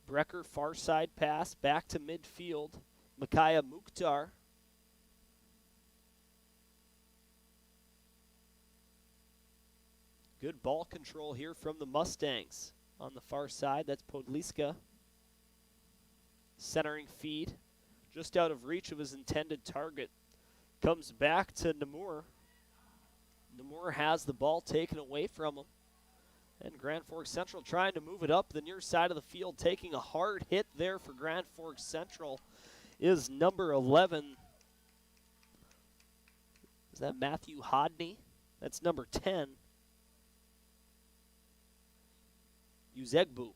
Speaker 1: Brecker, far side pass, back to midfield. Micaiah Mukhtar. Good ball control here from the Mustangs. On the far side, that's Podliska. Centering feed, just out of reach of his intended target. Comes back to Namur. Namur has the ball taken away from him. And Grand Forks Central trying to move it up the near side of the field, taking a hard hit there for Grand Forks Central is number 11. Is that Matthew Hodney? That's number 10. Uzegbu.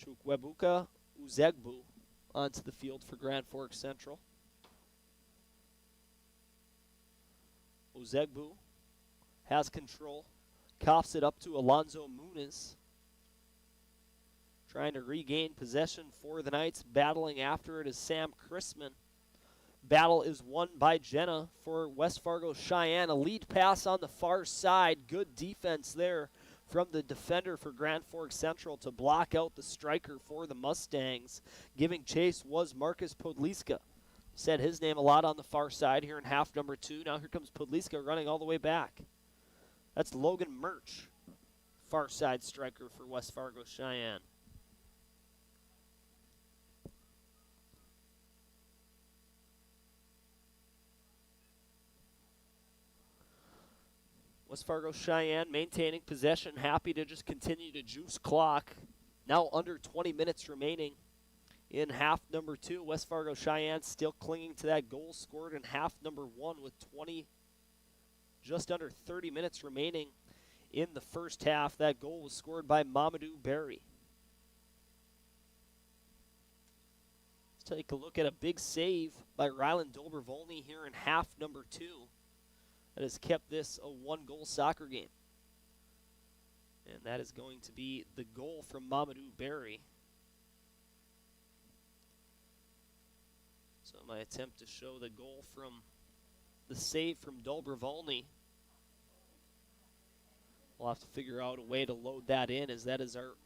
Speaker 1: Chukwebuka Uzegbu onto the field for Grand Forks Central. Uzegbu has control, coughs it up to Alonzo Muniz. Trying to regain possession for the Knights. Battling after it is Sam Chrisman. Battle is won by Jenna for West Fargo Cheyenne. A lead pass on the far side. Good defense there from the defender for Grand Forks Central to block out the striker for the Mustangs. Giving chase was Marcus Podliska. Said his name a lot on the far side here in half number 2. Now here comes Podliska running all the way back. That's Logan Murch, far side striker for West Fargo Cheyenne. West Fargo Cheyenne maintaining possession, happy to just continue to juice clock. Now under 20 minutes remaining in half number 2. West Fargo Cheyenne still clinging to that goal scored in half number 1 with just under 30 minutes remaining in the first half. That goal was scored by Mamadou Berry. Let's take a look at a big save by Ryland Dolbervolny here in half number 2. That has kept this a one-goal soccer game. And that is going to be the goal from Mamadou Berry. So my attempt to show the goal from the save from Dolbervolny. We'll have to figure out a way to load that in, as that is our,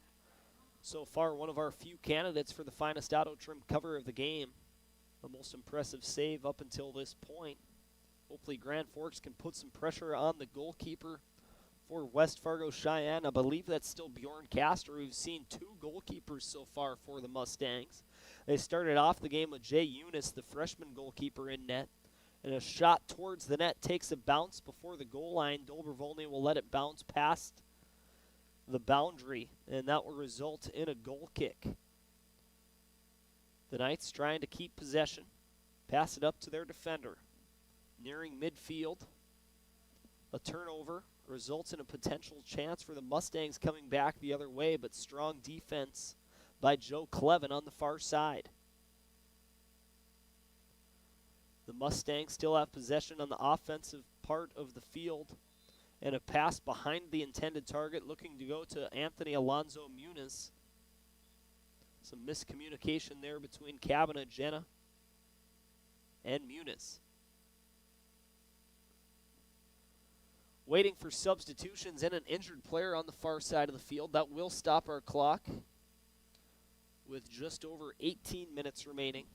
Speaker 1: so far, one of our few candidates for the finest auto trim cover of the game. The most impressive save up until this point. Hopefully Grand Forks can put some pressure on the goalkeeper for West Fargo Cheyenne. I believe that's still Bjorn Castor. We've seen 2 goalkeepers so far for the Mustangs. They started off the game with Jay Eunice, the freshman goalkeeper, in net. And a shot towards the net takes a bounce before the goal line. Dolbervolny will let it bounce past the boundary, and that will result in a goal kick. The Knights trying to keep possession. Pass it up to their defender. Nearing midfield, a turnover results in a potential chance for the Mustangs coming back the other way, but strong defense by Joe Clevin on the far side. The Mustangs still have possession on the offensive part of the field, and a pass behind the intended target looking to go to Anthony Alonzo Muniz. Some miscommunication there between Cabana, Jenna, and Muniz. Waiting for substitutions and an injured player on the far side of the field. That will stop our clock with just over 18 minutes remaining.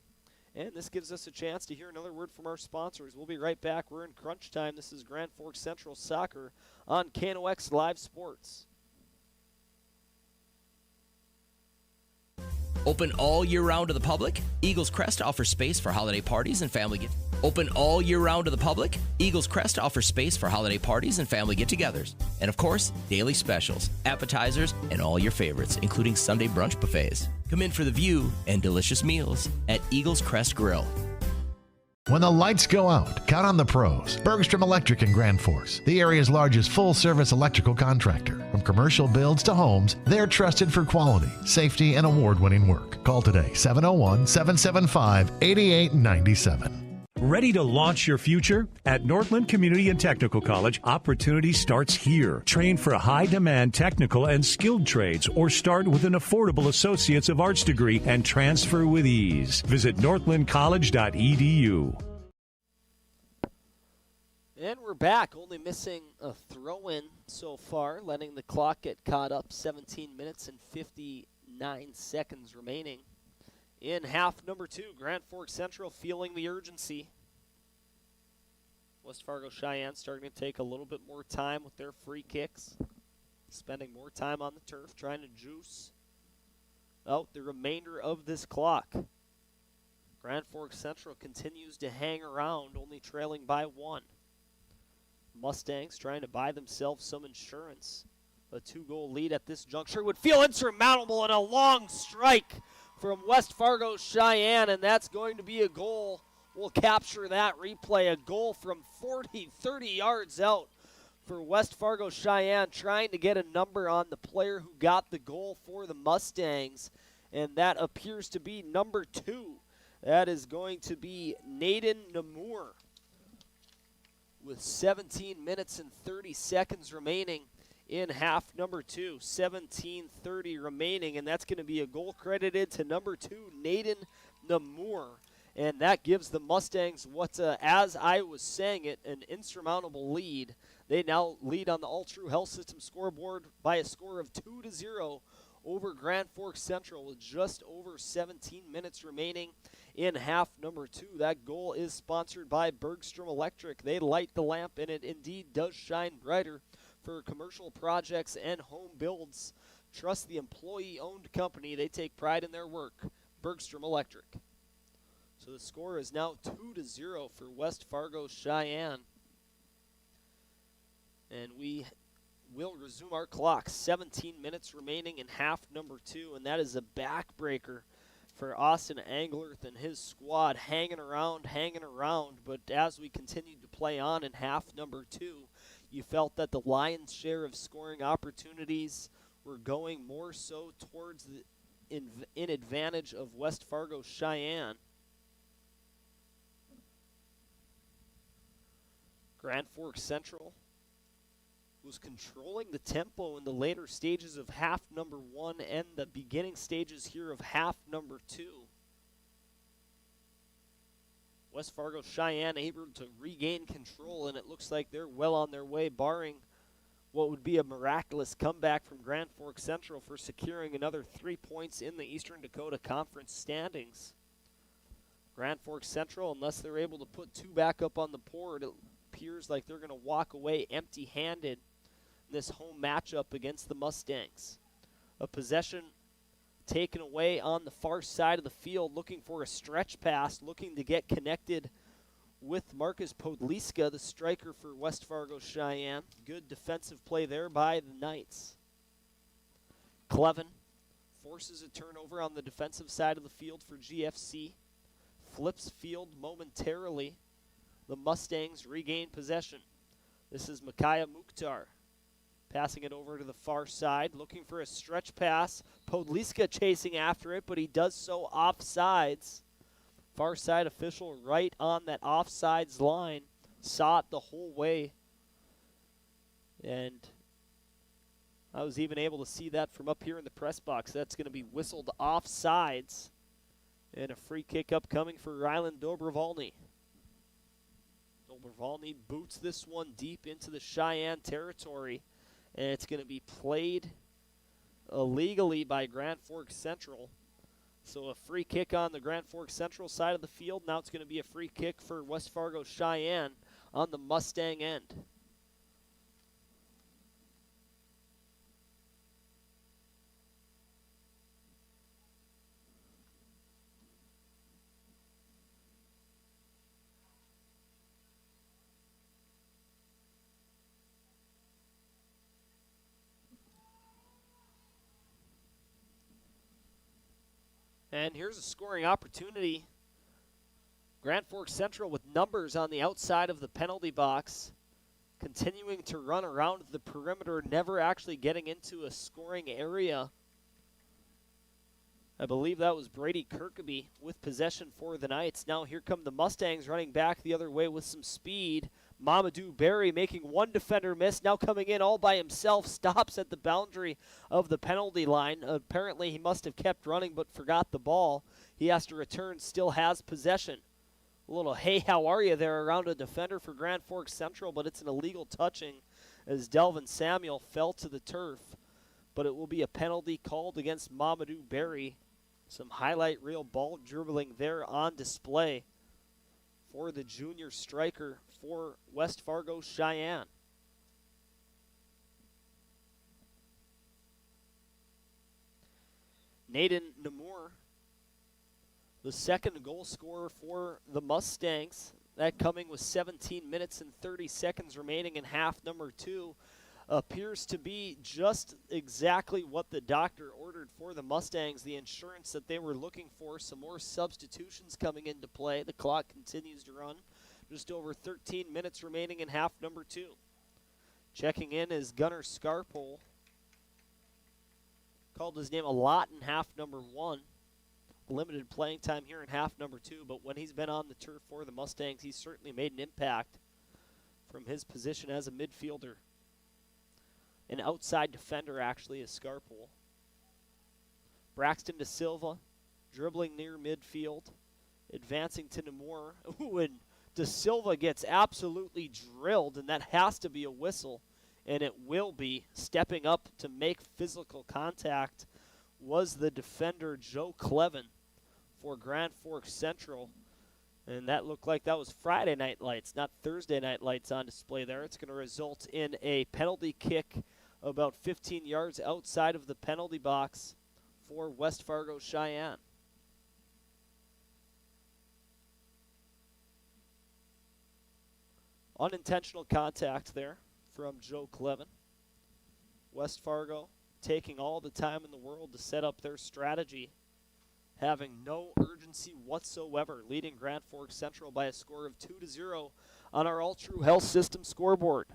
Speaker 1: And this gives us a chance to hear another word from our sponsors. We'll be right back. We're in crunch time. This is Grand Forks Central Soccer on KNOX Live Sports.
Speaker 22: Open all year round to the public, Eagles Crest offers space for holiday parties and family get. Open all year round to the public, Eagles Crest offers space for holiday parties and family get-togethers. And of course, daily specials, appetizers, and all your favorites, including Sunday brunch buffets. Come in for the view and delicious meals at Eagles Crest Grill.
Speaker 4: When the lights go out, count on the pros. Bergstrom Electric in Grand Forks, the area's largest full-service electrical contractor. From commercial builds to homes, they're trusted for quality, safety, and award-winning work. Call today, 701-775-8897.
Speaker 2: Ready to launch your future? At Northland Community and Technical College, opportunity starts here. Train for high-demand technical and skilled trades, or start with an affordable Associates of Arts degree and transfer with ease. Visit northlandcollege.edu.
Speaker 1: And we're back, only missing a throw-in so far, letting the clock get caught up. 17 minutes and 59 seconds remaining. In half number 2, Grand Forks Central feeling the urgency. West Fargo Cheyenne starting to take a little bit more time with their free kicks. Spending more time on the turf, trying to juice out the remainder of this clock. Grand Forks Central continues to hang around, only trailing by 1. Mustangs trying to buy themselves some insurance. A 2-goal lead at this juncture would feel insurmountable, and a long strike from West Fargo Cheyenne, and that's going to be a goal. We'll capture that replay. A goal from 30 yards out for West Fargo Cheyenne, trying to get a number on the player who got the goal for the Mustangs, and that appears to be number 2. That is going to be Naden Namur with 17 minutes and 30 seconds remaining in half number 2. 17:30 remaining, and that's going to be a goal credited to number 2, Naden Namur. And that gives the Mustangs what, as I was saying it, an insurmountable lead. They now lead on the All True Health System scoreboard by a score of 2-0 over Grand Forks Central with just over 17 minutes remaining in half number 2. That goal is sponsored by Bergstrom Electric. They light the lamp, and it indeed does shine brighter for commercial projects and home builds. Trust the employee-owned company. They take pride in their work. Bergstrom Electric. So the score is now 2-0 for West Fargo Cheyenne. And we will resume our clock. 17 minutes remaining in half number 2, and that is a backbreaker for Austin Anglerth and his squad, hanging around. But as we continued to play on in half number 2, you felt that the lion's share of scoring opportunities were going more so towards the in advantage of West Fargo Cheyenne. Grand Forks Central was controlling the tempo in the later stages of half number 1 and the beginning stages here of half number 2. West Fargo Cheyenne able to regain control, and it looks like they're well on their way, barring what would be a miraculous comeback from Grand Forks Central for securing another 3 points in the Eastern Dakota Conference standings. Grand Forks Central, unless they're able to put 2 back up on the board, it appears like they're going to walk away empty-handed in this home matchup against the Mustangs. A possession taken away on the far side of the field, looking for a stretch pass, looking to get connected with Marcus Podliska, the striker for West Fargo Cheyenne. Good defensive play there by the Knights. Clevin forces a turnover on the defensive side of the field for GFC. Flips field momentarily. The Mustangs regain possession. This is Micaiah Mukhtar passing it over to the far side, looking for a stretch pass. Podliska chasing after it, but he does so offsides. Far side official right on that offsides line. Saw it the whole way. And I was even able to see that from up here in the press box. That's going to be whistled offsides. And a free kick upcoming for Ryland Dobrovolny. Dobrovolny boots this one deep into the Cheyenne territory. And it's going to be played illegally by Grand Forks Central. So a free kick on the Grand Forks Central side of the field. Now it's going to be a free kick for West Fargo Cheyenne on the Mustang end. And here's a scoring opportunity. Grand Forks Central with numbers on the outside of the penalty box, continuing to run around the perimeter, never actually getting into a scoring area. I believe that was Brady Kirkaby with possession for the Knights. Now here come the Mustangs running back the other way with some speed. Mamadou Berry making one defender miss, now coming in all by himself, stops at the boundary of the penalty line. Apparently he must have kept running but forgot the ball. He has to return, still has possession. A little hey, how are you there around a defender for Grand Forks Central, but it's an illegal touching as Delvin Samuel fell to the turf. But it will be a penalty called against Mamadou Berry. Some highlight reel ball dribbling there on display for the junior striker for West Fargo Cheyenne. Naden Namur, the second goal scorer for the Mustangs. That coming with 17 minutes and 30 seconds remaining in half number 2. Appears to be just exactly what the doctor ordered for the Mustangs, the insurance that they were looking for. Some more substitutions coming into play. The clock continues to run. Just over 13 minutes remaining in half number 2. Checking in is Gunnar Scarpole. Called his name a lot in half number 1. Limited playing time here in half number 2, but when he's been on the turf for the Mustangs, he's certainly made an impact from his position as a midfielder. An outside defender, actually, is Scarpole. Braxton De Silva, dribbling near midfield, advancing to Namor. Ooh, and De Silva gets absolutely drilled, and that has to be a whistle, and it will be. Stepping up to make physical contact was the defender Joe Clevin for Grand Forks Central. And that looked like that was Friday night lights, not Thursday night lights on display there. It's going to result in a penalty kick about 15 yards outside of the penalty box for West Fargo Sheyenne. Unintentional contact there from Joe Clevin. West Fargo taking all the time in the world to set up their strategy, having no urgency whatsoever, leading Grand Forks Central by a score of 2-0 on our All True Health System scoreboard.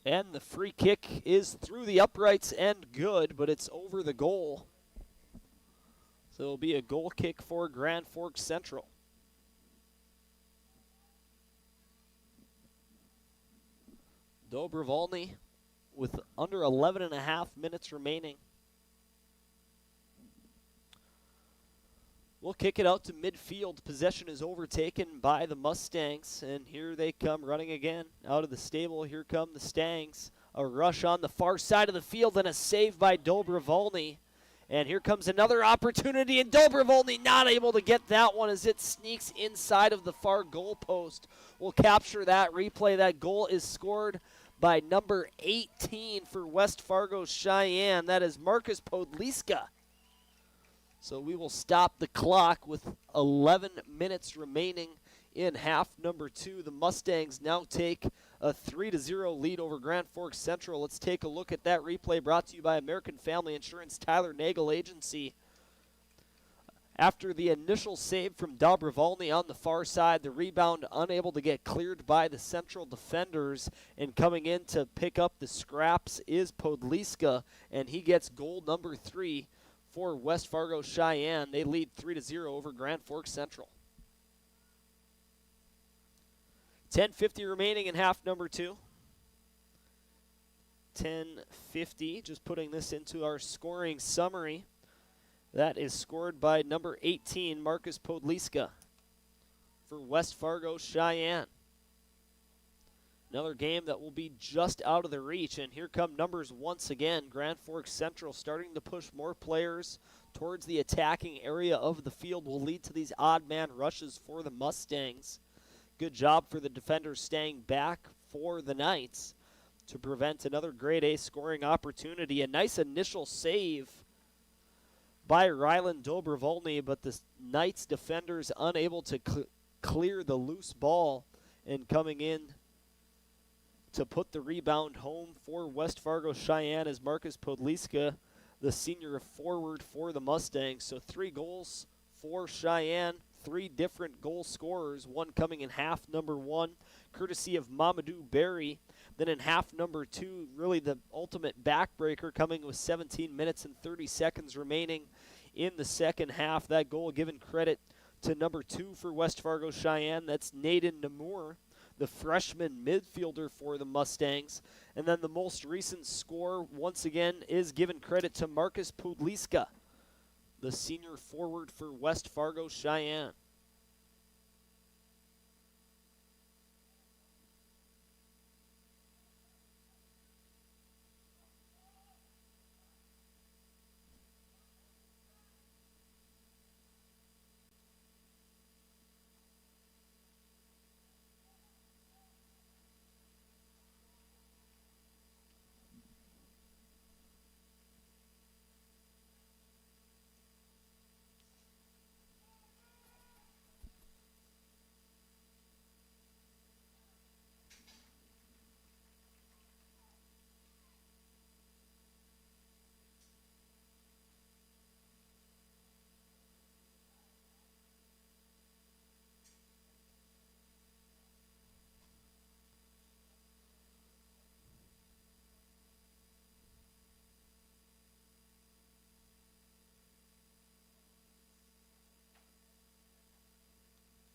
Speaker 1: And the free kick is through the uprights and good, but it's over the goal. So it'll be a goal kick for Grand Forks Central. Dobrovolny with under 11 and a half minutes remaining. We'll kick it out to midfield. Possession is overtaken by the Mustangs, and here they come running again out of the stable. Here come the Stangs. A rush on the far side of the field and a save by Dobrovolny. And here comes another opportunity, and Dobrovolny not able to get that one as it sneaks inside of the far goal post. We'll capture that replay. That goal is scored by number 18 for West Fargo Sheyenne. That is Marcus Podliska. So we will stop the clock with 11 minutes remaining in half number 2. The Mustangs now take a 3-0 lead over Grand Forks Central. Let's take a look at that replay brought to you by American Family Insurance Tyler Nagel Agency. After the initial save from Dobrovolny on the far side, the rebound unable to get cleared by the Central defenders, and coming in to pick up the scraps is Podliska, and he gets goal number 3 for West Fargo Sheyenne. They lead 3-0 over Grand Forks Central. 10:50 remaining in half number 2. 10:50, just putting this into our scoring summary. That is scored by number 18, Marcus Podliska, for West Fargo Sheyenne. Another game that will be just out of the reach, and here come numbers once again. Grand Forks Central starting to push more players towards the attacking area of the field will lead to these odd man rushes for the Mustangs. Good job for the defenders staying back for the Knights to prevent another grade A scoring opportunity. A nice initial save by Ryland Dobrovolny, but the Knights defenders unable to clear the loose ball, and coming in to put the rebound home for West Fargo Sheyenne is Marcus Podliska, the senior forward for the Mustangs. So 3 goals for Sheyenne, 3 different goal scorers, one coming in half number 1, courtesy of Mamadou Berry. Then in half number 2, really the ultimate backbreaker, coming with 17 minutes and 30 seconds remaining in the second half. That goal given credit to number 2 for West Fargo Sheyenne. That's Naden Namur, the freshman midfielder for the Mustangs. And then the most recent score, once again, is given credit to Marcus Podliska, the senior forward for West Fargo Sheyenne.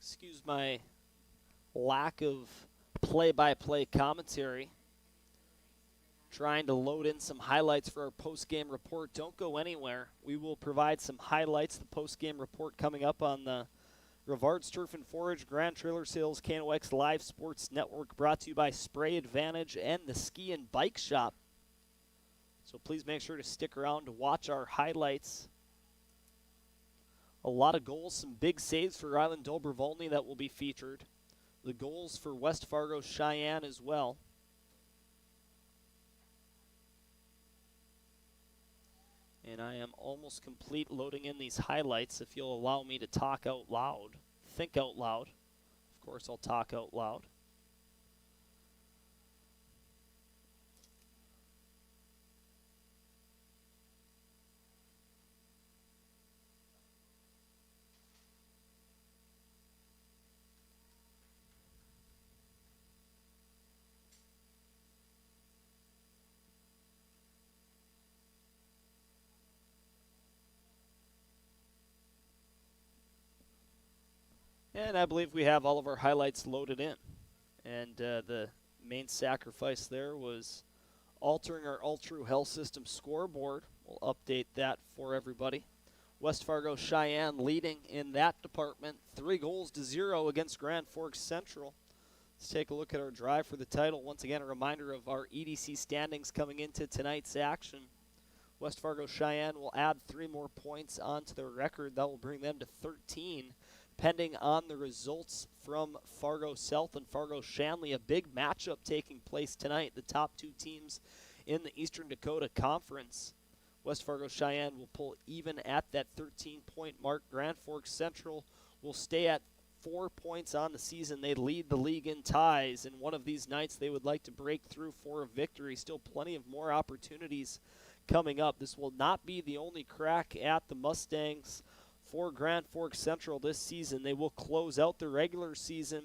Speaker 1: Excuse my lack of play-by-play commentary. Trying to load in some highlights for our post-game report. Don't go anywhere. We will provide some highlights, the post-game report coming up on the Rivard's Turf and Forage Grand Trailer Sales KNOX Live Sports Network, brought to you by Spray Advantage and the Ski and Bike Shop. So please make sure to stick around to watch our highlights. A lot of goals, some big saves for Ryland Dobrovolny that will be featured. The goals for West Fargo Sheyenne as well. And I am almost complete loading in these highlights. If you'll allow me to talk out loud, think out loud. Of course, I'll talk out loud. And I believe we have all of our highlights loaded in. And the main sacrifice there was altering our All-True Health System scoreboard. We'll update that for everybody. West Fargo Sheyenne leading in that department, 3-0 against Grand Forks Central. Let's take a look at our drive for the title. Once again, a reminder of our EDC standings coming into tonight's action. West Fargo Sheyenne will add 3 more points onto their record. That will bring them to 13. Pending on the results from Fargo South and Fargo Shanley, a big matchup taking place tonight. The top 2 teams in the Eastern Dakota Conference. West Fargo Sheyenne will pull even at that 13-point mark. Grand Forks Central will stay at 4 points on the season. They lead the league in ties, and one of these nights they would like to break through for a victory. Still plenty of more opportunities coming up. This will not be the only crack at the Mustangs for Grand Forks Central this season. They will close out the regular season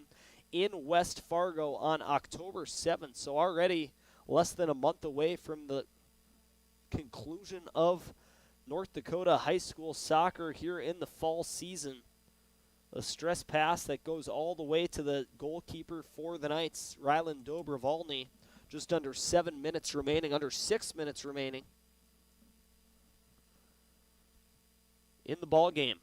Speaker 1: in West Fargo on October 7th. So already less than a month away from the conclusion of North Dakota high school soccer here in the fall season. A stress pass that goes all the way to the goalkeeper for the Knights, Ryland Dobrovolny. Just under 7 minutes remaining, under 6 minutes remaining in the ball game.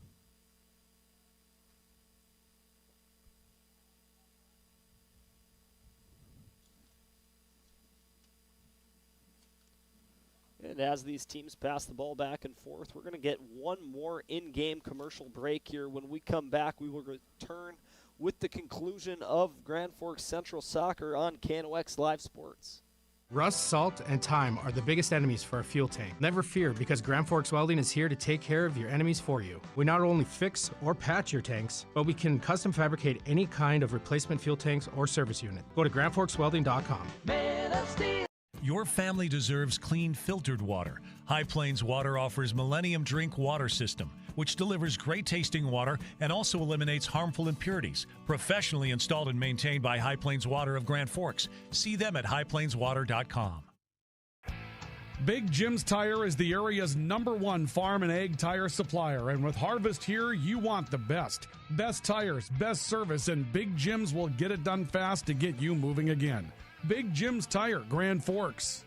Speaker 1: And as these teams pass the ball back and forth, we're going to get one more in-game commercial break here. When we come back, we will return with the conclusion of Grand Forks Central Soccer on KNOX Live Sports.
Speaker 16: Rust, salt, and time are the biggest enemies for a fuel tank. Never fear, because Grand Forks Welding is here to take care of your enemies for you. We not only fix or patch your tanks, but we can custom fabricate any kind of replacement fuel tanks or service unit. Go to grandforkswelding.com.
Speaker 2: Your family deserves clean, filtered water. High Plains Water offers Millennium Drink Water System, which delivers great tasting water and also eliminates harmful impurities. Professionally installed and maintained by High Plains Water of Grand Forks. See them at highplainswater.com.
Speaker 3: Big Jim's Tire is the area's #1 farm and ag tire supplier, and with harvest here, you want the best. Best tires, best service, and Big Jim's will get it done fast to get you moving again. Big Jim's Tire, Grand Forks.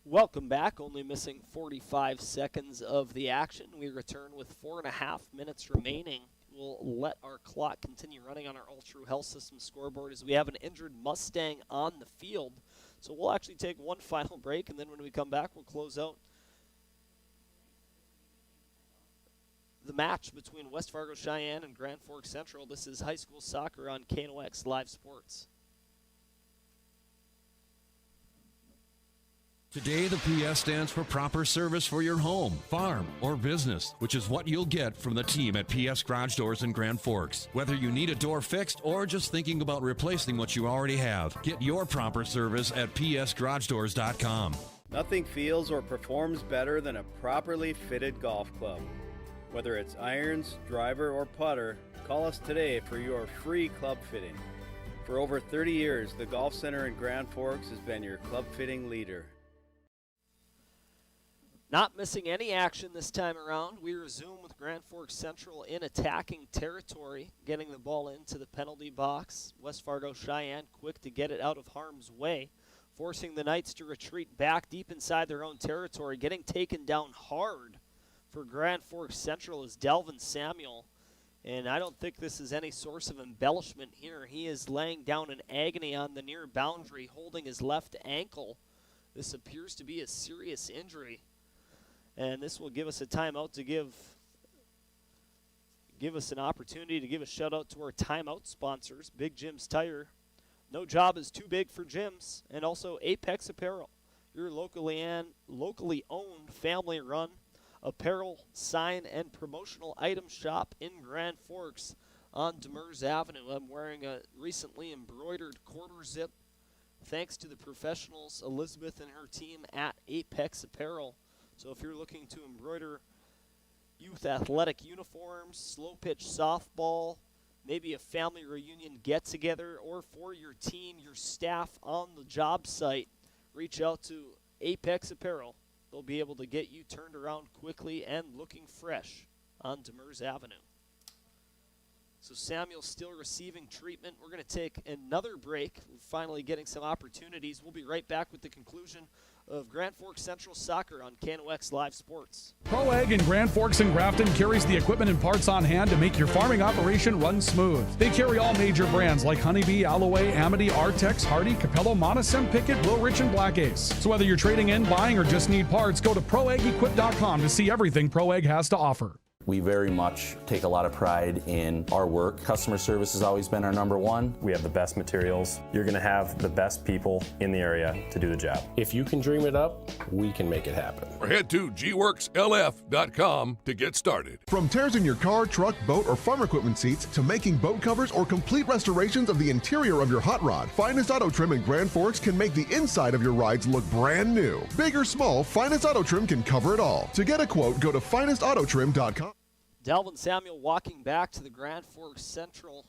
Speaker 1: Welcome back. Only missing 45 seconds of the action. We return with 4.5 minutes remaining. We'll let our clock continue running on our All-True Health System scoreboard as we have an injured Mustang on the field. So we'll actually take one final break, and then when we come back, we'll close out the match between West Fargo Sheyenne and Grand Forks Central. This is high school soccer on KNOX Live Sports.
Speaker 17: Today, the PS stands for proper service for your home, farm, or business, which is what you'll get from the team at PS Garage Doors in Grand Forks. Whether you need a door fixed or just thinking about replacing what you already have, get your proper service at psgaragedoors.com.
Speaker 18: Nothing feels or performs better than a properly fitted golf club. Whether it's irons, driver, or putter, call us today for your free club fitting. For over 30 years, the Golf Center in Grand Forks has been your club fitting leader.
Speaker 1: Not missing any action this time around. We resume with Grand Forks Central in attacking territory, getting the ball into the penalty box. West Fargo Cheyenne quick to get it out of harm's way, forcing the Knights to retreat back deep inside their own territory. Getting taken down hard for Grand Forks Central is Delvin Samuel. And I don't think this is any source of embellishment here. He is laying down in agony on the near boundary, holding his left ankle. This appears to be a serious injury. And this will give us a timeout to give us an opportunity to give a shout out to our timeout sponsors, Big Jim's Tire. No job is too big for Jim's, and also Apex Apparel, your locally owned, family-run apparel, sign, and promotional item shop in Grand Forks on Demers Avenue. I'm wearing a recently embroidered quarter zip, thanks to the professionals, Elizabeth and her team at Apex Apparel. So if you're looking to embroider youth athletic uniforms, slow pitch softball, maybe a family reunion get-together, or for your team, your staff on the job site, reach out to Apex Apparel. They'll be able to get you turned around quickly and looking fresh on Demers Avenue. So Samuel's still receiving treatment. We're going to take another break. We're finally getting some opportunities. We'll be right back with the conclusion of Grand Forks Central Soccer on KNOX Live Sports.
Speaker 3: Pro Ag in Grand Forks and Grafton carries the equipment and parts on hand to make your farming operation run smooth. They carry all major brands like Honeybee, Alloway, Amity, Artex, Hardy, Capello, Monosem, Pickett, Wilrich, and Black Ace. So whether you're trading in, buying, or just need parts, go to ProAgEquip.com to see everything Pro Ag has to offer.
Speaker 8: We very much take a lot of pride in our work. Customer service has always been our number one.
Speaker 9: We have the best materials. You're going to have the best people in the area to do the job.
Speaker 10: If you can dream it up, we can make it happen.
Speaker 5: Or head to gworkslf.com to get started. From tears in your car, truck, boat, or farm equipment seats to making boat covers or complete restorations of the interior of your hot rod, Finest Auto Trim in Grand Forks can make the inside of your rides look brand new. Big or small, Finest Auto Trim can cover it all. To get a quote, go to finestautotrim.com.
Speaker 1: Delvin Samuel walking back to the Grand Forks Central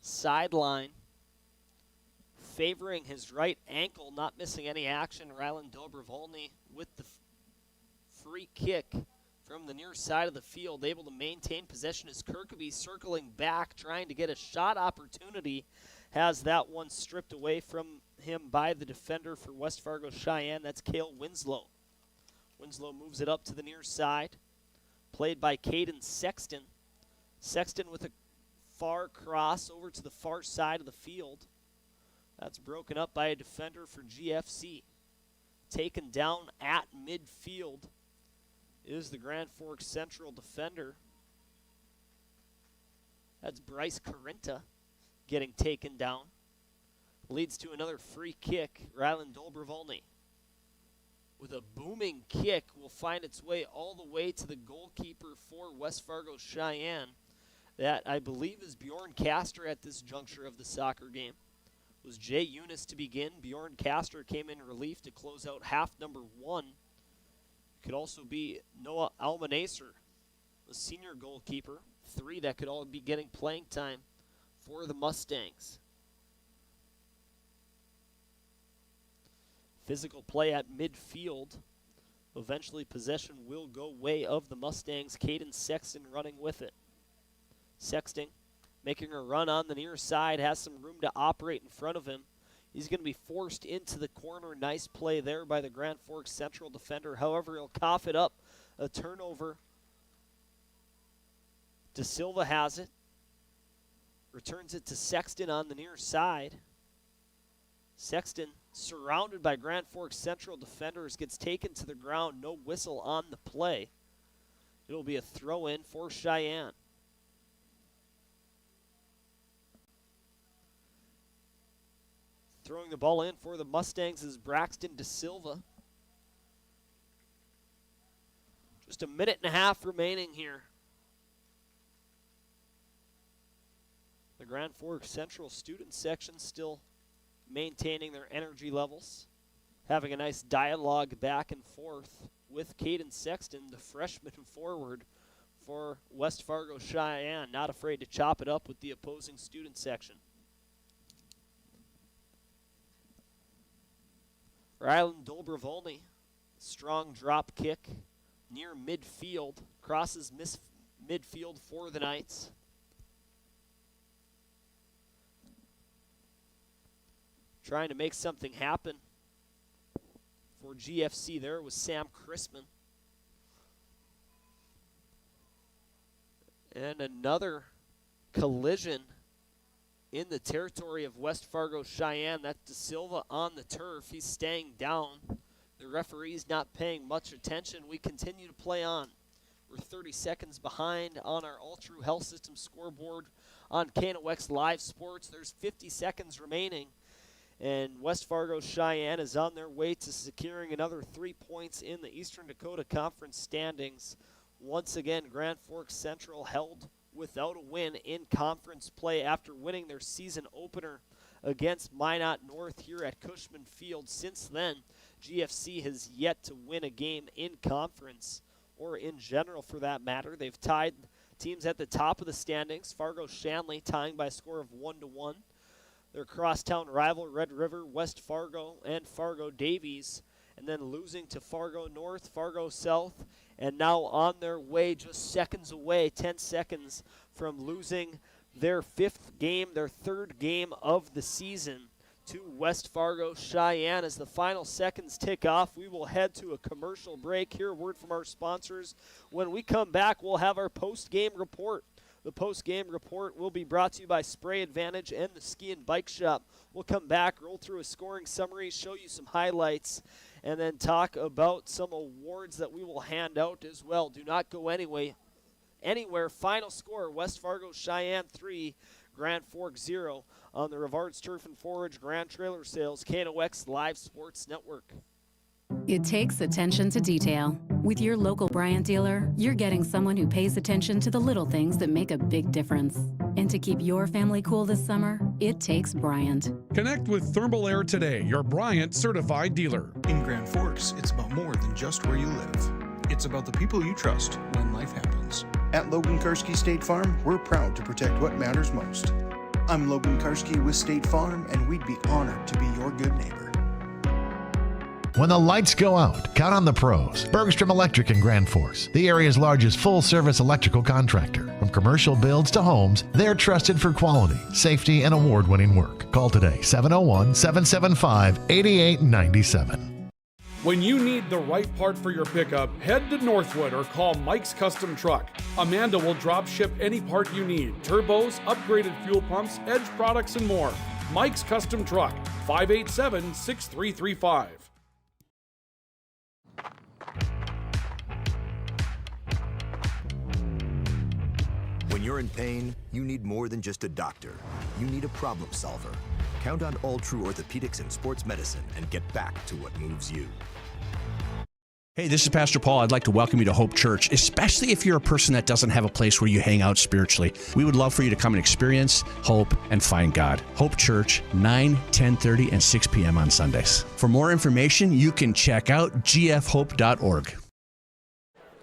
Speaker 1: sideline, favoring his right ankle, not missing any action. Rylan Dobrovolny with the free kick from the near side of the field, able to maintain possession as Kirkby circling back, trying to get a shot opportunity, has that one stripped away from him by the defender for West Fargo Cheyenne. That's Cale Winslow. Winslow moves it up to the near side. Played by Caden Sexton. Sexton with a far cross over to the far side of the field. That's broken up by a defender for GFC. Taken down at midfield is the Grand Forks Central defender. That's Bryce Carinta getting taken down. Leads to another free kick, Rylan Dobrovolny. With a booming kick, will find its way all the way to the goalkeeper for West Fargo Cheyenne. That, I believe, is Bjorn Castor at this juncture of the soccer game. It was Jay Eunice to begin. Bjorn Castor came in relief to close out half number one. Could also be Noah Almanaser, the senior goalkeeper. Three that could all be getting playing time for the Mustangs. Physical play at midfield. Eventually possession will go way of the Mustangs. Caden Sexton running with it. Sexton making a run on the near side. Has some room to operate in front of him. He's going to be forced into the corner. Nice play there by the Grand Forks Central defender. However, he'll cough it up. A turnover. De Silva has it. Returns it to Sexton on the near side. Sexton, surrounded by Grand Forks Central defenders, gets taken to the ground. No whistle on the play. It'll be a throw-in for Cheyenne. Throwing the ball in for the Mustangs is Braxton De Silva. Just a minute and a half remaining here. The Grand Forks Central student section still maintaining their energy levels, having a nice dialogue back and forth with Caden Sexton, the freshman forward for West Fargo Cheyenne, not afraid to chop it up with the opposing student section. Rylan Dobrovolny Strong drop kick near midfield. Crosses midfield for the Knights. Trying to make something happen for GFC there was Sam Chrisman. And another collision in the territory of West Fargo Cheyenne. That's De Silva on the turf. He's staying down. The referee's not paying much attention. We continue to play on. We're 30 seconds behind on our All True Health System scoreboard on KNOX Live Sports. There's 50 seconds remaining. And West Fargo Cheyenne is on their way to securing another 3 points in the Eastern Dakota Conference standings. Once again, Grand Forks Central held without a win in conference play after winning their season opener against Minot North here at Cushman Field. Since then, GFC has yet to win a game in conference, or in general for that matter. They've tied teams at the top of the standings. Fargo Shanley tying by a score of 1-1. Their crosstown rival, Red River, West Fargo, and Fargo Davies, and then losing to Fargo North, Fargo South, and now on their way, just seconds away, 10 seconds from losing their fifth game, their third game of the season to West Fargo Cheyenne. As the final seconds tick off, we will head to a commercial break. Hear a word from our sponsors. When we come back, we'll have our post-game report. The post-game report will be brought to you by Spray Advantage and the Ski and Bike Shop. We'll come back, roll through a scoring summary, show you some highlights, and then talk about some awards that we will hand out as well. Do not go anywhere. Final score, West Fargo Cheyenne 3, Grand Forks 0 on the Rivards Turf and Forage Grand Trailer Sales KNOX Live Sports Network.
Speaker 19: It takes attention to detail. With your local Bryant dealer, you're getting someone who pays attention to the little things that make a big difference. And to keep your family cool this summer, it takes Bryant.
Speaker 3: Connect with Thermal Air today, your Bryant certified dealer.
Speaker 20: In Grand Forks, it's about more than just where you live. It's about the people you trust when life happens.
Speaker 21: At Logan Karski State Farm, we're proud to protect what matters most. I'm Logan Karski with State Farm, and we'd be honored to be your good neighbor.
Speaker 4: When the lights go out, count on the pros. Bergstrom Electric in Grand Forks, the area's largest full-service electrical contractor. From commercial builds to homes, they're trusted for quality, safety, and award-winning work. Call today, 701-775-8897.
Speaker 3: When you need the right part for your pickup, head to Northwood or call Mike's Custom Truck. Amanda will drop ship any part you need. Turbos, upgraded fuel pumps, Edge products, and more. Mike's Custom Truck, 587-6335.
Speaker 7: When you're in pain, you need more than just a doctor. You need a problem solver. Count on All True Orthopedics and Sports Medicine and get back to what moves you.
Speaker 23: Hey, this is Pastor Paul. I'd like to welcome you to Hope Church, especially if you're a person that doesn't have a place where you hang out spiritually. We would love for you to come and experience hope and find God. Hope Church, 9, 10:30, and 6 p.m. on Sundays. For more information, you can check out gfhope.org.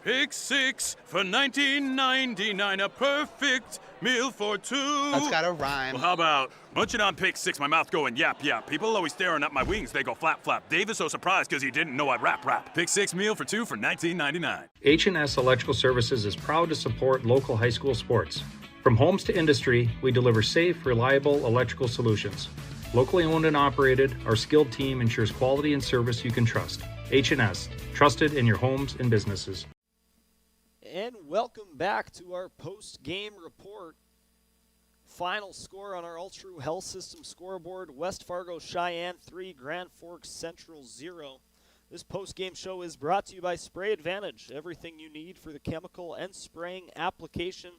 Speaker 24: Pick 6 for $19.99, a perfect meal for two.
Speaker 25: That's gotta rhyme.
Speaker 24: Well, how about munching on Pick 6, my mouth going yap, yap. People always staring at my wings, they go flap, flap. Dave is so surprised because he didn't know I rap. Pick 6 meal for two for $19.99.
Speaker 26: H&S Electrical Services is proud to support local high school sports. From homes to industry, we deliver safe, reliable electrical solutions. Locally owned and operated, our skilled team ensures quality and service you can trust. H&S, trusted in your homes and businesses.
Speaker 1: And welcome back to our post-game report. Final score on our All True Health System scoreboard, West Fargo Cheyenne 3, Grand Forks Central 0. This post-game show is brought to you by Spray Advantage, everything you need for the chemical and spraying application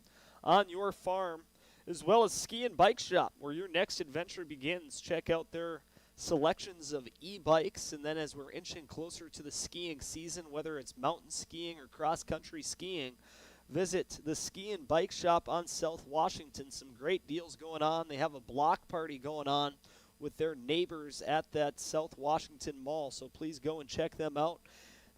Speaker 1: on your farm, as well as Ski and Bike Shop, where your next adventure begins. Check out their selections of e-bikes, and then as we're inching closer to the skiing season, whether it's mountain skiing or cross-country skiing, visit the Ski and Bike Shop on South Washington. Some great deals going on. They have a block party going on with their neighbors at that South Washington Mall, so please go and check them out.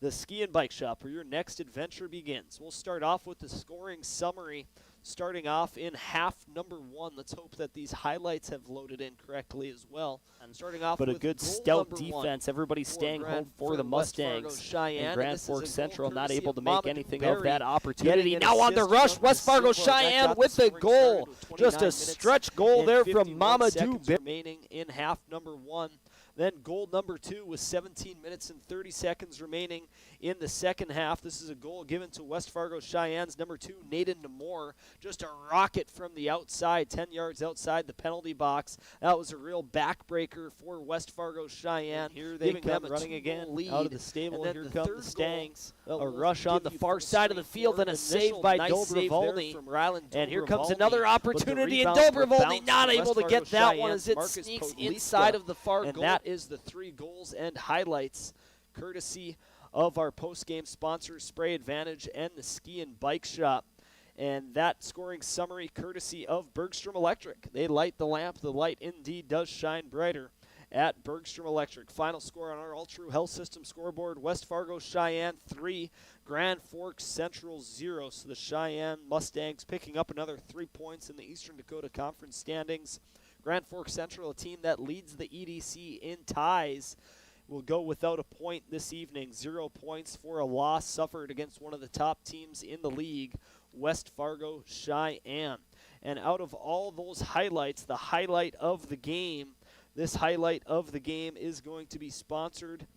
Speaker 1: The Ski and Bike Shop, where your next adventure begins. We'll start off with the scoring summary. starting off in half number 1. Let's hope that these highlights have loaded in correctly as well. And starting off
Speaker 11: but
Speaker 1: with
Speaker 11: a good
Speaker 1: goal
Speaker 11: stout
Speaker 1: number
Speaker 11: defense.
Speaker 1: 1
Speaker 11: Everybody staying home for the
Speaker 1: West Fargo
Speaker 11: Mustangs.
Speaker 1: Cheyenne,
Speaker 11: and Grand
Speaker 1: this is a
Speaker 11: Forks
Speaker 1: goal
Speaker 11: Central not
Speaker 1: courtesy
Speaker 11: able
Speaker 1: of
Speaker 11: to make
Speaker 1: Mamadou
Speaker 11: anything
Speaker 1: Berry,
Speaker 11: of that
Speaker 1: getting
Speaker 11: opportunity.
Speaker 1: an
Speaker 11: Now on the
Speaker 1: assist
Speaker 11: rush,
Speaker 1: from
Speaker 11: West Fargo
Speaker 1: Silva. That
Speaker 11: Cheyenne
Speaker 1: got
Speaker 11: with
Speaker 1: the
Speaker 11: the
Speaker 1: scoring
Speaker 11: goal.
Speaker 1: started with 29
Speaker 11: Just a
Speaker 1: minutes
Speaker 11: stretch goal
Speaker 1: and
Speaker 11: there from
Speaker 1: 51
Speaker 11: Mamadou
Speaker 1: seconds
Speaker 11: Berry.
Speaker 1: remaining in half number 1. Then goal number 2 with 17 minutes and 30 seconds remaining in the second half. This is a goal given to West Fargo Cheyenne's number 2, Nathan Nemore. Just a rocket from the outside, 10 yards outside the penalty box. That was a real backbreaker for West Fargo Cheyenne.
Speaker 11: And here they come running again out of the stable. And here come the Stangs. A rush on the far side of the field and a save by Dobrovolny. And here comes another opportunity, and Dobrovolny not able to get that one as it sneaks inside of the far goal.
Speaker 1: And that is the 3 goals and highlights, courtesy of our post-game sponsors, Spray Advantage and the Ski and Bike Shop. And that scoring summary courtesy of Bergstrom Electric. They light the lamp. The light indeed does shine brighter at Bergstrom Electric. Final score on our All True Health System scoreboard, West Fargo Cheyenne 3, Grand Forks Central 0. So the Cheyenne Mustangs picking up another 3 points in the Eastern Dakota Conference standings. Grand Forks Central, a team that leads the EDC in ties, will go without a point this evening. 0 points for a loss suffered against one of the top teams in the league, West Fargo Cheyenne. And out of all those highlights, the highlight of the game, this highlight of the game is going to be sponsored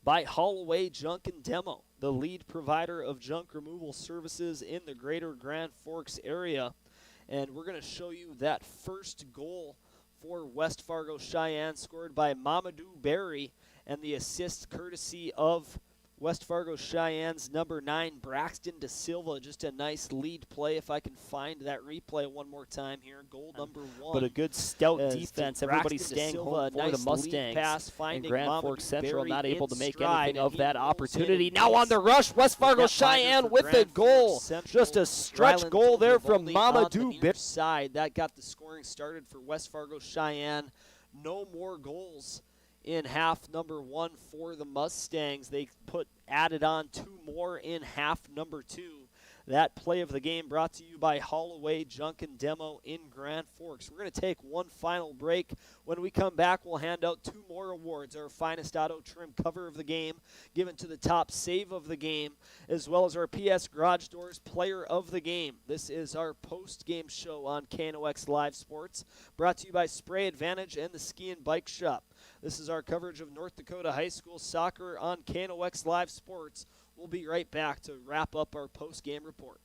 Speaker 1: by Holloway Junk and Demo, the lead provider of junk removal services in the greater Grand Forks area. And we're going to show you that first goal for West Fargo Cheyenne, scored by Mamadou Berry, and the assist courtesy of West Fargo Cheyenne's number 9, Braxton De Silva. Just a nice lead play. If I can find that replay one more time here. Goal number 1.
Speaker 11: But a good stout defense. Everybody staying home for the Mustangs.
Speaker 1: Pass,
Speaker 11: and Grand Forks Central not able to make
Speaker 1: stride,
Speaker 11: anything of that opportunity.
Speaker 1: Now on the rush, West Fargo Cheyenne with the goal. Just a stretch goal there from Mamadou Berry. Side. That got the scoring started for West Fargo Cheyenne. No more goals in half number 1 for the Mustangs. They added on 2 more in half number 2. That play of the game brought to you by Holloway Junk and Demo in Grand Forks. We're going to take one final break. When we come back, we'll hand out 2 more awards. Our finest auto trim cover of the game, given to the top save of the game, as well as our PS Garage Doors player of the game. This is our post-game show on KNOX Live Sports, brought to you by Spray Advantage and the Ski and Bike Shop. This is our coverage of North Dakota High School soccer on KNOX Live Sports. We'll be right back to wrap up our post-game report.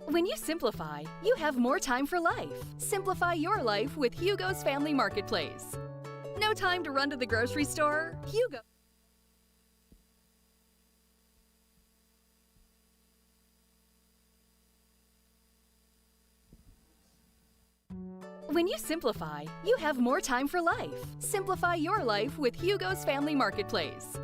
Speaker 12: When you simplify, you have more time for life. Simplify your life with Hugo's Family Marketplace. No time to run to the grocery store? Hugo. When you simplify, you have more time for life. Simplify your life with Hugo's Family Marketplace.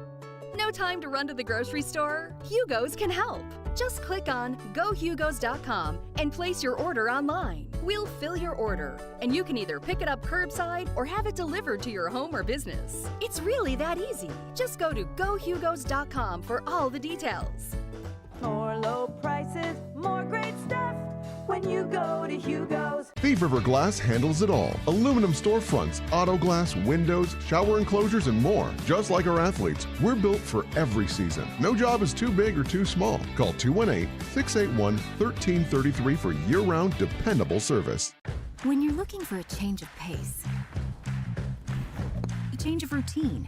Speaker 12: No time to run to the grocery store? Hugo's can help. Just click on GoHugos.com and place your order online. We'll fill your order, and you can either pick it up curbside or have it delivered to your home or business. It's really that easy. Just go to GoHugos.com for all the details.
Speaker 13: More low prices, more great stuff when you go to Hugo's.
Speaker 5: Thief River Glass handles it all. Aluminum storefronts, auto glass, windows, shower enclosures, and more. Just like our athletes, we're built for every season. No job is too big or too small. Call 218-681-1333 for year-round dependable service.
Speaker 14: When you're looking for a change of pace, a change of routine,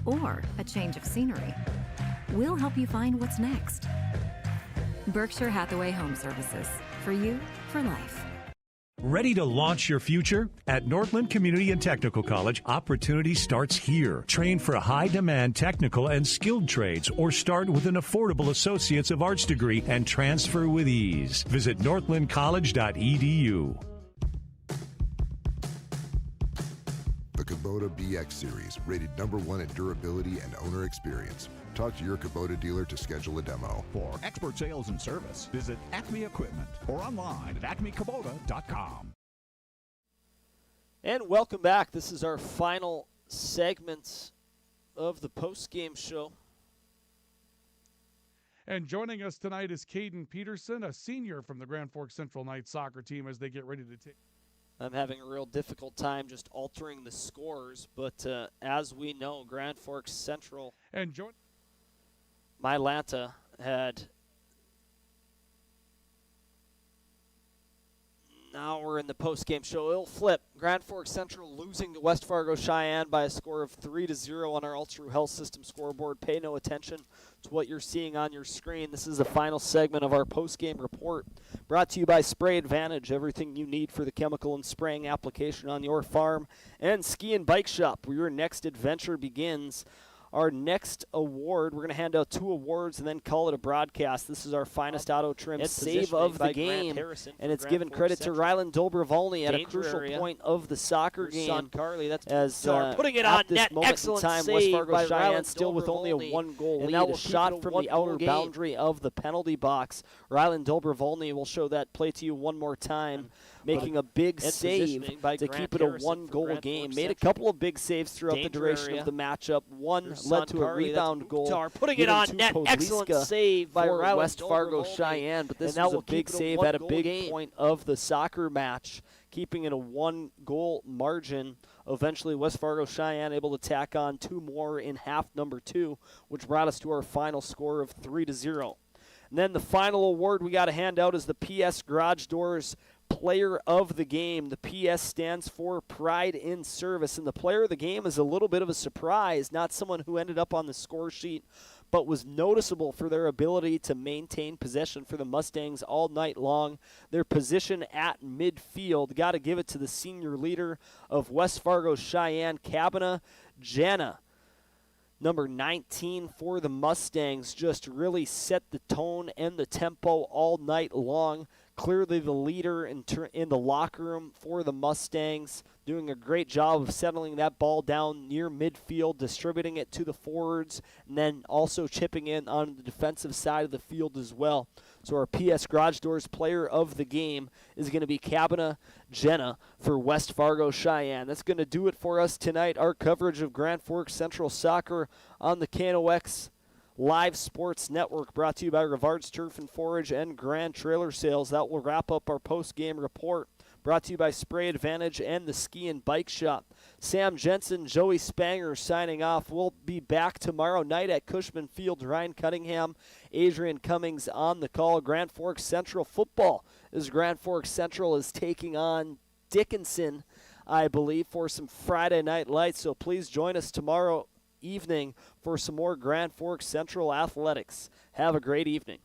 Speaker 14: or a change of scenery, we'll help you find what's next. Berkshire Hathaway Home Services. For you, for life.
Speaker 2: Ready to launch your future? At Northland Community and Technical College, opportunity starts here. Train for high-demand technical and skilled trades, or start with an affordable Associates of Arts degree and transfer with ease. Visit northlandcollege.edu.
Speaker 15: The Kubota BX Series, rated #1 in durability and owner experience. Talk to your Kubota dealer to schedule a demo.
Speaker 25: For expert sales and service, visit Acme Equipment or online at acmekubota.com.
Speaker 1: And welcome back. This is our final segment of the post-game show.
Speaker 3: And joining us tonight is Caden Peterson, a senior from the Grand Forks Central Knights soccer team as they get ready to take.
Speaker 11: I'm having a real difficult time just altering the scores, but as we know, Grand Forks Central
Speaker 3: and
Speaker 11: Mylanta had. Now we're in the post-game show. It'll flip. Grand Forks Central losing to West Fargo Cheyenne by a score of 3-0 on our Ultra Health System scoreboard. Pay no attention to what you're seeing on your screen. This is the final segment of our post-game report, brought to you by Spray Advantage, everything you need for the chemical and spraying application on your farm, and Ski and Bike Shop, where your next adventure begins. Our next award, we're going to hand out 2 awards and then call it a broadcast. This is our finest auto trim save of the game, and it's given credit to Rylan Dobrovolny at a crucial point of the soccer game. As putting it on net, excellent time, West Fargo Cheyenne still with only a 1-goal lead. A shot from the outer boundary of the penalty box. Rylan Dobrovolny will show that play to you one more time, making a big save to keep it a 1-goal game. Made a couple of big saves throughout the duration of the matchup. One led to a rebound goal. Putting it on net, excellent save by West Fargo Cheyenne, but this was a big save at a big point of the soccer match, keeping it a 1-goal margin. Eventually, West Fargo Cheyenne able to tack on 2 more in half number 2, which brought us to our final score of 3-0. And then the final award we got to hand out is the PS Garage Doors Player of the Game. The PS stands for Pride in Service, and the player of the game is a little bit of a surprise, not someone who ended up on the score sheet, but was noticeable for their ability to maintain possession for the Mustangs all night long. Their position at midfield, got to give it to the senior leader of West Fargo Cheyenne, Cabana Jana. Number 19 for the Mustangs, just really set the tone and the tempo all night long. Clearly the leader in the locker room for the Mustangs, doing a great job of settling that ball down near midfield, distributing it to the forwards, and then also chipping in on the defensive side of the field as well. So our PS Garage Doors player of the game is going to be Cabana Jenna for West Fargo Cheyenne. That's going to do it for us tonight. Our coverage of Grand Forks Central Soccer on the KNOX Live Sports Network, brought to you by Rivard's Turf and Forage and Grand Trailer Sales. That will wrap up our post-game report, brought to you by Spray Advantage and the Ski and Bike Shop. Sam Jensen, Joey Spanger signing off. We'll be back tomorrow night at Cushman Field. Ryan Cunningham, Adrian Cummings on the call. Grand Forks Central football, as Grand Forks Central is taking on Dickinson, I believe, for some Friday Night Lights. So please join us tomorrow evening for some more Grand Forks Central athletics. Have a great evening.